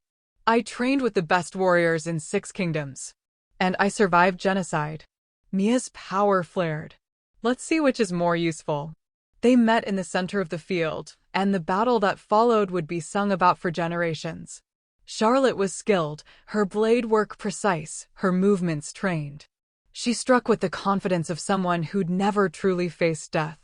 A: "I trained with the best warriors in 6 kingdoms. And I survived genocide." Mia's power flared. "Let's see which is more useful." They met in the center of the field, and the battle that followed would be sung about for generations. Charlotte was skilled, her blade work precise, her movements trained. She struck with the confidence of someone who'd never truly faced death.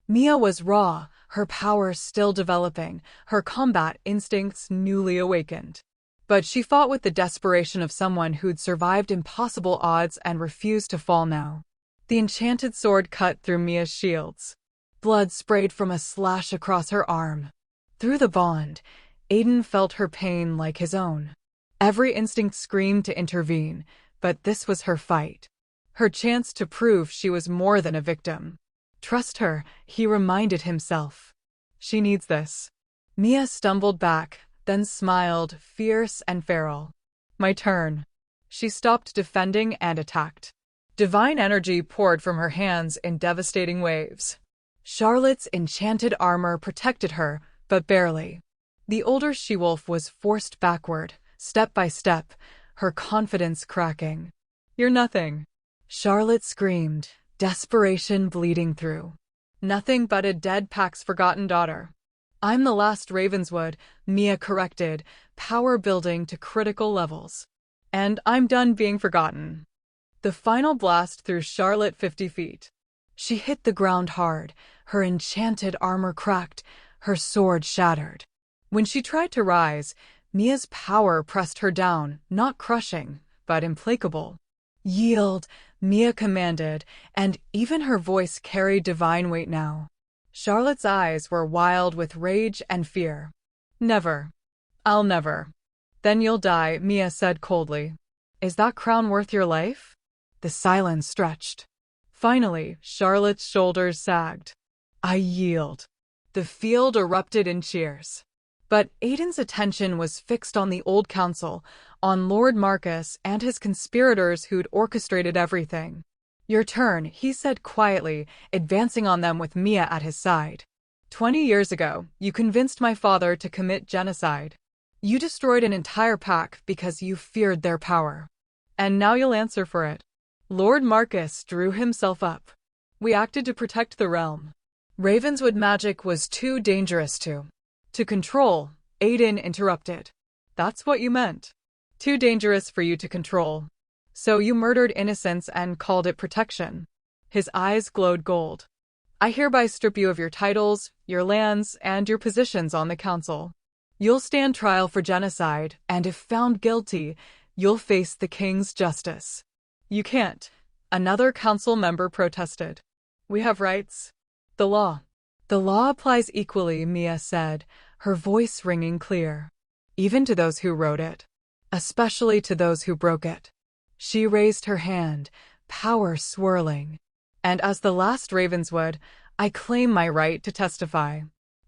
A: Mia was raw, her power still developing, her combat instincts newly awakened. But she fought with the desperation of someone who'd survived impossible odds and refused to fall now. The enchanted sword cut through Mia's shields. Blood sprayed from a slash across her arm. Through the bond, Aiden felt her pain like his own. Every instinct screamed to intervene, but this was her fight. Her chance to prove she was more than a victim. "Trust her," he reminded himself. "She needs this." Mia stumbled back, then smiled, fierce and feral. "My turn." She stopped defending and attacked. Divine energy poured from her hands in devastating waves. Charlotte's enchanted armor protected her, but barely. The older she-wolf was forced backward, step by step, her confidence cracking. "You're nothing." Charlotte screamed, desperation bleeding through. "Nothing but a dead pack's forgotten daughter." "I'm the last Ravenswood," Mia corrected, power building to critical levels. "And I'm done being forgotten." The final blast threw Charlotte 50 feet. She hit the ground hard, her enchanted armor cracked, her sword shattered. When she tried to rise, Mia's power pressed her down, not crushing, but implacable. "Yield," Mia commanded, and even her voice carried divine weight now. Charlotte's eyes were wild with rage and fear. "Never. I'll never." "Then you'll die," Mia said coldly. "Is that crown worth your life?" The silence stretched. Finally, Charlotte's shoulders sagged. "I yield." The field erupted in cheers. But Aiden's attention was fixed on the old council, on Lord Marcus and his conspirators who'd orchestrated everything. "Your turn," he said quietly, advancing on them with Mia at his side. 20 years ago, you convinced my father to commit genocide. You destroyed an entire pack because you feared their power. And now you'll answer for it." Lord Marcus drew himself up. "We acted to protect the realm. Ravenswood magic was too dangerous to control," Aiden interrupted. "That's what you meant. Too dangerous for you to control. So you murdered innocents and called it protection." His eyes glowed gold. "I hereby strip you of your titles, your lands, and your positions on the council. You'll stand trial for genocide, and if found guilty, you'll face the king's justice." "You can't," another council member protested. "We have rights." "The law." "The law applies equally," Mia said, her voice ringing clear. "Even to those who wrote it." especially to those who broke it. She raised her hand, power swirling. And as the last Ravenswood, I claim my right to testify,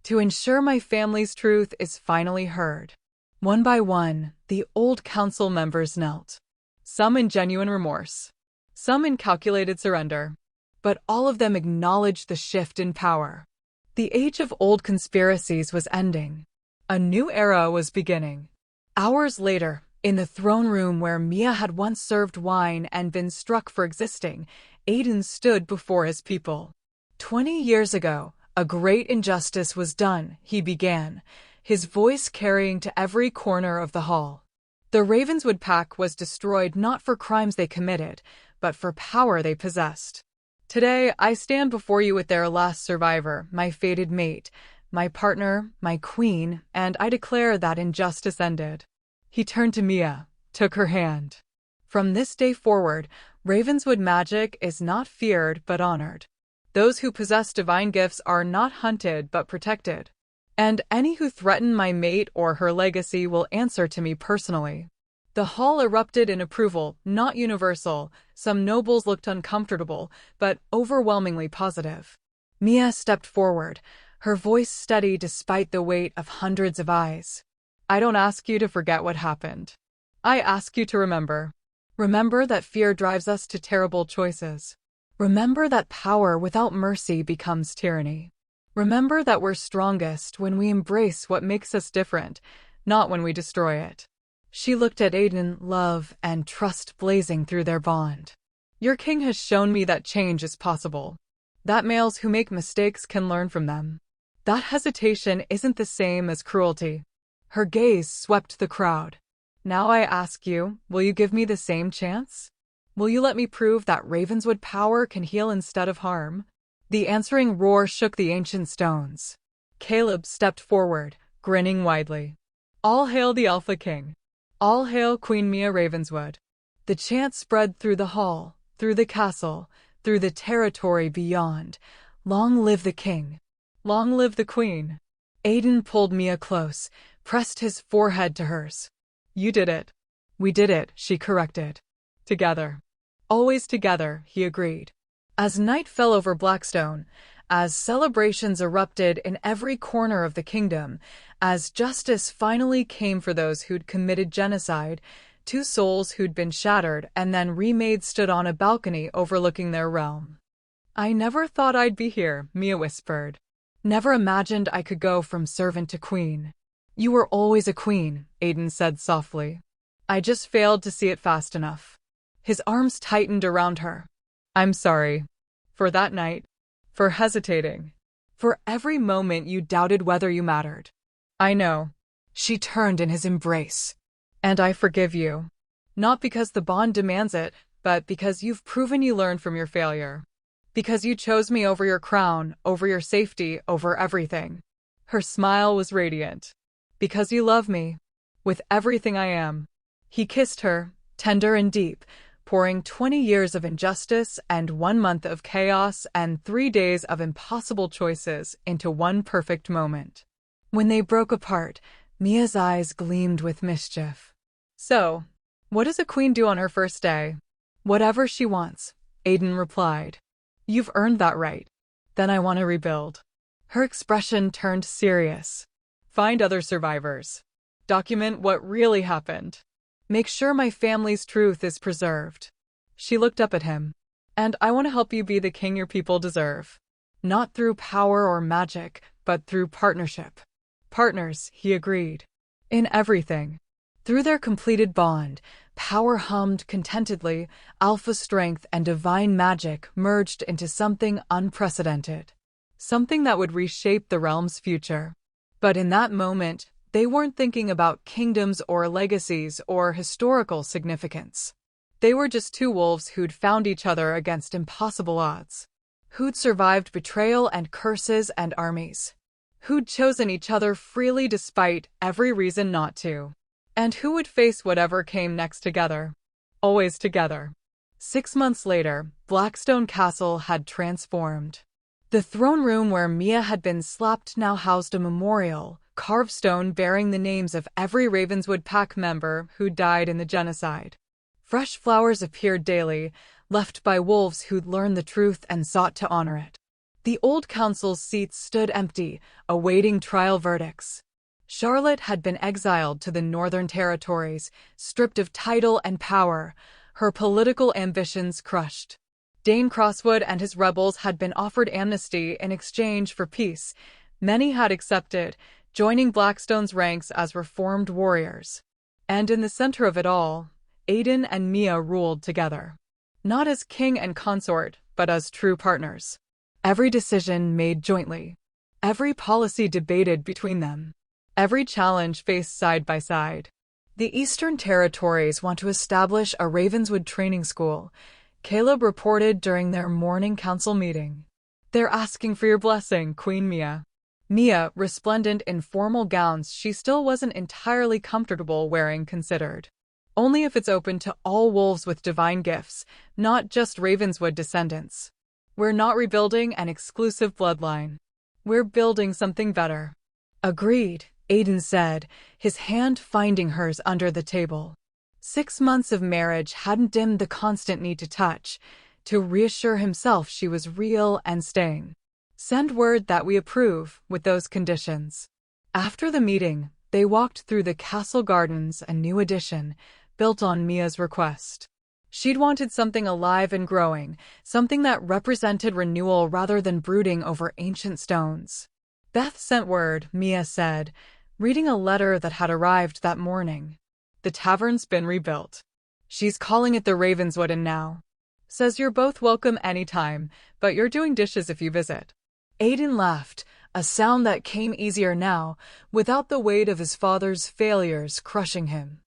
A: to ensure my family's truth is finally heard. One by one, the old council members knelt. Some in genuine remorse, some in calculated surrender, but all of them acknowledged the shift in power. The age of old conspiracies was ending. A new era was beginning. Hours later, in the throne room where Mia had once served wine and been struck for existing, Aiden stood before his people. 20 years ago, a great injustice was done, he began, his voice carrying to every corner of the hall. The Ravenswood Pack was destroyed not for crimes they committed, but for power they possessed. Today, I stand before you with their last survivor, my fated mate, my partner, my queen, and I declare that injustice ended. He turned to Mia, took her hand. From this day forward, Ravenswood magic is not feared but honored. Those who possess divine gifts are not hunted but protected. And any who threaten my mate or her legacy will answer to me personally. The hall erupted in approval, not universal. Some nobles looked uncomfortable, but overwhelmingly positive. Mia stepped forward, her voice steady despite the weight of hundreds of eyes. I don't ask you to forget what happened. I ask you to remember. Remember that fear drives us to terrible choices. Remember that power without mercy becomes tyranny. Remember that we're strongest when we embrace what makes us different, not when we destroy it. She looked at Aiden, love and trust blazing through their bond. Your king has shown me that change is possible. That males who make mistakes can learn from them. That hesitation isn't the same as cruelty. Her gaze swept the crowd. Now I ask you, will you give me the same chance? Will you let me prove that Ravenswood power can heal instead of harm? The answering roar shook the ancient stones. Caleb stepped forward, grinning widely. All hail the Alpha King. All hail Queen Mia Ravenswood. The chant spread through the hall, through the castle, through the territory beyond. Long live the king. Long live the queen. Aiden pulled Mia close, pressed his forehead to hers. You did it. We did it, she corrected. Together. Always together, he agreed. As night fell over Blackstone, as celebrations erupted in every corner of the kingdom, as justice finally came for those who'd committed genocide, two souls who'd been shattered and then remade stood on a balcony overlooking their realm. I never thought I'd be here, Mia whispered. Never imagined I could go from servant to queen. You were always a queen, Aiden said softly. I just failed to see it fast enough. His arms tightened around her. I'm sorry. For that night. For hesitating. For every moment you doubted whether you mattered. I know. She turned in his embrace. And I forgive you. Not because the bond demands it, but because you've proven you learned from your failure. Because you chose me over your crown, over your safety, over everything. Her smile was radiant. Because you love me. With everything I am. He kissed her, tender and deep, pouring 20 years of injustice and 1 month of chaos and 3 days of impossible choices into one perfect moment. When they broke apart, Mia's eyes gleamed with mischief. So, what does a queen do on her first day? Whatever she wants, Aiden replied. You've earned that right. Then I want to rebuild. Her expression turned serious. Find other survivors. Document what really happened. Make sure my family's truth is preserved. She looked up at him. And I want to help you be the king your people deserve. Not through power or magic, but through partnership. Partners, he agreed. In everything. Through their completed bond, power hummed contentedly, alpha strength and divine magic merged into something unprecedented. Something that would reshape the realm's future. But in that moment, they weren't thinking about kingdoms or legacies or historical significance. They were just two wolves who'd found each other against impossible odds. Who'd survived betrayal and curses and armies. Who'd chosen each other freely despite every reason not to. And who would face whatever came next together. Always together. 6 months later, Blackstone Castle had transformed. The throne room where Mia had been slapped now housed a memorial, carved stone bearing the names of every Ravenswood pack member who died in the genocide. Fresh flowers appeared daily, left by wolves who'd learned the truth and sought to honor it. The old council's seats stood empty, awaiting trial verdicts. Charlotte had been exiled to the Northern Territories, stripped of title and power, her political ambitions crushed. Dane Crosswood and his rebels had been offered amnesty in exchange for peace. Many had accepted, joining Blackstone's ranks as reformed warriors. And in the center of it all, Aiden and Mia ruled together. Not as king and consort, but as true partners. Every decision made jointly. Every policy debated between them. Every challenge faced side by side. The Eastern Territories want to establish a Ravenswood training school, Caleb reported during their morning council meeting. They're asking for your blessing, Queen Mia. Mia, resplendent in formal gowns she still wasn't entirely comfortable wearing, considered. Only if it's open to all wolves with divine gifts, not just Ravenswood descendants. We're not rebuilding an exclusive bloodline. We're building something better. Agreed, Aiden said, his hand finding hers under the table. 6 months of marriage hadn't dimmed the constant need to touch, to reassure himself she was real and staying. Send word that we approve, with those conditions. After the meeting, they walked through the castle gardens, a new addition, built on Mia's request. She'd wanted something alive and growing, something that represented renewal rather than brooding over ancient stones. Beth sent word, Mia said, reading a letter that had arrived that morning. The tavern's been rebuilt. She's calling it the Ravenswood Inn now. Says you're both welcome anytime, but you're doing dishes if you visit. Aiden laughed, a sound that came easier now, without the weight of his father's failures crushing him.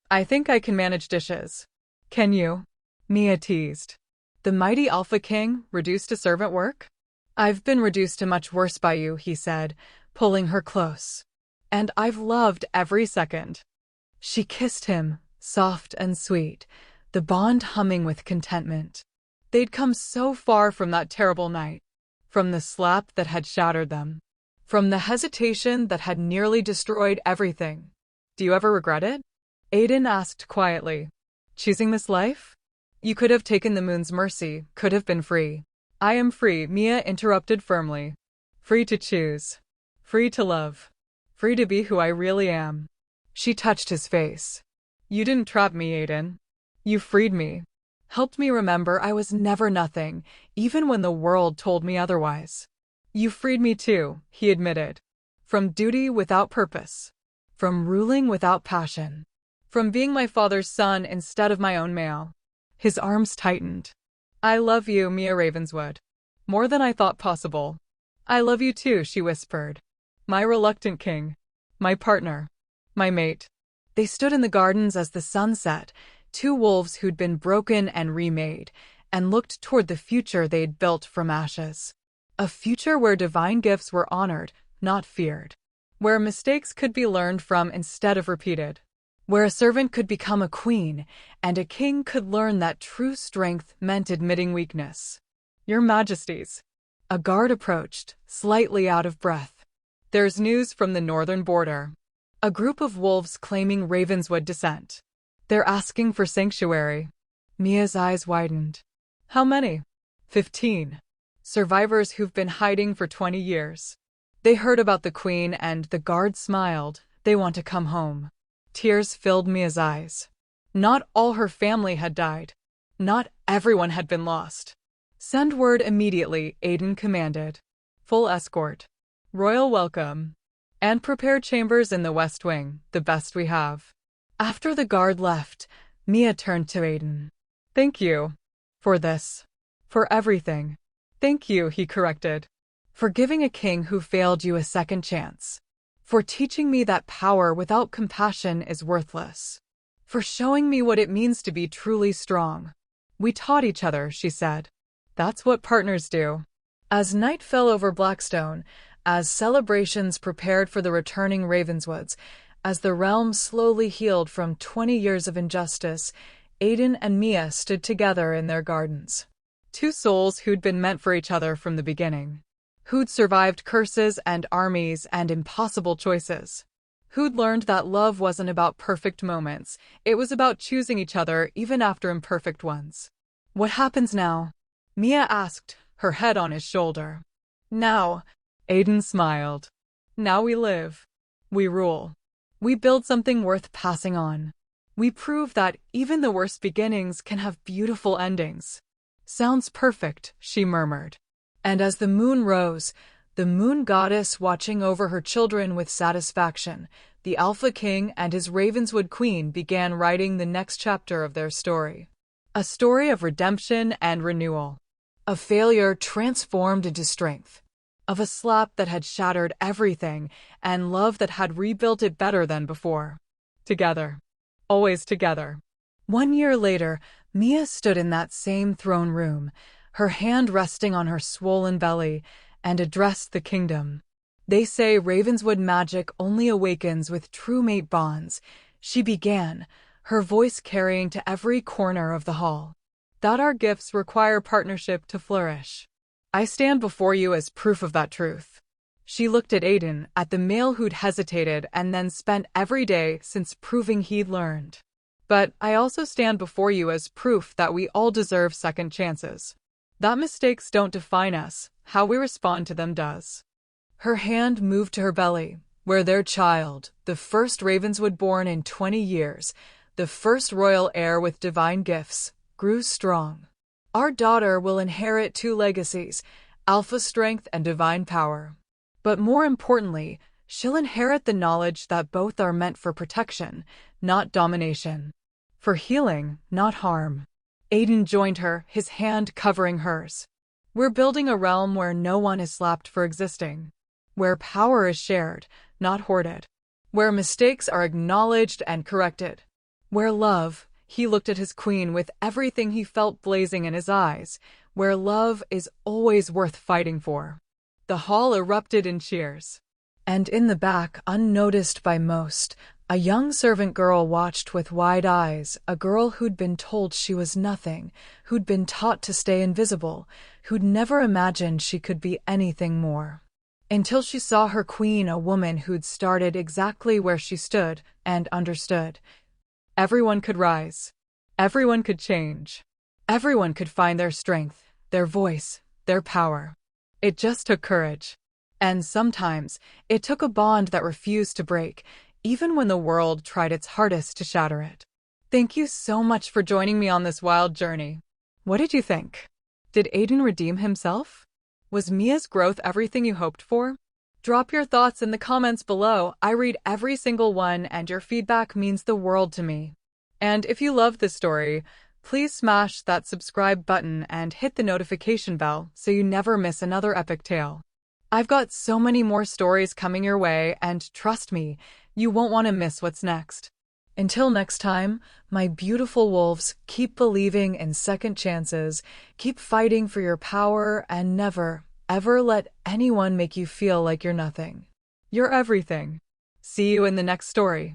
A: I think I can manage dishes. Can you? Mia teased. The mighty Alpha King, reduced to servant work? I've been reduced to much worse by you, he said, pulling her close. And I've loved every second. She kissed him, soft and sweet, the bond humming with contentment. They'd come so far from that terrible night. From the slap that had shattered them. From the hesitation that had nearly destroyed everything. Do you ever regret it? Aiden asked quietly. Choosing this life? You could have taken the moon's mercy, could have been free. I am free, Mia interrupted firmly. Free to choose. Free to love. Free to be who I really am. She touched his face. You didn't trap me, Aiden. You freed me. Helped me remember I was never nothing, even when the world told me otherwise. You freed me too, he admitted. From duty without purpose. From ruling without passion. From being my father's son instead of my own male. His arms tightened. I love you, Mia Ravenswood. More than I thought possible. I love you too, she whispered. My reluctant king. My partner. My mate. They stood in the gardens as the sun set, 2 wolves who'd been broken and remade, and looked toward the future they'd built from ashes. A future where divine gifts were honored, not feared. Where mistakes could be learned from instead of repeated. Where a servant could become a queen, and a king could learn that true strength meant admitting weakness. Your Majesties. A guard approached, slightly out of breath. There's news from the northern border. A group of wolves claiming Ravenswood descent. They're asking for sanctuary. Mia's eyes widened. How many? 15. Survivors who've been hiding for 20 years. They heard about the queen and the guard smiled. They want to come home. Tears filled Mia's eyes. Not all her family had died. Not everyone had been lost. Send word immediately, Aiden commanded. Full escort. Royal welcome. And prepare chambers in the West Wing, the best we have. After the guard left, Mia turned to Aiden. Thank you. For this. For everything. Thank you, he corrected. For giving a king who failed you a second chance. For teaching me that power without compassion is worthless. For showing me what it means to be truly strong. We taught each other, she said. That's what partners do. As night fell over Blackstone, as celebrations prepared for the returning Ravenswoods, as the realm slowly healed from 20 years of injustice, Aiden and Mia stood together in their gardens. 2 souls who'd been meant for each other from the beginning. Who'd survived curses and armies and impossible choices. Who'd learned that love wasn't about perfect moments, it was about choosing each other even after imperfect ones. What happens now? Mia asked, her head on his shoulder. Now, Aiden smiled. Now we live. We rule. We build something worth passing on. We prove that even the worst beginnings can have beautiful endings. Sounds perfect, she murmured. And as the moon rose, the moon goddess watching over her children with satisfaction, the Alpha King and his Ravenswood Queen began writing the next chapter of their story. A story of redemption and renewal. Of failure transformed into strength. Of a slap that had shattered everything, and love that had rebuilt it better than before. Together. Always together. 1 year later, Mia stood in that same throne room, her hand resting on her swollen belly, and addressed the kingdom. They say Ravenswood magic only awakens with true mate bonds, she began, her voice carrying to every corner of the hall. That our gifts require partnership to flourish. I stand before you as proof of that truth. She looked at Aiden, at the male who'd hesitated and then spent every day since proving he'd learned. But I also stand before you as proof that we all deserve second chances. That mistakes don't define us, how we respond to them does. Her hand moved to her belly, where their child, the first Ravenswood born in 20 years, the first royal heir with divine gifts, grew strong. Our daughter will inherit 2 legacies, alpha strength and divine power. But more importantly, she'll inherit the knowledge that both are meant for protection, not domination. For healing, not harm. Aiden joined her, his hand covering hers. We're building a realm where no one is slapped for existing. Where power is shared, not hoarded. Where mistakes are acknowledged and corrected. Where love, he looked at his queen with everything he felt blazing in his eyes, where love is always worth fighting for. The hall erupted in cheers. And in the back, unnoticed by most, a young servant girl watched with wide eyes, a girl who'd been told she was nothing, who'd been taught to stay invisible, who'd never imagined she could be anything more. Until she saw her queen, a woman who'd started exactly where she stood, and understood. Everyone could rise. Everyone could change. Everyone could find their strength, their voice, their power. It just took courage. And sometimes, it took a bond that refused to break, even when the world tried its hardest to shatter it. Thank you so much for joining me on this wild journey. What did you think? Did Aiden redeem himself? Was Mia's growth everything you hoped for? Drop your thoughts in the comments below. I read every single one, and your feedback means the world to me. And if you love this story, please smash that subscribe button and hit the notification bell so you never miss another epic tale. I've got so many more stories coming your way, and trust me, you won't want to miss what's next. Until next time, my beautiful wolves, keep believing in second chances, keep fighting for your power, and never, ever let anyone make you feel like you're nothing. You're everything. See you in the next story.